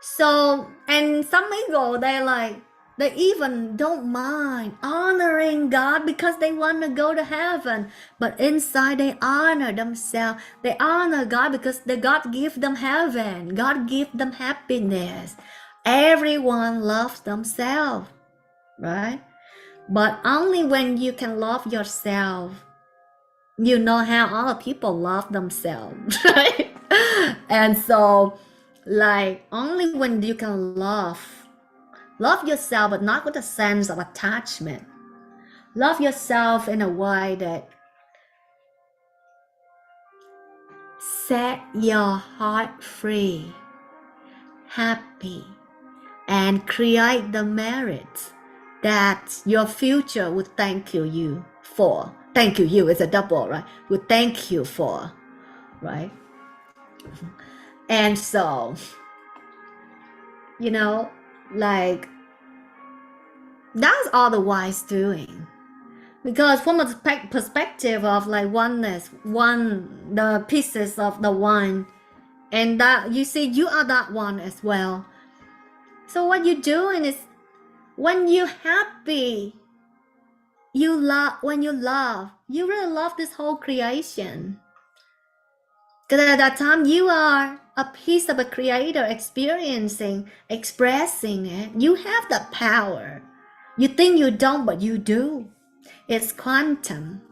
So, and some ego, they even don't mind honoring God because they want to go to heaven. But inside they honor themselves. They honor God because God give them heaven. God give them happiness. Everyone loves themselves, right? But only when you can love yourself, you know how other people love themselves, right? And so, like, only when you can love yourself, but not with a sense of attachment. Love yourself in a way that set your heart free, happy, and create the merits that your future would thank you for. Thank you is a double, right? Would thank you for, right? And so, like, that's all the wise doing. Because from a perspective of like oneness, the pieces of the one, and that you see you are that one as well. So what you're doing is, when you're happy, you love. When you really love this whole creation. Because at that time you are a piece of a creator, experiencing, expressing it. You have the power. You think you don't, but you do. It's quantum.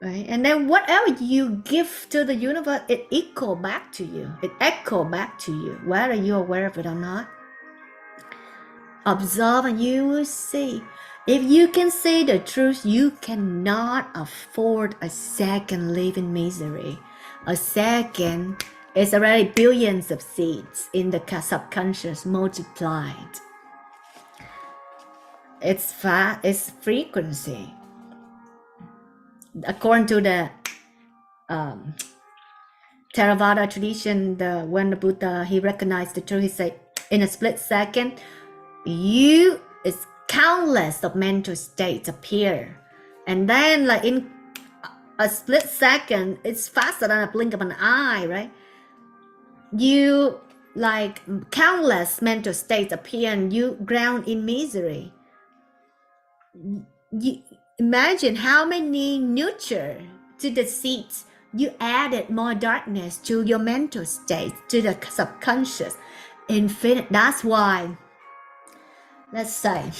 Right? And then whatever you give to the universe, it echo back to you. It echo back to you, whether you're aware of it or not. Observe and you will see. If you can see the truth, you cannot afford a second live in misery. A second is already billions of seeds in the subconscious multiplied. It's frequency. According to the Theravada tradition, when the Buddha, he recognized the truth, he said, in a split second, it's countless of mental states appear. And then like in a split second, it's faster than a blink of an eye, right? You like countless mental states appear and you drown in misery. You imagine how many nurture to the seeds. You added more darkness to your mental state, to the subconscious, infinite. That's why, let's say,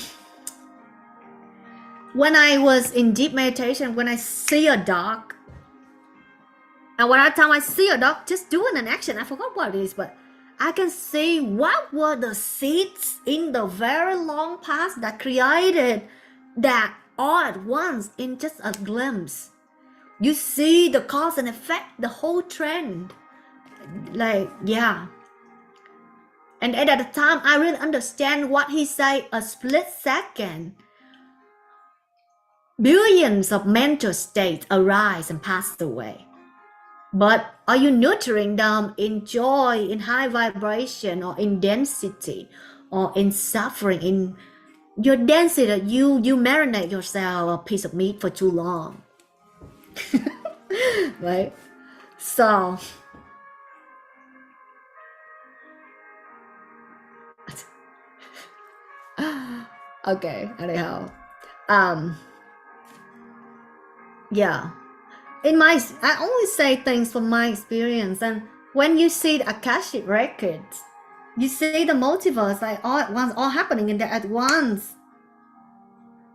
when I was in deep meditation, when I see a dog, and when I see a dog, just doing an action, I forgot what it is, but I can see what were the seeds in the very long past that created that all at once in just a glimpse. You see the cause and effect, the whole trend. Like, yeah. And at the time, I really understand what he said, a split second. Billions of mental states arise and pass away. But are you nurturing them in joy, in high vibration, or in density, or in suffering, in your density? You marinate yourself a piece of meat for too long. Right? So okay, anyhow. Yeah. I only say things from my experience, and when you see the Akashic records, you see the multiverse like all at once, all happening in there at once.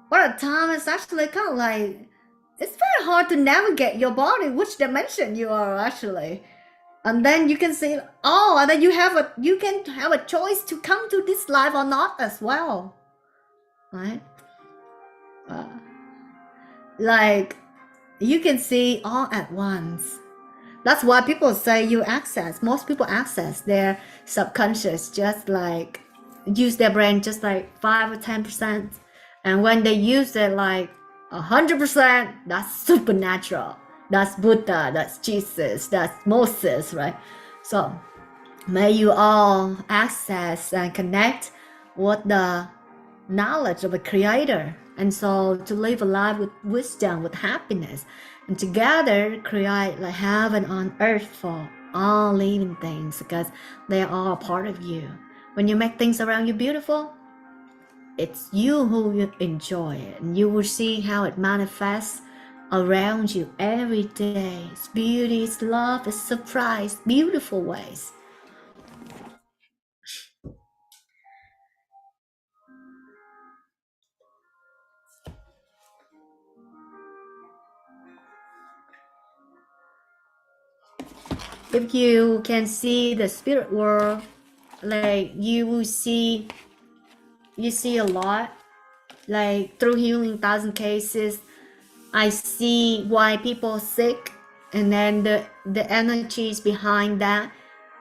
But at time it's actually kind of like, it's very hard to navigate your body, which dimension you are actually. And then you can see, and then you can have a choice to come to this life or not as well. Right? Like, you can see all at once. That's why people say most people access their subconscious, just like use their brain just like 5 or 10%. And when they use it like 100%, that's supernatural. That's Buddha, that's Jesus, that's Moses, right? So may you all access and connect with the knowledge of a creator, and so to live a life with wisdom, with happiness, and together create like heaven on earth for all living things, because they are all a part of you. When you make things around you beautiful, it's you who you enjoy it, and you will see how it manifests around you every day. It's beauty, it's love, it's surprise, beautiful ways. If you can see the spirit world, like you see a lot, like through healing thousand cases, I see why people are sick, and then the energies behind that,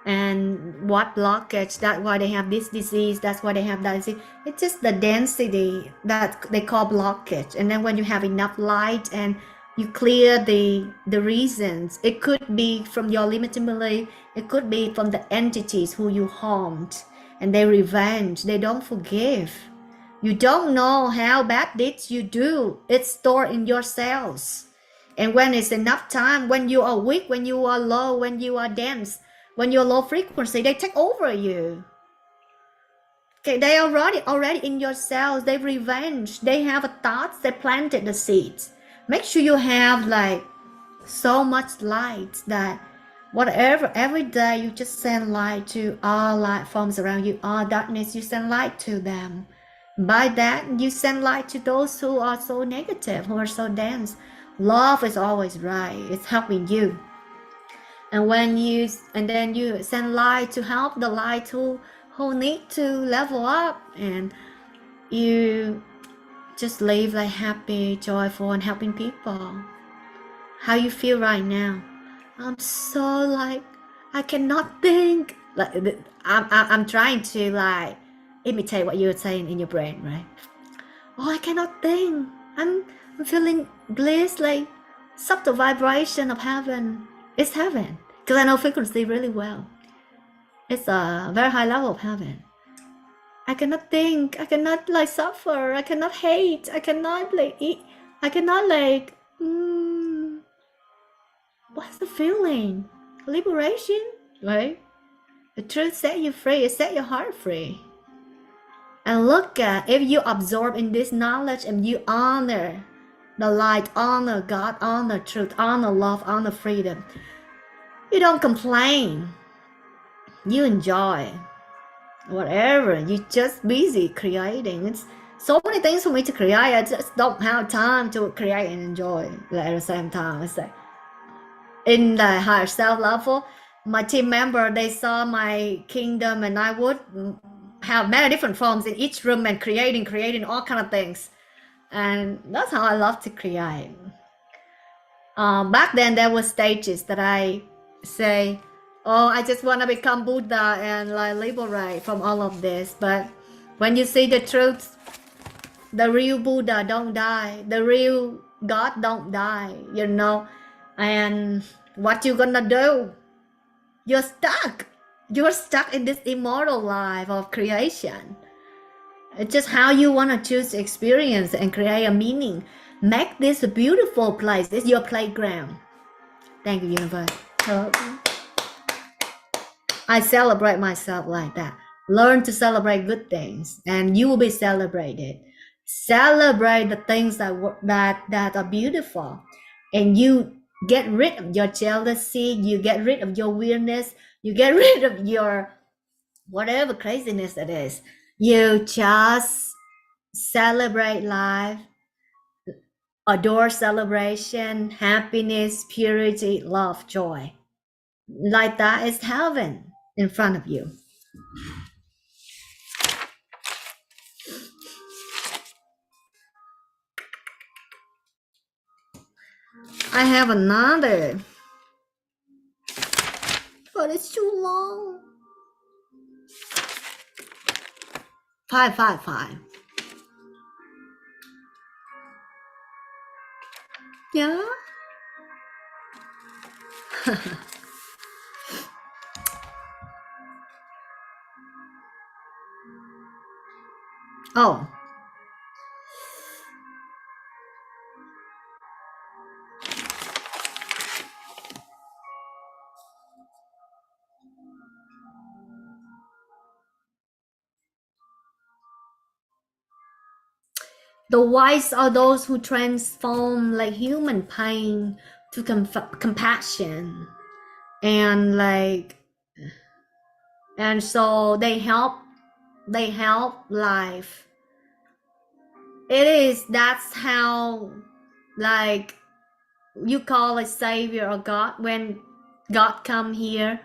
and what blockage. That's why they have this disease. That's why they have that disease. It's just the density that they call blockage. And then when you have enough light and you clear the reasons, it could be from your limiting belief. It could be from the entities who you harmed, and they revenge. They don't forgive. You don't know how bad deeds you do. It's stored in your cells. And when it's enough time, when you are weak, when you are low, when you are dense, when you're low frequency, they take over you. Okay, they are already in your cells. They revenge. They have a thoughts. They planted the seeds. Make sure you have like so much light that whatever, every day you just send light to all light forms around you, all darkness, you send light to them. By that, you send light to those who are so negative, who are so dense. Love is always right. It's helping you. And then you send light to help the light who need to level up, and you just live like happy, joyful, and helping people. How you feel right now? I'm so like, I cannot think. Like I'm trying to like imitate what you're saying in your brain, right? Oh, I cannot think. I'm feeling bliss, like subtle vibration of heaven. It's heaven, because I know frequency really well. It's a very high level of heaven. I cannot think. I cannot like suffer. I cannot hate. I cannot like eat. I cannot like. What's the feeling? Liberation, right? The truth set you free. It set your heart free. And look at, if you absorb in this knowledge and you honor the light, honor God, honor truth, honor love, honor freedom, you don't complain. You enjoy whatever. You just busy creating. It's so many things for me to create. I just don't have time to create and enjoy at the same time. It's like in the higher self level, my team member, they saw my kingdom, and I would have many different forms in each room and creating all kind of things. And that's how I love to create. Back then there were stages that I say, oh, I just want to become Buddha and like liberate from all of this. But when you see the truth, the real Buddha don't die, the real God don't die, you know. And what you gonna do? You're stuck. You're stuck in this immortal life of creation. It's just how you want to choose to experience and create a meaning. Make this a beautiful place. It's your playground. Thank you, universe. So I celebrate myself like that. Learn to celebrate good things, and you will be celebrated. Celebrate the things that are beautiful, and you get rid of your jealousy. You get rid of your weirdness. You get rid of your whatever craziness it is. You just celebrate life, adore celebration, happiness, purity, love, joy. Like that is heaven in front of you. I have another, but it's too long. 555. Yeah. Oh, The wise are those who transform like human pain to compassion, and like, and so they help life. It is, that's how, like, you call a savior or God when God come here,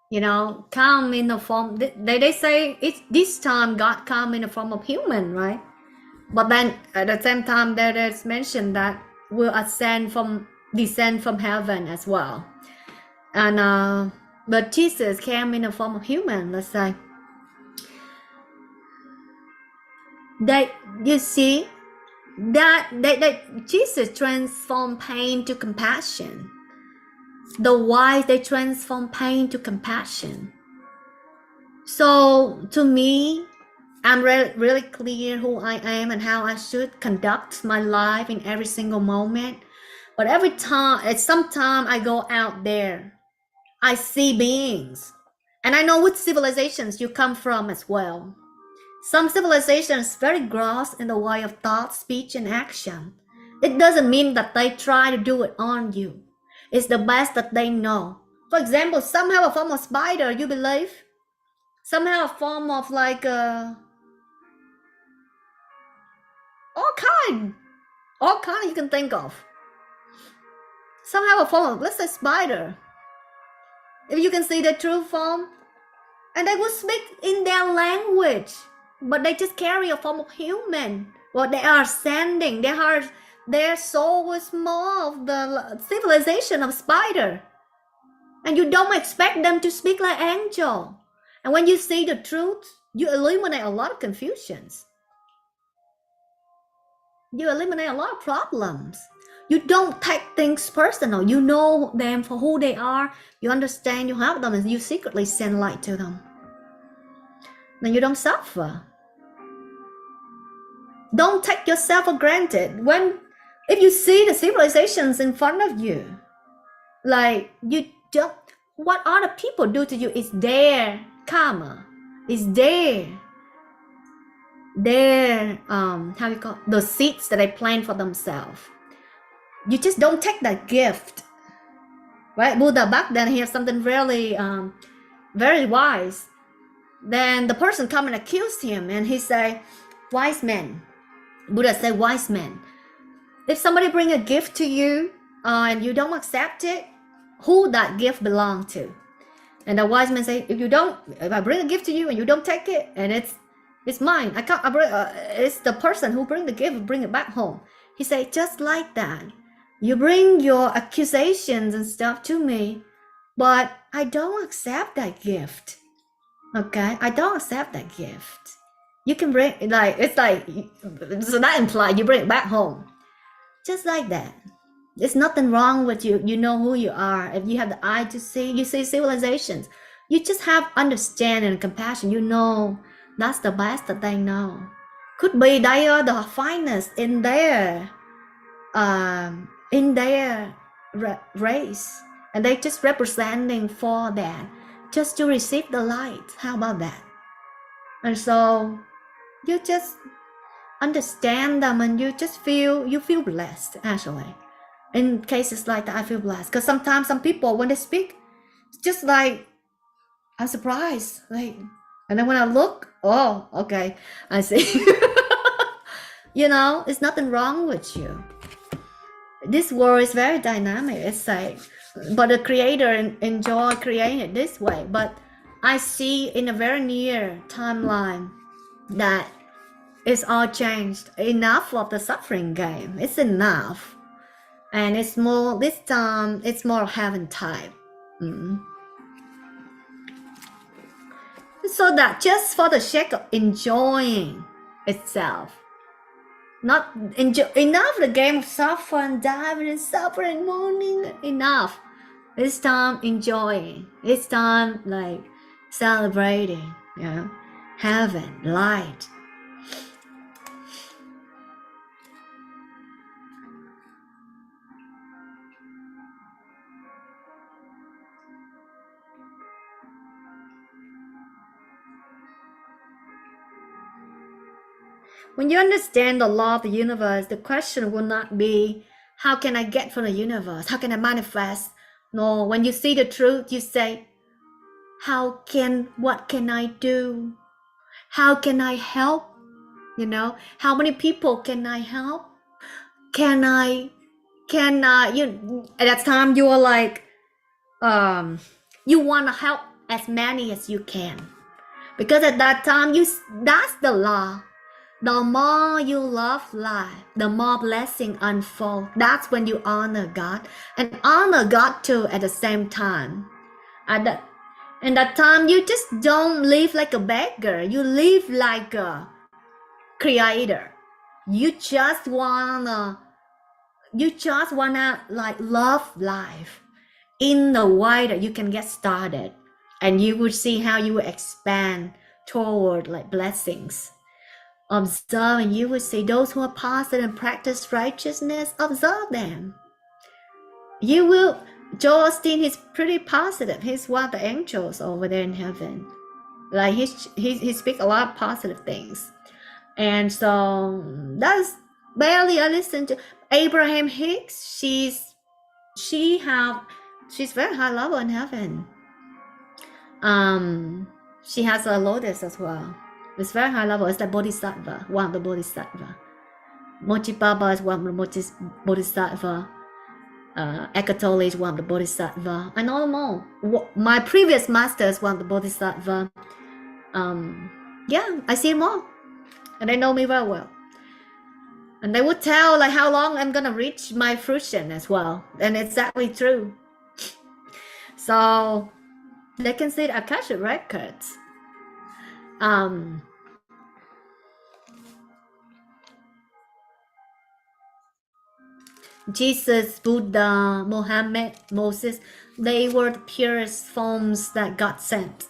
you know, come in the form, they say it's this time God come in the form of human, right? But then at the same time there is mentioned that will descend from heaven as well. And but Jesus came in the form of human, let's say. They, you see, that Jesus transformed pain to compassion. The wise, they transform pain to compassion. So to me, I'm really clear who I am and how I should conduct my life in every single moment. But every time, at some time I go out there, I see beings. And I know which civilizations you come from as well. Some civilizations very gross in the way of thought, speech, and action. It doesn't mean that they try to do it on you. It's the best that they know. For example, some have a form of spider, you believe? Some have a form of like all kind, all kind you can think of. Some have a form of, let's say, spider. If you can see the true form, and they will speak in their language, but they just carry a form of human. Well, they are ascending. Their soul is more of the civilization of spider, and you don't expect them to speak like angel. And when you see the truth, you eliminate a lot of confusions. You eliminate a lot of problems. You don't take things personal. You know them for who they are. You understand, you help them, and you secretly send light to them. Then you don't suffer. Don't take yourself for granted. If you see the civilizations in front of you, like, you don't, what other people do to you is their karma. Is their how you call it? The seeds that they plant for themselves. You just don't take that gift, right? Buddha back then, he has something really very wise. Then the person come and accused him, and he say, wise man. Buddha said, wise man, if somebody bring a gift to you and you don't accept it, who that gift belong to? And the wise man say, if I bring a gift to you and you don't take it, and it's mine, I can't. It's the person who bring the gift, bring it back home. He say, just like that, you bring your accusations and stuff to me, but I don't accept that gift. Okay, I don't accept that gift. You can bring, like, it's like, so that implies you bring it back home. Just like that. There's nothing wrong with you. You know who you are. If you have the eye to see, you see civilizations. You just have understanding and compassion. You know that's the best that they know. Could be they are the finest in their race, and they just representing for that, just to receive the light. How about that? And so you just understand them, and you feel blessed. Actually, in cases like that, I feel blessed, because sometimes some people, when they speak, it's just like, I'm surprised, like, and then when I look, oh, okay, I see. You know, it's nothing wrong with you. This world is very dynamic, it's like, but the creator enjoy creating it this way. But I see in a very near timeline that it's all changed. Enough of the suffering game. It's enough. And it's more, this time, it's more heaven type. So that just for the sake of enjoying itself. Not enjoy enough the game of suffer and diving and suffering mourning. Enough. It's time enjoying. It's time like celebrating, you know, heaven, light. When you understand the law of the universe, the question will not be, how can I get from the universe? How can I manifest? No, when you see the truth, you say, what can I do? How can I help? You know, how many people can I help? Can I, at that time you are like, you want to help as many as you can. Because at that time, that's the law. The more you love life, the more blessing unfold. That's when you honor God and honor God too at the same time. At that time, you just don't live like a beggar. You live like a creator. You just wanna like love life in the way that you can get started, and you will see how you will expand toward like blessings. Observe, and you will see those who are positive and practice righteousness. Observe them. You will. Joel Osteen is pretty positive. He's one of the angels over there in heaven. Like he speaks a lot of positive things, and so that's barely I listen to Abraham Hicks. She's very high level in heaven. She has a lotus as well. It's very high level. It's like bodhisattva, one of the bodhisattva. Mochi Baba is one of the bodhisattva. Eckhart Tolle is one of the bodhisattva. I know them all. My previous master is one of the bodhisattva. Yeah, I see them all, and they know me very well. And they would tell like how long I'm gonna reach my fruition as well, and it's exactly true. So they can see the Akashic records. Jesus, Buddha, Mohammed, Moses, they were the purest forms that God sent.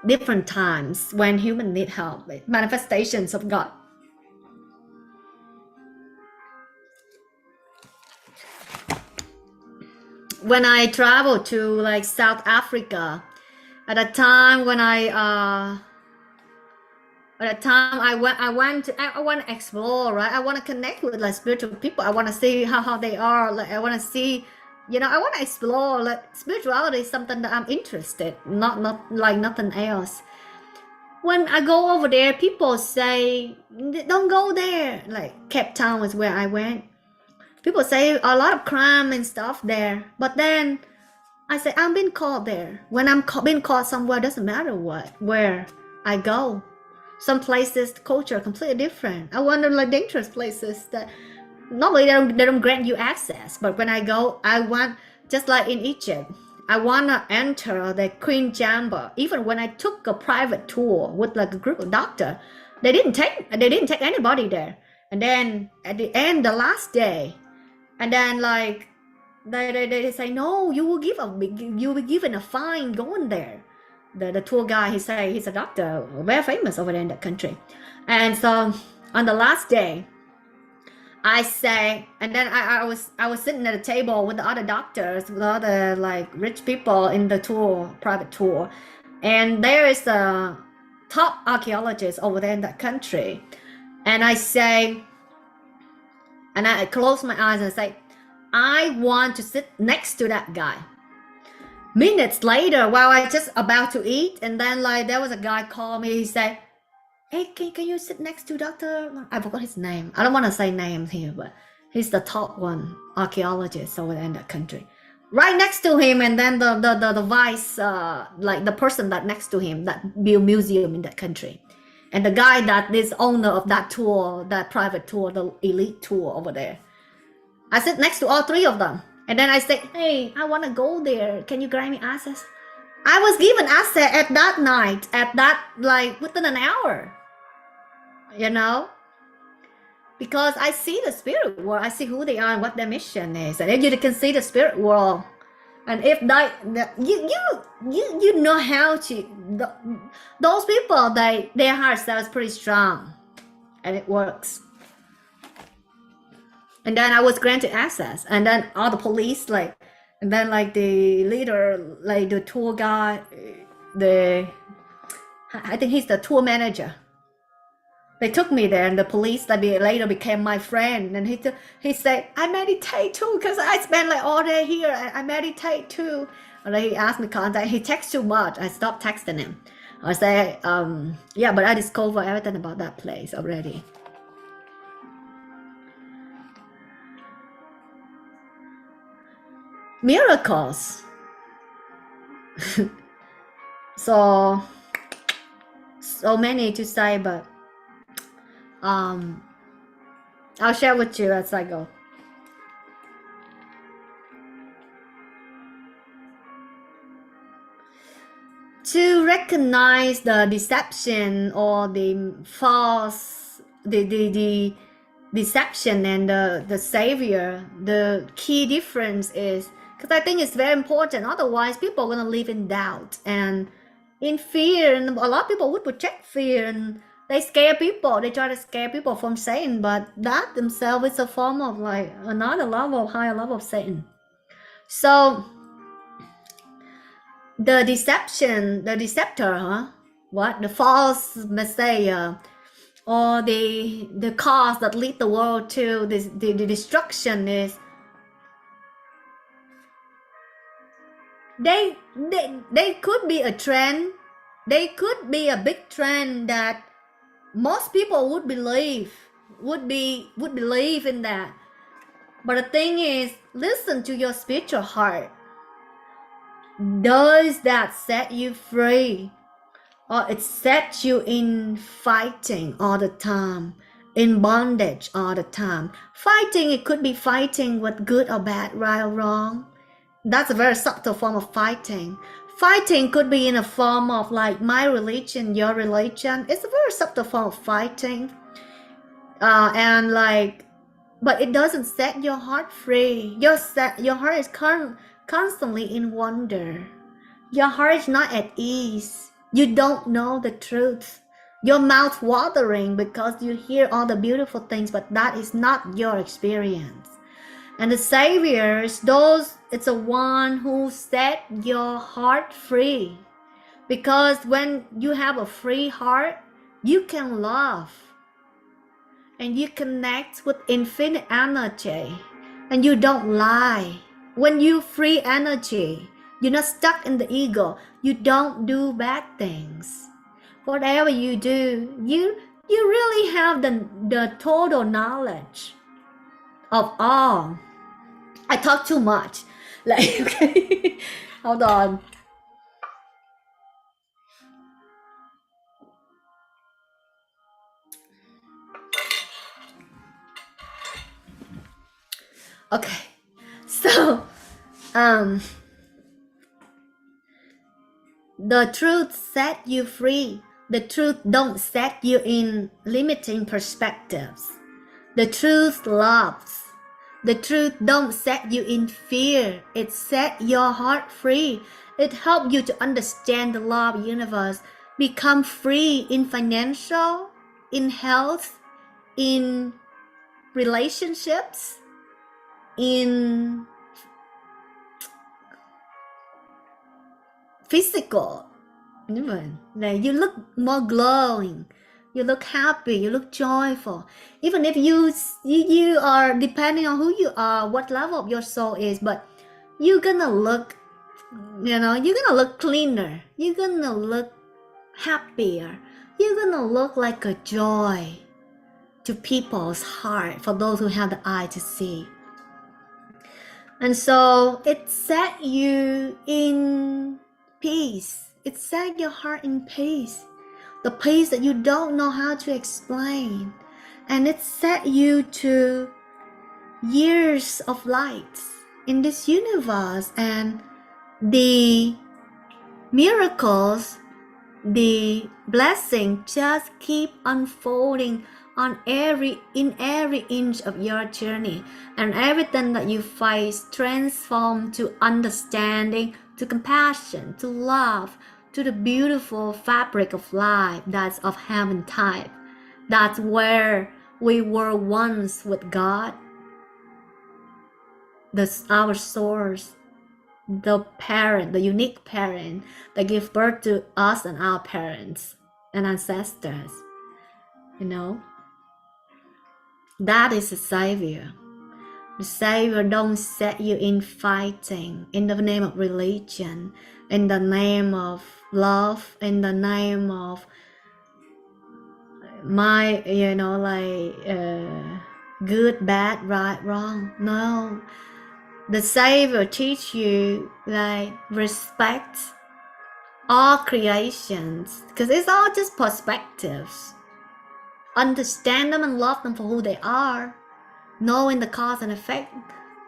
Different times when humans need help, like manifestations of God. When I traveled to like South Africa, at a time when I want to explore, right? I want to connect with like spiritual people. I want to see how they are. Like I want to see, I want to explore. Like spirituality is something that I'm interested, not like nothing else. When I go over there, people say, don't go there. Like Cape Town is where I went. People say a lot of crime and stuff there. But then I say, I'm being caught there. When I'm being caught somewhere, doesn't matter where I go. Some places, the culture are completely different. I wonder like dangerous places that normally they don't grant you access. But when I go, I want, just like in Egypt, I want to enter the Queen Jamba. Even when I took a private tour with like a group of doctors, they didn't take anybody there. And then at the end, the last day, and then like they say, no, you will be given a fine going there. The tour guy, he say he's a doctor, very famous over there in that country. And so on the last day, I say, and then I was sitting at a table with the other doctors, with other like rich people in the private tour, and there is a top archaeologist over there in that country. And I say, and I close my eyes and say, I want to sit next to that guy. Minutes later, while I just about to eat, and then like there was a guy call me. He said, hey, can you sit next to Dr. I forgot his name. I don't want to say names here, but he's the top one archaeologist over there in that country. Right next to him, and then the vice, like the person that next to him that build museum in that country, and the guy that is owner of that tour, that private tour, the elite tour over there. I sit next to all three of them. And then I say, hey, I want to go there. Can you grant me access? I was given access at that night, like within an hour, because I see the spirit world. I see who they are and what their mission is. And if you can see the spirit world, and if you know how to, those people, their heart cells is pretty strong, and it works. And then I was granted access, and then all the police, and then the leader, the tour guide, I think he's the tour manager. They took me there, and the police that later became my friend. And he said, I meditate too, because I spend like all day here. I meditate too. And then he asked me contact. He texts too much. I stopped texting him. I say, yeah, but I discovered everything about that place already. Miracles. So many to say, but I'll share with you as I go. To recognize the deception or the false, the deception and the savior, the key difference is, because I think it's very important, otherwise people are going to live in doubt and in fear, and a lot of people would project fear, and they scare people, they try to scare people from Satan, but that themselves is a form of like another level, higher level of Satan. So the deception, the deceptor, the false messiah, or the cause that lead the world to the destruction is they could be a trend, they could be a big trend that most people would believe in that. But the thing is, listen to your spiritual heart. Does that set you free, or it sets you in fighting all the time, in bondage all the time? Fighting, it could be fighting with good or bad, right or wrong. That's a very subtle form of fighting. Fighting could be in a form of like my religion, your religion. It's a very subtle form of fighting. And like, but it doesn't set your heart free. Your heart is constantly in wonder. Your heart is not at ease. You don't know the truth. Your mouth watering because you hear all the beautiful things, but that is not your experience. And the saviors, it's a one who set your heart free. Because when you have a free heart, you can love. And you connect with infinite energy. And you don't lie. When you free energy, you're not stuck in the ego. You don't do bad things. Whatever you do, you really have the total knowledge of all. I talk too much. Like, okay. Hold on. Okay. So, the truth set you free. The truth don't set you in limiting perspectives. The truth loves. The truth don't set you in fear. It set your heart free. It helps you to understand the law of the universe. Become free in financial, in health, in relationships, in physical. Like you look more glowing, you look happy, you look joyful. Even if you are, depending on who you are, what level of your soul is, but you're gonna look, you're gonna look cleaner, you're gonna look happier, you're gonna look like a joy to people's heart, for those who have the eye to see. And so it set you in peace. It set your heart in peace. The peace that you don't know how to explain. And it set you to years of light in this universe. And the miracles, the blessing just keep unfolding in every inch of your journey, and everything that you face transform to understanding, to compassion, to love, to the beautiful fabric of life that's of heaven type. That's where we were once with God, our source, the parent, the unique parent that gave birth to us and our parents and ancestors. you know. That is a savior. The savior don't set you in fighting in the name of religion, in the name of love, in the name of my, good, bad, right, wrong. No, the savior teach you like respect all creations, because it's all just perspectives. Understand them and love them for who they are, knowing the cause and effect.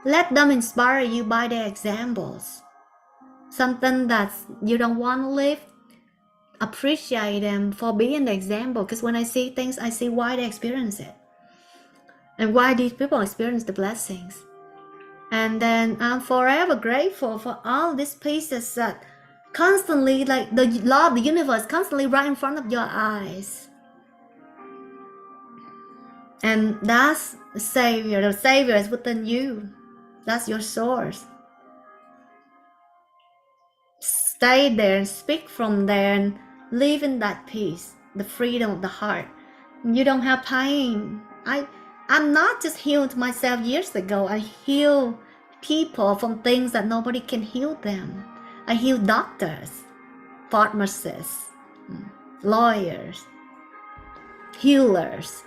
Let them inspire you by their examples. Something that you don't want to live, appreciate them for being the example. Because when I see things, I see why they experience it and why these people experience the blessings. And then I'm forever grateful for all these pieces that constantly, like the law of the universe, constantly right in front of your eyes. And that's the savior. The savior is within you. That's your source. Stay there and speak from there and live in that peace, the freedom of the heart. You don't have pain. I'm not just healed myself years ago. I heal people from things that nobody can heal them. I heal doctors, pharmacists, lawyers, healers.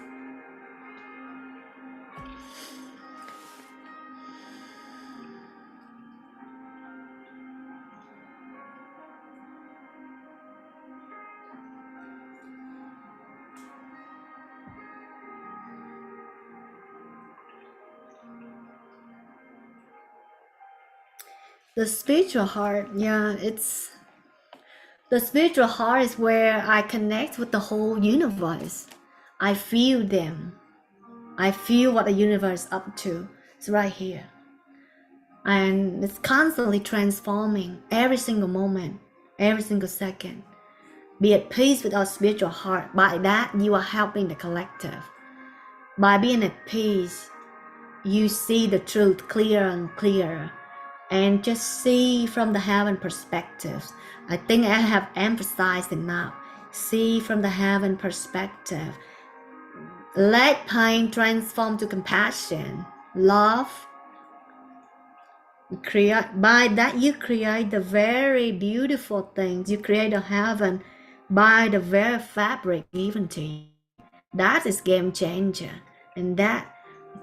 The spiritual heart, the spiritual heart is where I connect with the whole universe. I feel them. I feel what the universe is up to. It's right here. And it's constantly transforming every single moment, every single second. Be at peace with our spiritual heart. By that, you are helping the collective. By being at peace, you see the truth clearer and clearer. And just see from the heaven perspectives. I think I have emphasized enough. See from the heaven perspective. Let pain transform to compassion, love. By that you create the very beautiful things. You create a heaven by the very fabric given to you. That is game changer. And that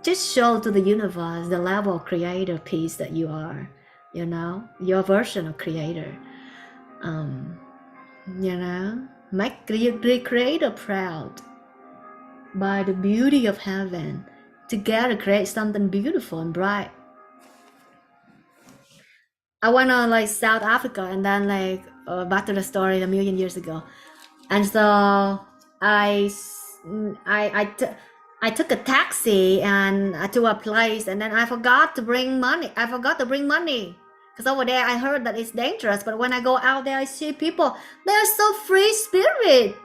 just show to the universe the level of creator peace that you are. Your version of creator. Make the creator proud by the beauty of heaven. Together create something beautiful and bright. I went on like South Africa, and then back to the story a million years ago. And so I took a taxi and to a place, and then I forgot to bring money. Because over there I heard that it's dangerous. But when I go out there, I see people. They're so free spirit.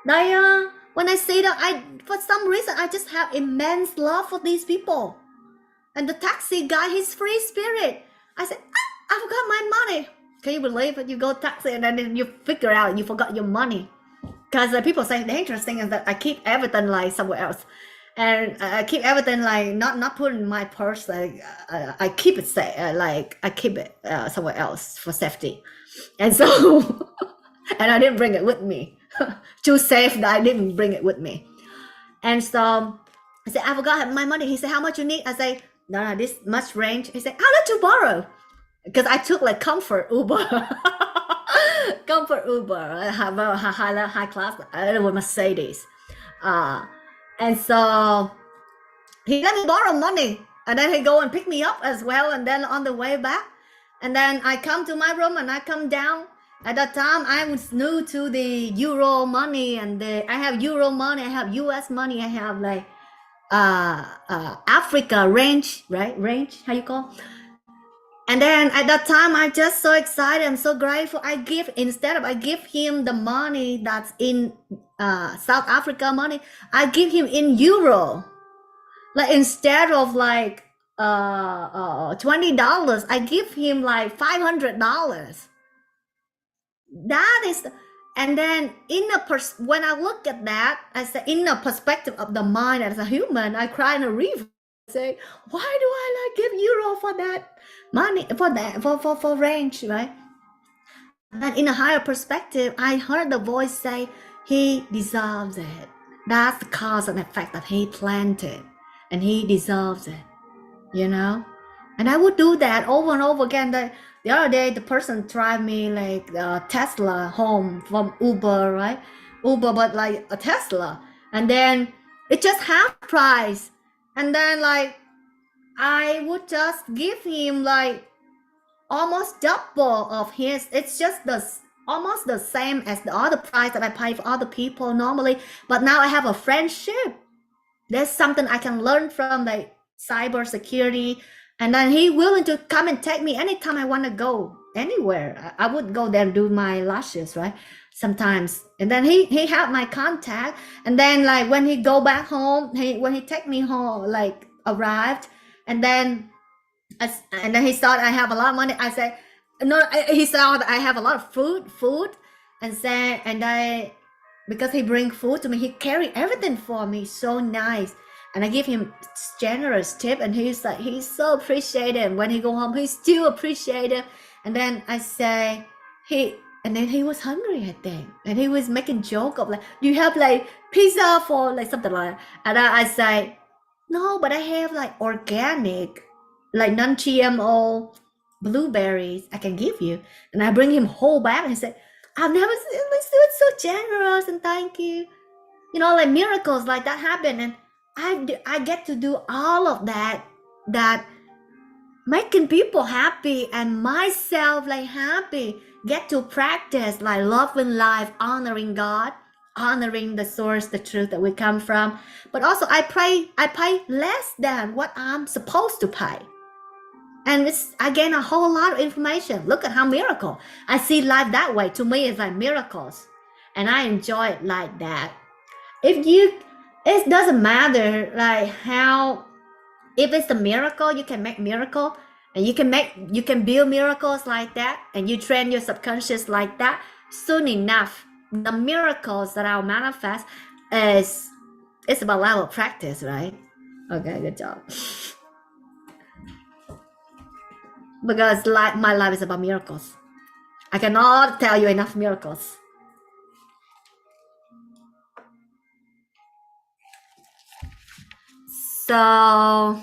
When I see them, for some reason I just have immense love for these people. And the taxi guy, he's free spirit. I said, I forgot my money. Can you believe it? You go taxi and then you figure out you forgot your money. Because people say the interesting is that I keep everything like somewhere else. And I keep everything like not put in my purse. I keep it I keep it somewhere else for safety. And so, and I didn't bring it with me. Too safe that I didn't bring it with me. And so I said, I forgot my money. He said, how much you need? I say, no, this much range. He said, how much you borrow? Because I took like comfort Uber. Comfort Uber. I have a high class with Mercedes. And so he let me borrow money. And then he go and pick me up as well. And then on the way back. And then I come to my room and I come down. At that time, I was new to the Euro money. And I have Euro money. I have US money. I have like Africa range, right? Range, how you call? And then at that time, I just so excited. I'm so grateful. I give him the money that's in South Africa money, I give him in euro. Like instead of like $20, I give him like $500. That is And then when I look at that as the inner perspective of the mind as a human, I cry in a river. Say, why do I like give euro for that money for that for range, right? Then in a higher perspective, I heard the voice say, he deserves it. That's the cause and effect that he planted, and he deserves it, you know? And I would do that over and over again. The other day, the person drive me like a Tesla home from Uber, right? Uber, but like a Tesla. And then it just half price. And then like, I would just give him like almost double of his. It's just almost the same as the other price that I pay for other people normally. But now I have a friendship. There's something I can learn from, like cyber security. And then he willing to come and take me anytime I want to go anywhere. I would go there and do my lashes, right? Sometimes. And then he had my contact. And then like when he go back home, when he take me home, like arrived, and then he saw I have a lot of money. I said, no, he saw that I have a lot of food, and said, and I, because he bring food to me, he carry everything for me, so nice. And I give him generous tip, and he's like, he's so appreciative. When he go home, he's still appreciative. And then I say, and then he was hungry, I think, and he was making joke of like, do you have like pizza for like something like that? And I say, no, but I have like organic, like non-GMO blueberries I can give you. And I bring him whole bag, and he said, I've never seen this dude so generous, and thank you. You know, like miracles like that happen. And I get to do all of that making people happy and myself like happy. Get to practice like loving life, honoring God, honoring the source, the truth that we come from. But also I pay less than what I'm supposed to pay. And it's, I gain a whole lot of information. Look at how miracle. I see life that way. To me, it's like miracles. And I enjoy it like that. It doesn't matter like how, if it's a miracle, you can make miracle, and you can build miracles like that, and you train your subconscious like that. Soon enough, the miracles that I'll manifest it's about level of practice, right? Okay, good job. Because my life is about miracles. I cannot tell you enough miracles. So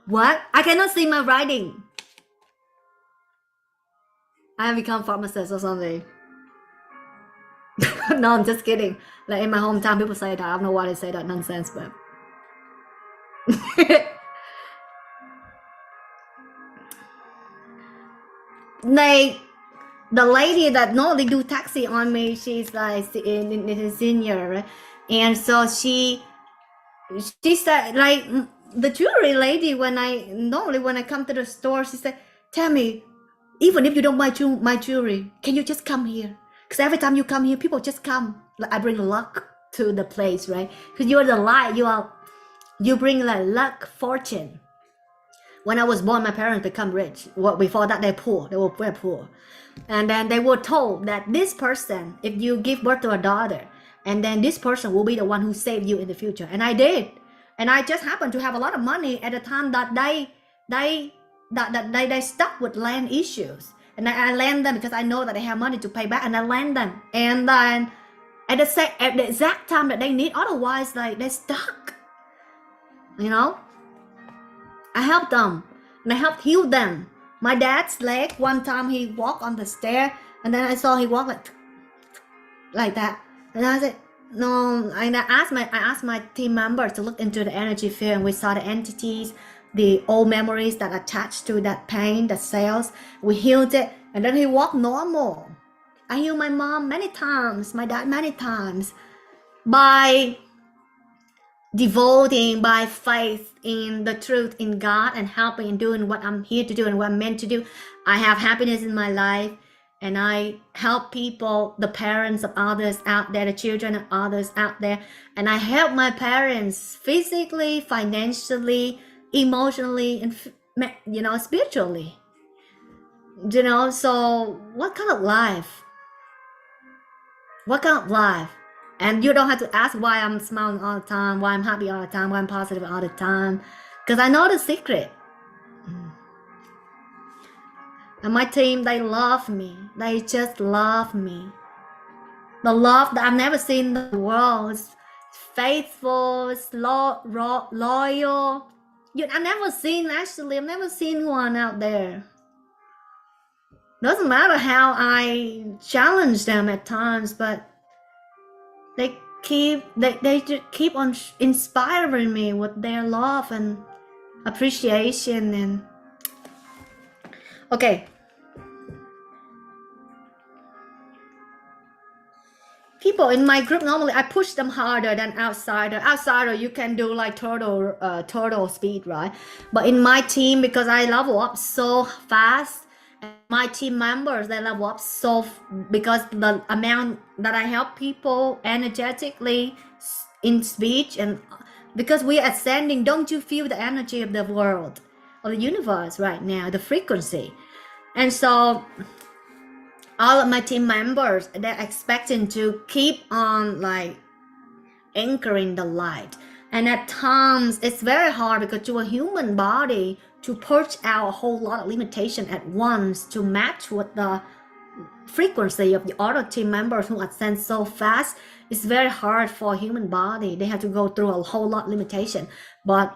what? I cannot see my writing. I have become pharmacist or something. No, I'm just kidding. Like in my hometown, people say that. I don't know why they say that nonsense, but like the lady that normally do taxi on me, she's like in senior, right? And so she said like the jewelry lady, when I come to the store, she said, Tammie, even if you don't buy my jewelry, can you just come here? Because every time you come here, people just come. Like I bring luck to the place, right? Because you're the light. You bring like luck, fortune. When I was born, my parents become rich. Well, before that, they're poor. They were very poor. And then they were told that this person, if you give birth to a daughter, and then this person will be the one who saved you in the future. And I did. And I just happened to have a lot of money at the time that they stuck with land issues. And I lend them because I know that they have money to pay back, and I lend them. And then at the exact time that they need, otherwise like they're stuck. You know? I helped them, and I helped heal them. My dad's leg, one time he walked on the stair, and then I saw he walked like that. And I said, no, and I asked my team members to look into the energy field, and we saw the entities, the old memories that attached to that pain, the cells. We healed it, and then he walked normal. I healed my mom many times, my dad many times, by devoting, by faith in the truth, in God, and helping and doing what I'm here to do and what I'm meant to do. I have happiness in my life. and I help people, the parents of others out there, the children of others out there, and I help my parents physically, financially, emotionally, and spiritually. So what kind of life? What kind of life? And you don't have to ask why I'm smiling all the time, why I'm happy all the time, why I'm positive all the time, because I know the secret. And my team, they love me. They just love me. The love that I've never seen in the world. It's faithful, it's loyal. I've never seen one out there. Doesn't matter how I challenge them at times, but they just keep on inspiring me with their love and appreciation. And okay, people in my group, normally I push them harder than outsider you can do like turtle speed, right? But in my team, because I level up so fast, and my team members, they level up because the amount that I help people energetically in speech, and because we are ascending, don't you feel the energy of the world, of the universe right now, the frequency? And so all of my team members, they're expecting to keep on like anchoring the light. And at times it's very hard, because to a human body, to purge out a whole lot of limitation at once to match with the frequency of the other team members who ascend so fast, it's very hard for a human body. They have to go through a whole lot of limitation. But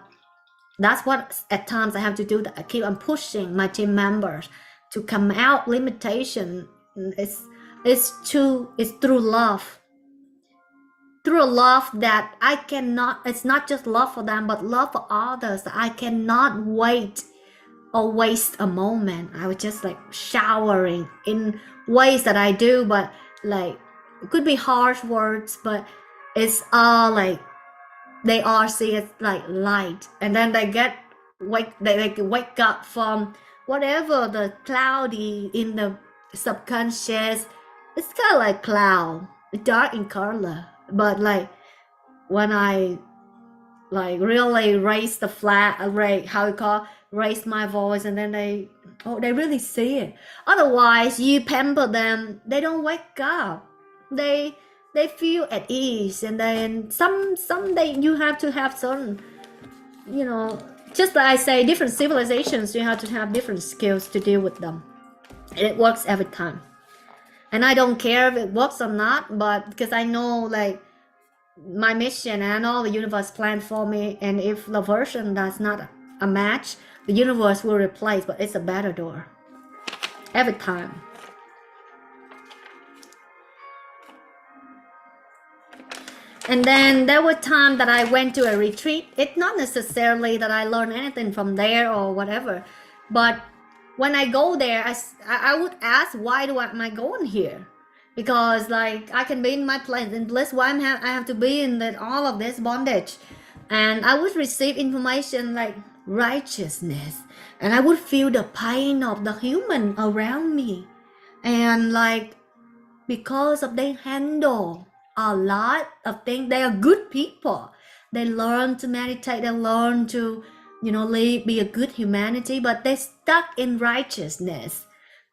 that's what at times I have to do, that I keep on pushing my team members to come out limitation. It's through love, through a love that I cannot, it's not just love for them, but love for others. I cannot wait or waste a moment. I was just like showering in ways that I do, but like it could be harsh words, but it's all like they all see it like light, and then they wake up from whatever the cloudy in the subconscious. It's kind of like cloud, dark in color, but like when I like really raise the flat, how you call, raise my voice, and then they really see it. Otherwise you pamper them, they don't wake up. They feel at ease, and then someday you have to have certain, just like I say, different civilizations, you have to have different skills to deal with them, and it works every time. And I don't care if it works or not, but because I know like my mission, and I know the universe planned for me, and if the version that's not a match, the universe will replace, but it's a better door every time. And then there were times that I went to a retreat. It's not necessarily that I learned anything from there or whatever, but when I go there, I would ask, why am I going here? Because like I can be in my place in bliss, why I have to be in all of this bondage? And I would receive information like righteousness, and I would feel the pain of the human around me, and like because of they handle a lot of things, they are good people, they learn to meditate, they learn to be a good humanity, but they stuck in righteousness.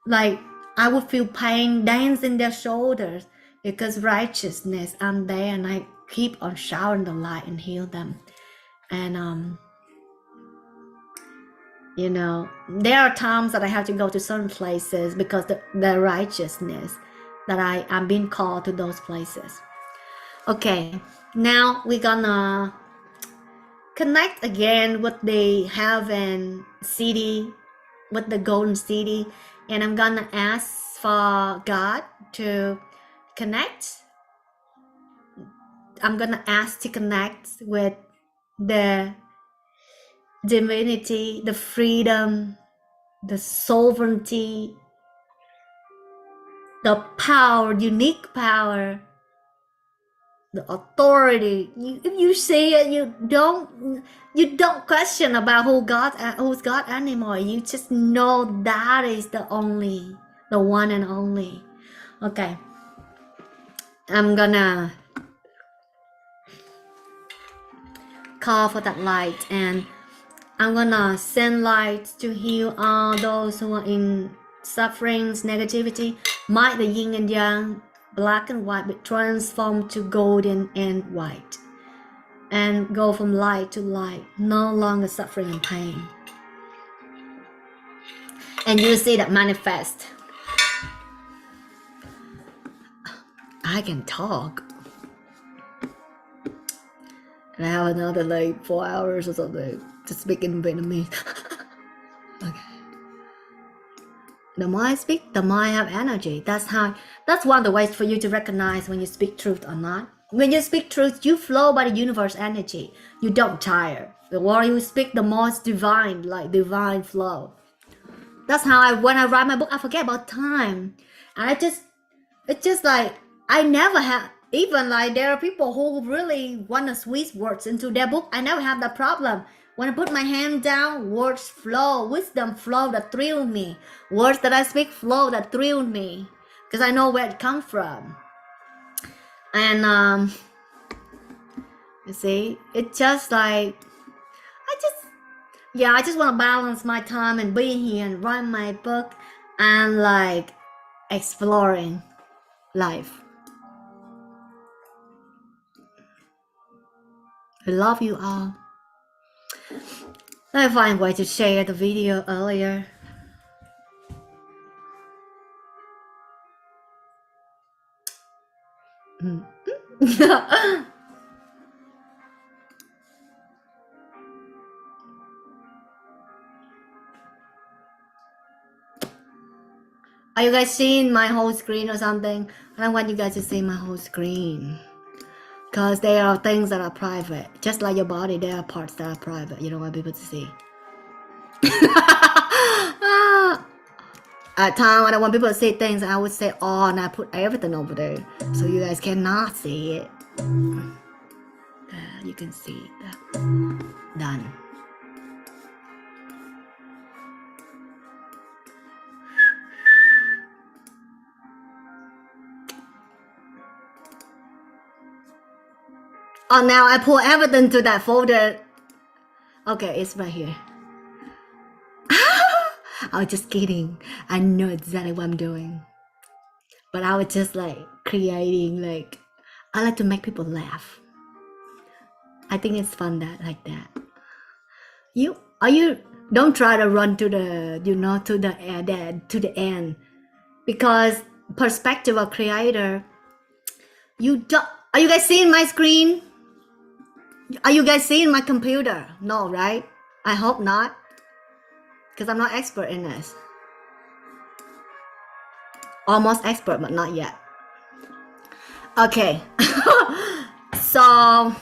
Like I would feel pain dance in their shoulders, because righteousness, I'm there, and I keep on showering the light and heal them. And there are times that I have to go to certain places because the righteousness that I'm being called to those places. Okay, now we're gonna connect again with the heaven city, with the golden city, and I'm gonna ask for God to connect. I'm gonna ask to connect with the divinity, the freedom, the sovereignty, the power, unique power, the authority. If you see it, you don't question about who's God anymore. You just know that is the only the one and only. Okay, I'm gonna call for that light, and I'm gonna send light to heal all those who are in sufferings, negativity. Might the yin and yang, black and white, be transformed to golden and white, and go from light to light, no longer suffering and pain. And you see that manifest. I can talk. And I have another like 4 hours or something to speak in Vietnamese. Okay. The more I speak, the more I have energy. That's one of the ways for you to recognize when you speak truth or not. When you speak truth, you flow by the universe energy. You don't tire. The more you speak, the more it's divine, like divine flow. That's how when I write my book, I forget about time. And it's just like, I never have, even like there are people who really want to squeeze words into their book. I never have that problem. When I put my hand down, words flow, wisdom flow that thrill me. Words that I speak flow that thrill me. Because I know where it comes from. And you see, it's just like, I just want to balance my time and be here and write my book and like exploring life. I love you all. Let me find a way to share the video earlier. Are you guys seeing my whole screen or something? I don't want you guys to see my whole screen. Because there are things that are private. Just like your body, there are parts that are private. You don't want people to see. At time when I want people to see things, I would say, oh, and I put everything over there. So you guys cannot see it. You can see that. Done. Oh, now I pull everything to that folder. Okay, it's right here. I was just kidding. I know exactly what I'm doing. But I was just like creating, like, I like to make people laugh. I think it's fun like that. Don't try to run to the, to the end. Because perspective of creator, are you guys seeing my screen? Are you guys seeing my computer? No, right? I hope not. Because I'm not expert in this. Almost expert, but not yet. Okay. So...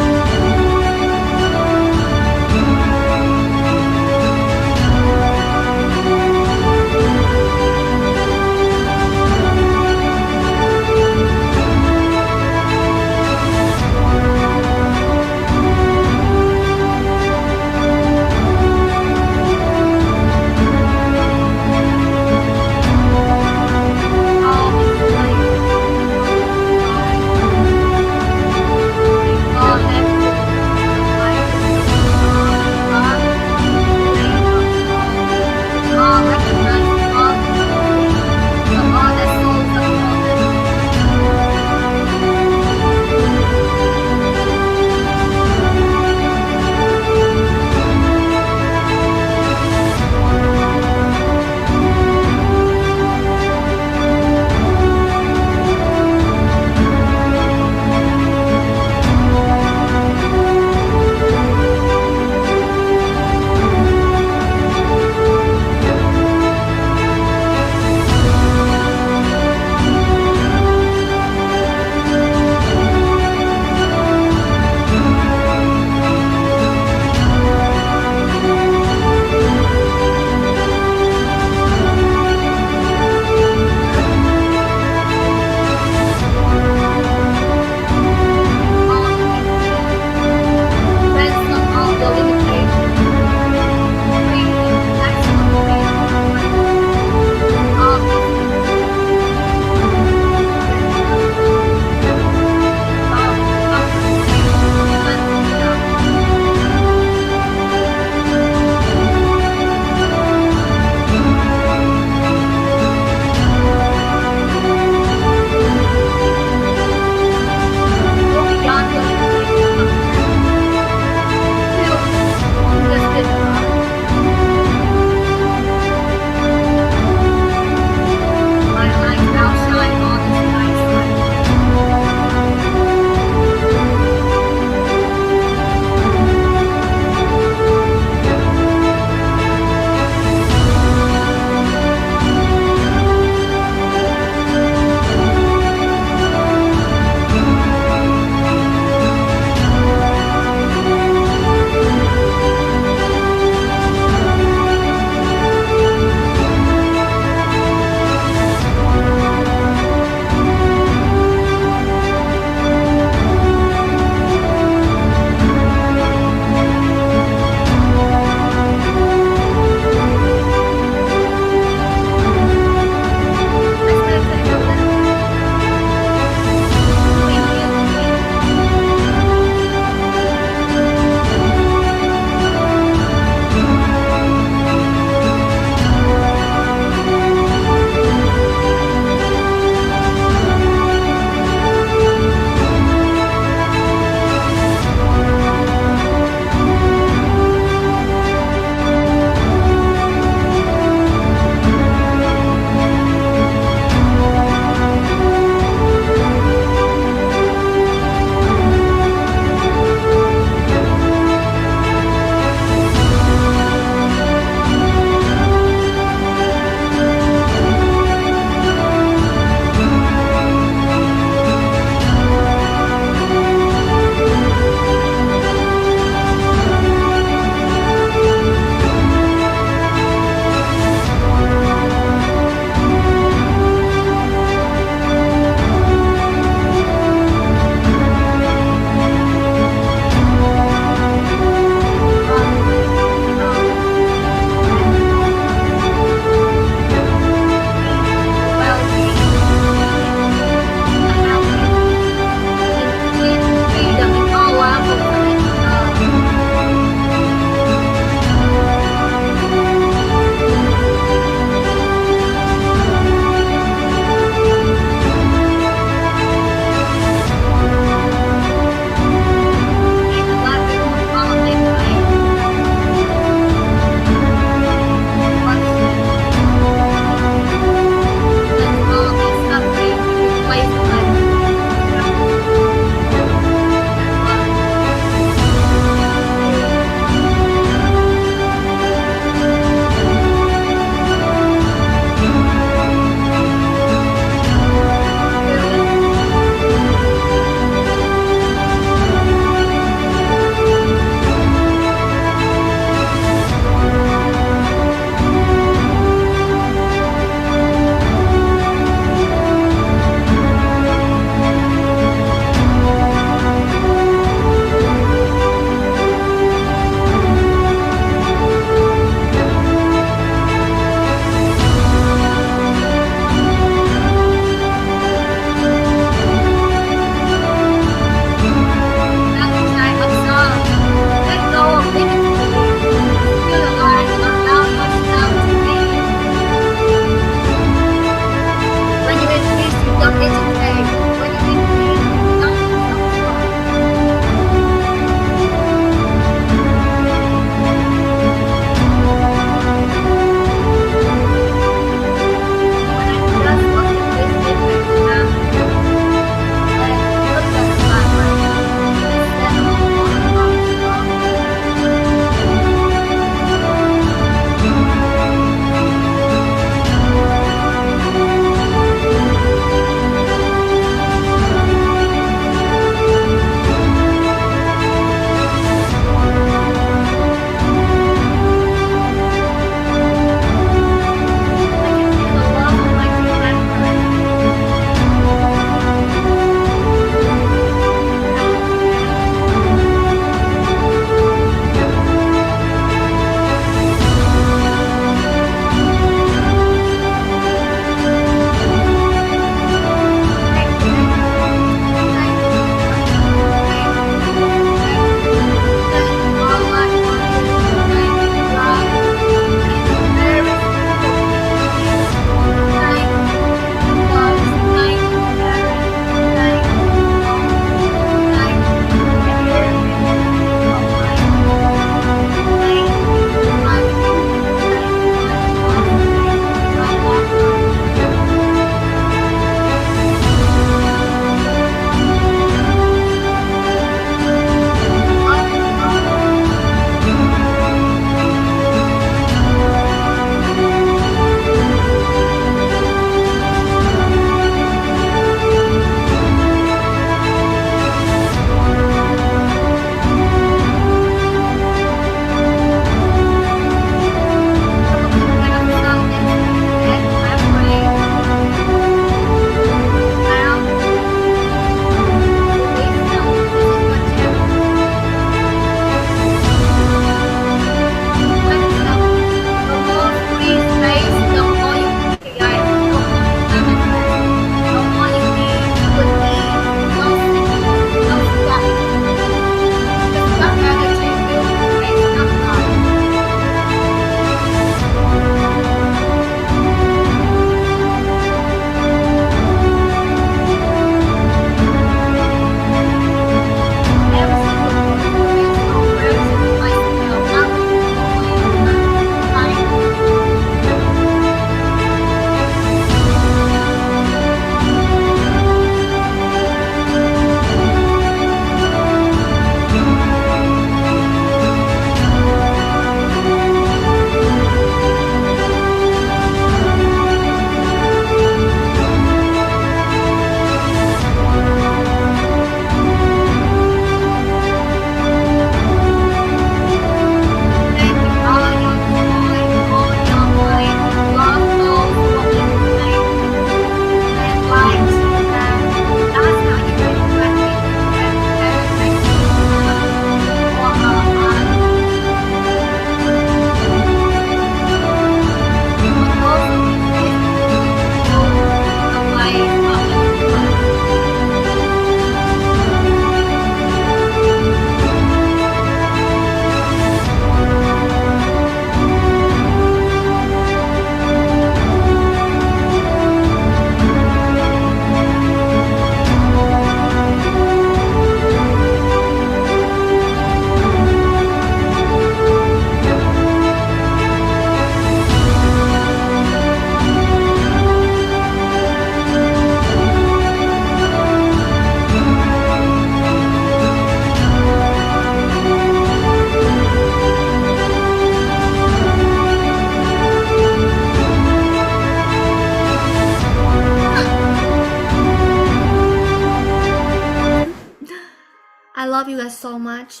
love you guys so much.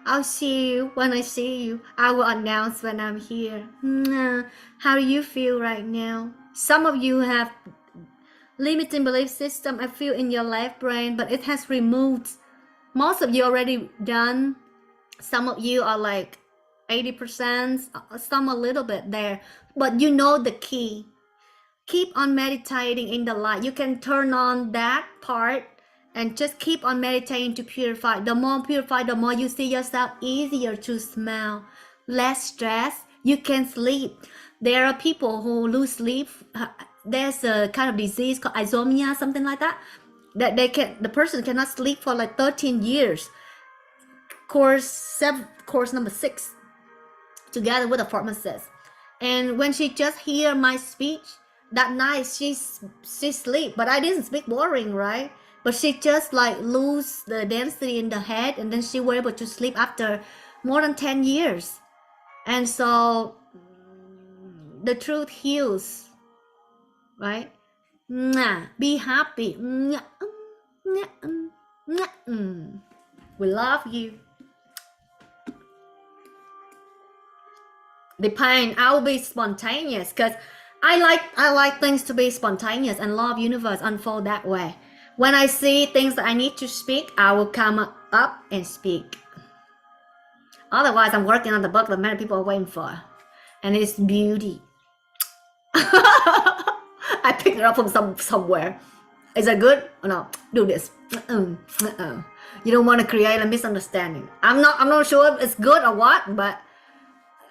I'll see you when I see you. I will announce when I'm here. How do you feel right now? Some of you have limiting belief system, I feel, in your left brain, but it has removed. Most of you already done. Some of you are like 80%, some a little bit there, but you know the key. Keep on meditating in the light. You can turn on that part and just keep on meditating to purify. The more purified, the more you see yourself, easier to smell, less stress. You can sleep. There are people who lose sleep. There's a kind of disease called insomnia, something like that. That the person cannot sleep for like 13 years. Course number 6, together with a pharmacist. And when she just hear my speech that night, she sleep. But I didn't speak boring, right? But she just like lose the density in the head, and then she were able to sleep after more than 10 years. And so the truth heals, right? Be happy. We love you. The pain, I'll be spontaneous, because I like things to be spontaneous, and law of universe unfold that way. When I see things that I need to speak, I will come up and speak. Otherwise, I'm working on the book that many people are waiting for, and it's beauty. I picked it up from somewhere. Is it good? Oh, no, do this. You don't want to create a misunderstanding. I'm not sure if it's good or what, but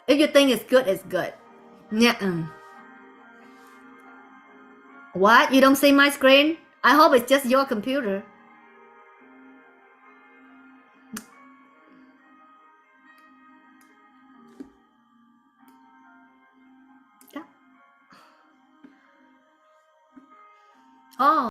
if you think it's good, it's good. What? You don't see my screen? I hope it's just your computer. Oh.